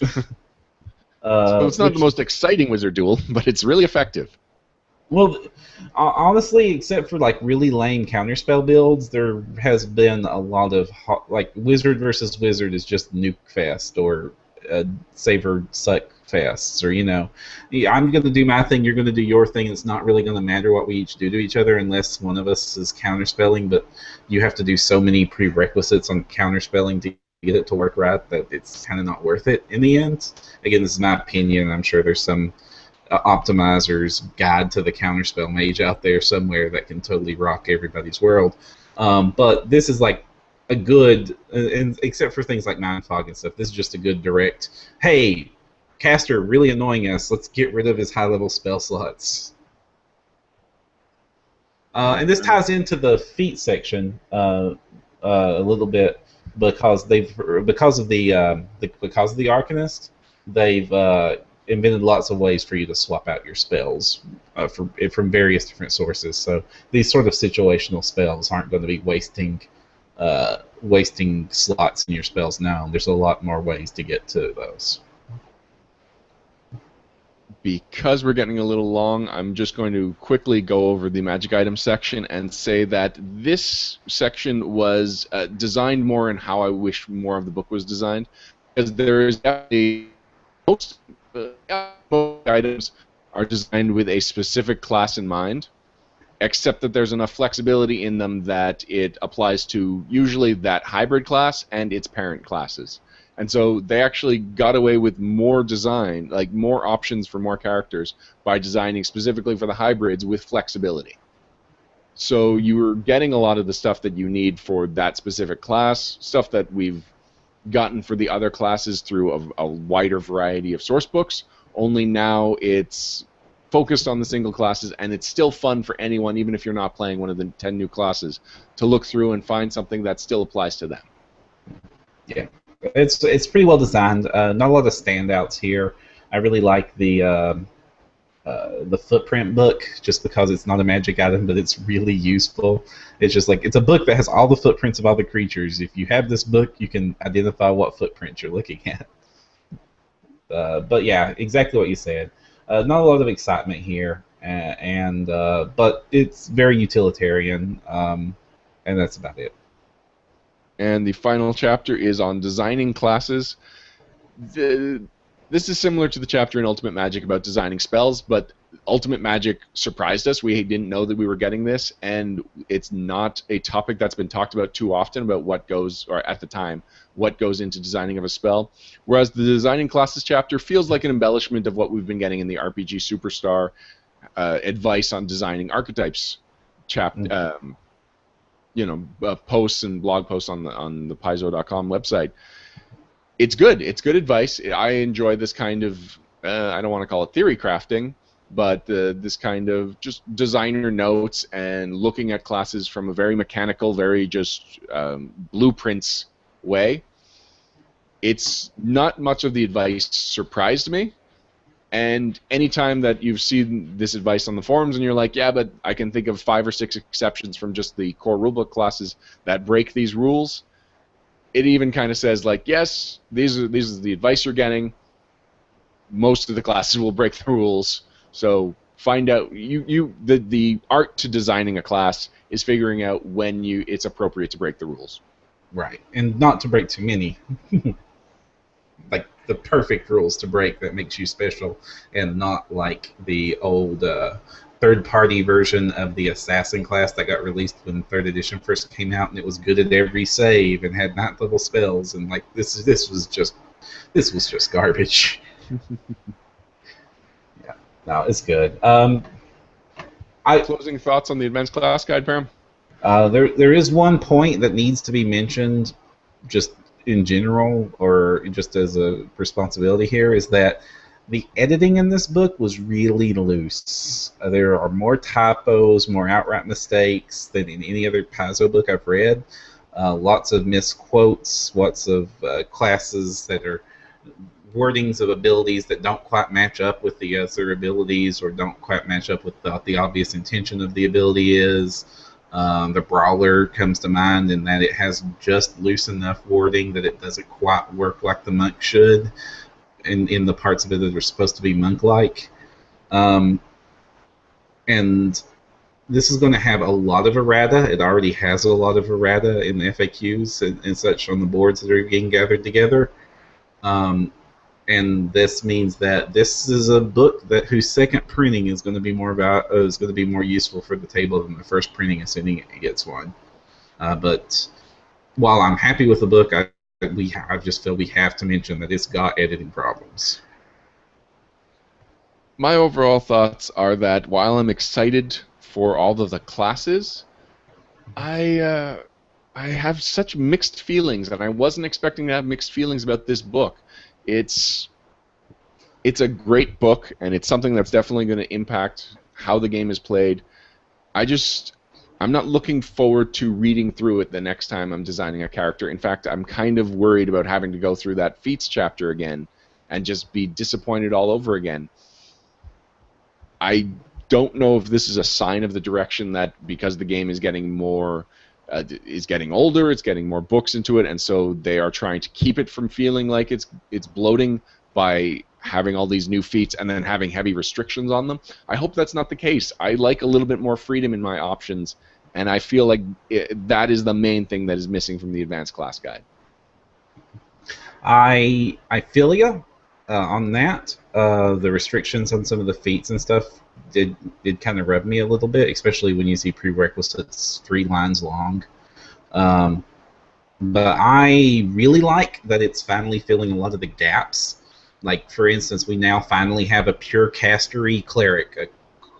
So it's not the most exciting wizard duel, but it's really effective. Well, honestly, except for like really lame counterspell builds, there has been a lot of like wizard versus wizard is just nuke fest or save or suck fests, or I'm going to do my thing, you're going to do your thing. It's not really going to matter what we each do to each other unless one of us is counterspelling. But you have to do so many prerequisites on counterspelling to get it to work right that it's kind of not worth it in the end. Again, this is my opinion. I'm sure there's some optimizer's guide to the counterspell mage out there somewhere that can totally rock everybody's world. But this is like a good, and except for things like Mind Fog and stuff, this is just a good direct, hey, caster really annoying us, let's get rid of his high-level spell slots. And this ties into the feat section a little bit because of the Arcanist, they've invented lots of ways for you to swap out your spells from various different sources. So these sort of situational spells aren't going to be wasting slots in your spells now. There's a lot more ways to get to those. Because we're getting a little long, I'm just going to quickly go over the magic item section and say that this section was designed more in how I wish more of the book was designed, because there is definitely most items are designed with a specific class in mind, except that there's enough flexibility in them that it applies to usually that hybrid class and its parent classes. And so they actually got away with more design, like more options for more characters, by designing specifically for the hybrids with flexibility. So you were getting a lot of the stuff that you need for that specific class, stuff that we've gotten for the other classes through a wider variety of source books, only now it's focused on the single classes, and it's still fun for anyone, even if you're not playing one of the 10 new classes, to look through and find something that still applies to them. Yeah. It's pretty well designed. Not a lot of standouts here. I really like the footprint book, just because it's not a magic item, but it's really useful. It's just like, it's a book that has all the footprints of all the creatures. If you have this book, you can identify what footprint you're looking at. But yeah, exactly what you said. Not a lot of excitement here, but it's very utilitarian, and that's about it. And the final chapter is on designing classes. This is similar to the chapter in Ultimate Magic about designing spells, but Ultimate Magic surprised us. We didn't know that we were getting this, and it's not a topic that's been talked about too often about what goes, or at the time, what goes into designing of a spell. Whereas the designing classes chapter feels like an embellishment of what we've been getting in the RPG Superstar advice on designing archetypes chapter. Posts and blog posts on the Paizo.com website. It's good. It's good advice. I enjoy this kind of, I don't want to call it theory crafting, but this kind of just designer notes and looking at classes from a very mechanical, very just blueprints way. It's not much of the advice surprised me. And anytime that you've seen this advice on the forums and you're like, yeah, but I can think of 5 or 6 exceptions from just the core rulebook classes that break these rules, it even kind of says, like, yes, these are the advice you're getting. Most of the classes will break the rules, so find out. The art to designing a class is figuring out when it's appropriate to break the rules. Right, and not to break too many. Like the perfect rules to break that makes you special, and not like the old third-party version of the assassin class that got released when 3rd edition first came out, and it was good at every save and had 9th level spells, and like this was just garbage. Yeah, no, it's good. Closing thoughts on the advanced class guide, Param? There is one point that needs to be mentioned, just in general, or just as a responsibility here, is that the editing in this book was really loose. There are more typos, more outright mistakes than in any other Paizo book I've read. Lots of misquotes, lots of classes that are wordings of abilities that don't quite match up with the other abilities, or don't quite match up with what the obvious intention of the ability is. The Brawler comes to mind in that it has just loose enough wording that it doesn't quite work like the monk should in the parts of it that are supposed to be monk-like. And this is going to have a lot of errata. It already has a lot of errata in the FAQs and such on the boards that are getting gathered together. And this means that this is a book whose second printing is going to be more useful for the table than the first printing, assuming it gets one. But while I'm happy with the book, I just feel we have to mention that it's got editing problems. My overall thoughts are that while I'm excited for all of the classes, I have such mixed feelings, and I wasn't expecting to have mixed feelings about this book. It's a great book, and it's something that's definitely going to impact how the game is played. I'm not looking forward to reading through it the next time I'm designing a character. In fact, I'm kind of worried about having to go through that feats chapter again and just be disappointed all over again. I don't know if this is a sign of the direction that, because the game is getting getting older, it's getting more books into it, and so they are trying to keep it from feeling like it's bloating by having all these new feats and then having heavy restrictions on them. I hope that's not the case. I like a little bit more freedom in my options, and I feel like that is the main thing that is missing from the Advanced Class Guide. I feel you on that. The restrictions on some of the feats and stuff did kind of rub me a little bit, especially when you see prerequisites 3 lines long. But I really like that it's finally filling a lot of the gaps. Like, for instance, we now finally have a pure castery cleric,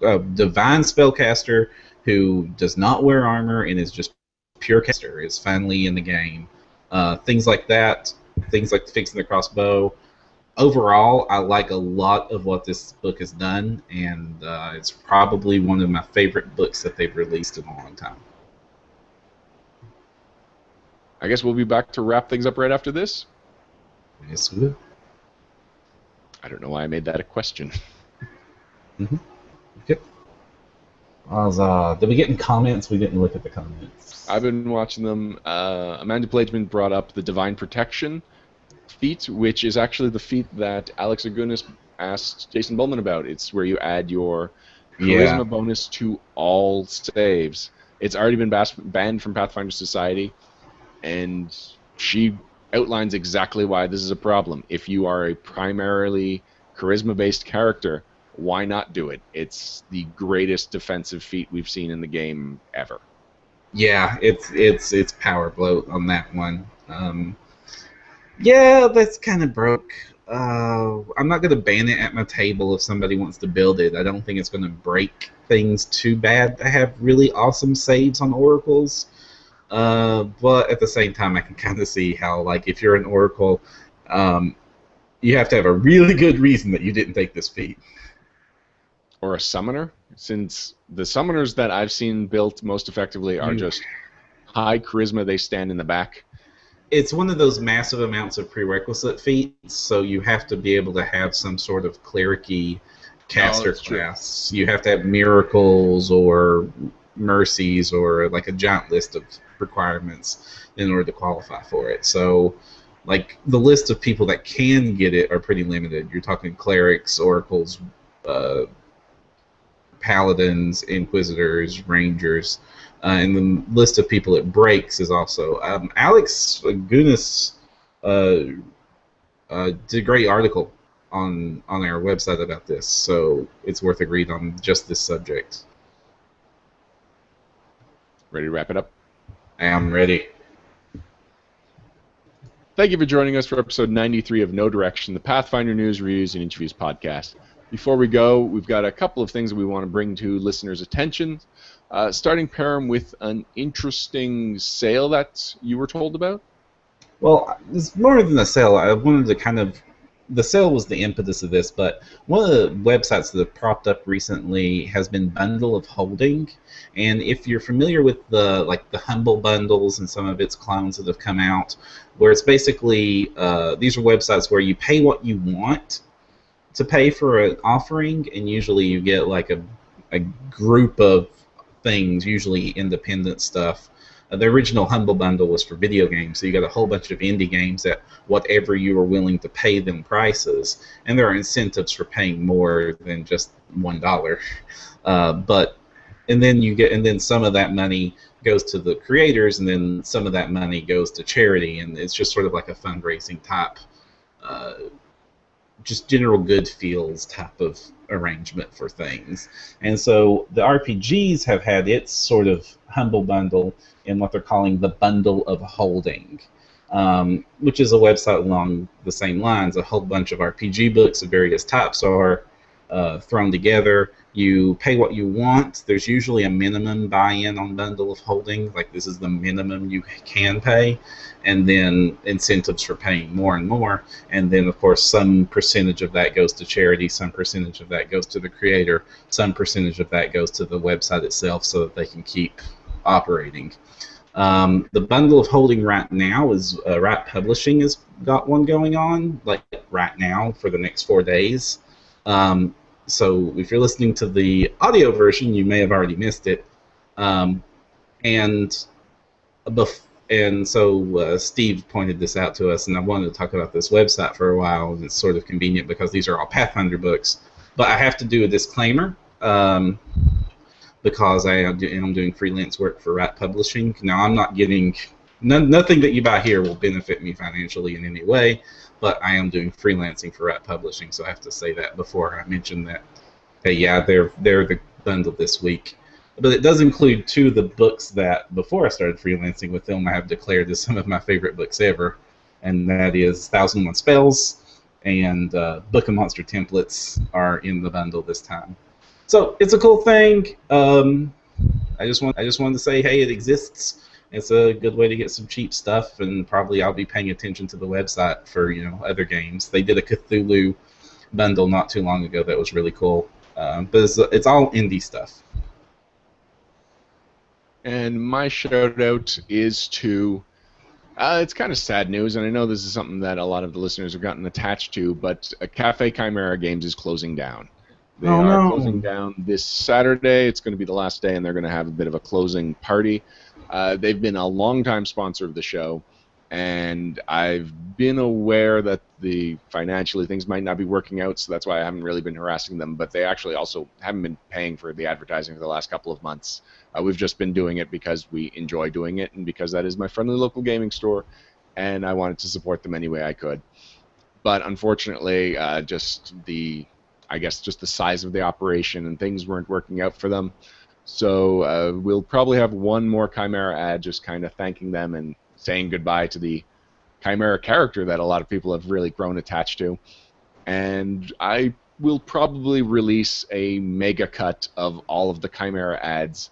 a divine spellcaster who does not wear armor and is just pure caster, is finally in the game. Things like that, things like fixing the crossbow. Overall, I like a lot of what this book has done, and it's probably one of my favorite books that they've released in a long time. I guess we'll be back to wrap things up right after this. Yes, we will. I don't know why I made that a question. Mm-hmm. Okay. Did we get any comments? We didn't look at the comments. I've been watching them. Amanda Plageman brought up the Divine Protection feat, which is actually the feat that Alex Agunas asked Jason Bowman about. It's where you add your charisma bonus to all saves. It's already been banned from Pathfinder Society, and she outlines exactly why this is a problem. If you are a primarily charisma-based character, why not do it? It's the greatest defensive feat we've seen in the game ever. Yeah, it's power bloat on that one. Yeah, that's kind of broke. I'm not going to ban it at my table if somebody wants to build it. I don't think it's going to break things too bad. I have really awesome saves on oracles. But at the same time, I can kind of see how, like, if you're an oracle, you have to have a really good reason that you didn't take this feat. Or a summoner, since the summoners that I've seen built most effectively are just high charisma, they stand in the back. It's one of those massive amounts of prerequisite feats, so you have to be able to have some sort of cleric-y caster class. You have to have miracles or mercies or like a giant list of requirements in order to qualify for it. So, like, the list of people that can get it are pretty limited. You're talking clerics, oracles, paladins, inquisitors, rangers, and the list of people it breaks is also. Alex Gunas did a great article on our website about this, so it's worth a read on just this subject. Ready to wrap it up? I am ready. Thank you for joining us for episode 93 of No Direction, the Pathfinder News, Reviews, and Interviews podcast. Before we go, we've got a couple of things that we want to bring to listeners' attention. Starting, Param, with an interesting sale that you were told about? Well, it's more than a sale. I wanted to kind of. The sale was the impetus of this, but one of the websites that have propped up recently has been Bundle of Holding, and if you're familiar with the Humble bundles and some of its clones that have come out, where it's basically these are websites where you pay what you want to pay for an offering, and usually you get like a group of things, usually independent stuff. The original Humble Bundle was for video games, so you got a whole bunch of indie games at whatever you were willing to pay them prices, and there are incentives for paying more than just $1. But and then you get, and then some of that money goes to the creators, and then some of that money goes to charity, and it's just sort of like a fundraising type. Uh, just general good feels type of arrangement for things. And so the RPGs have had its sort of humble bundle in what they're calling the Bundle of Holding, which is a website along the same lines. A whole bunch of RPG books of various types are thrown together. You pay what you want. There's usually a minimum buy-in on Bundle of Holding, like this is the minimum you can pay, and then incentives for paying more and more. And then, of course, some percentage of that goes to charity, some percentage of that goes to the creator, some percentage of that goes to the website itself so that they can keep operating. The Bundle of Holding right now is Right Publishing has got one going on, like right now for the next 4 days. So if you're listening to the audio version, you may have already missed it. And so Steve pointed this out to us, and I wanted to talk about this website for a while, and it's sort of convenient because these are all Pathfinder books. But I have to do a disclaimer because I am doing freelance work for Right Publishing. Now, I'm not getting nothing that you buy here will benefit me financially in any way, but I am doing freelancing for Right Publishing, so I have to say that before I mention that. Hey, yeah, they're the bundle this week. But it does include 2 of the books that, before I started freelancing with them, I have declared as some of my favorite books ever, and that is 1001 Spells and Book of Monster Templates are in the bundle this time. So it's a cool thing. I just wanted to say, hey, it exists. It's a good way to get some cheap stuff, and probably I'll be paying attention to the website for other games. They did a Cthulhu bundle not too long ago that was really cool, but it's all indie stuff. And my shout out is to, it's kind of sad news, and I know this is something that a lot of the listeners have gotten attached to, but Cafe Chimera Games is closing down. They are closing down this Saturday. It's going to be the last day, and they're going to have a bit of a closing party. They've been a long-time sponsor of the show, and I've been aware that financially things might not be working out, so that's why I haven't really been harassing them, but they actually also haven't been paying for the advertising for the last couple of months. We've just been doing it because we enjoy doing it, and because that is my friendly local gaming store, and I wanted to support them any way I could. But unfortunately, just the size of the operation and things weren't working out for them. So we'll probably have one more Chimera ad just kind of thanking them and saying goodbye to the Chimera character that a lot of people have really grown attached to. And I will probably release a mega cut of all of the Chimera ads,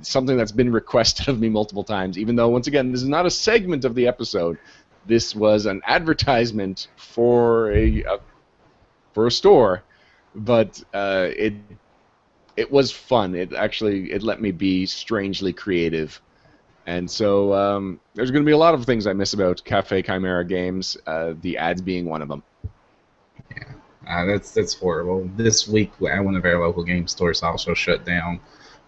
something that's been requested of me multiple times, even though, once again, this is not a segment of the episode. This was an advertisement for a store, but it was fun. It let me be strangely creative, and so there's going to be a lot of things I miss about Cafe Chimera Games. The ads being one of them. Yeah, that's horrible. This week, one of our local game stores also shut down.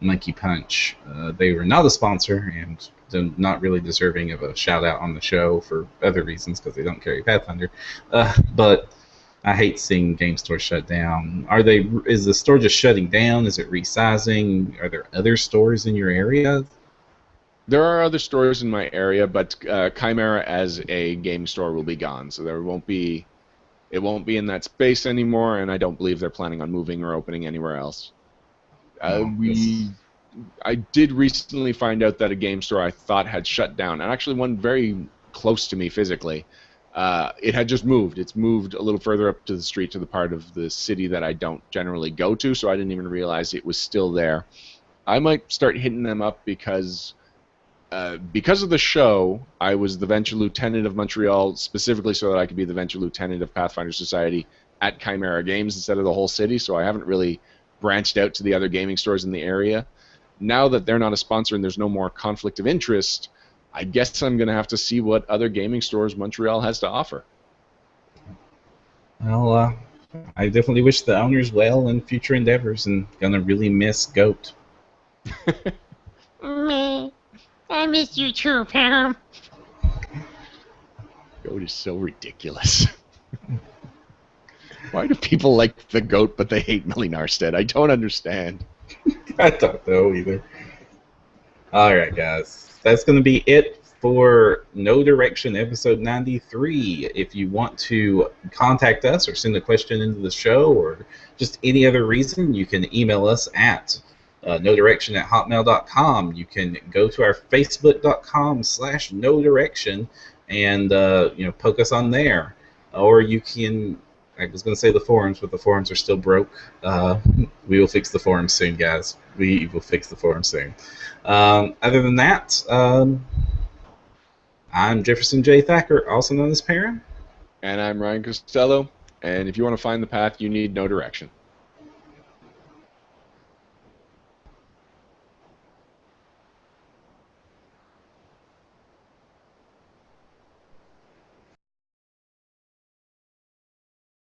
Monkey Punch. They were not a sponsor and not really deserving of a shout out on the show for other reasons because they don't carry Pathfinder. But I hate seeing game stores shut down. Is the store just shutting down? Is it resizing? Are there other stores in your area? There are other stores in my area, but Chimera as a game store will be gone, so it won't be in that space anymore, and I don't believe they're planning on moving or opening anywhere else. I did recently find out that a game store I thought had shut down, and actually one very close to me physically. It had just moved. It's moved a little further up to the street to the part of the city that I don't generally go to, so I didn't even realize it was still there. I might start hitting them up because because of the show, I was the Venture Lieutenant of Montreal specifically so that I could be the Venture Lieutenant of Pathfinder Society at Chimera Games instead of the whole city, so I haven't really branched out to the other gaming stores in the area. Now that they're not a sponsor and there's no more conflict of interest, I guess I'm going to have to see what other gaming stores Montreal has to offer. Well, I definitely wish the owners well in future endeavors, and gonna really miss Goat. Me. I miss you too, Pam. Goat is so ridiculous. Why do people like the Goat but they hate Millie Narstead? I don't understand. I don't know either. Alright, guys. That's going to be it for No Direction episode 93. If you want to contact us or send a question into the show or just any other reason, you can email us at nodirection@hotmail.com. You can go to our facebook.com/nodirection and poke us on there. Or you can, I was going to say the forums, but the forums are still broke. We will fix the forums soon, guys. We will fix the forums soon. Other than that, I'm Jefferson J. Thacker, also known as Perrin. And I'm Ryan Costello, and if you want to find the path, you need no direction.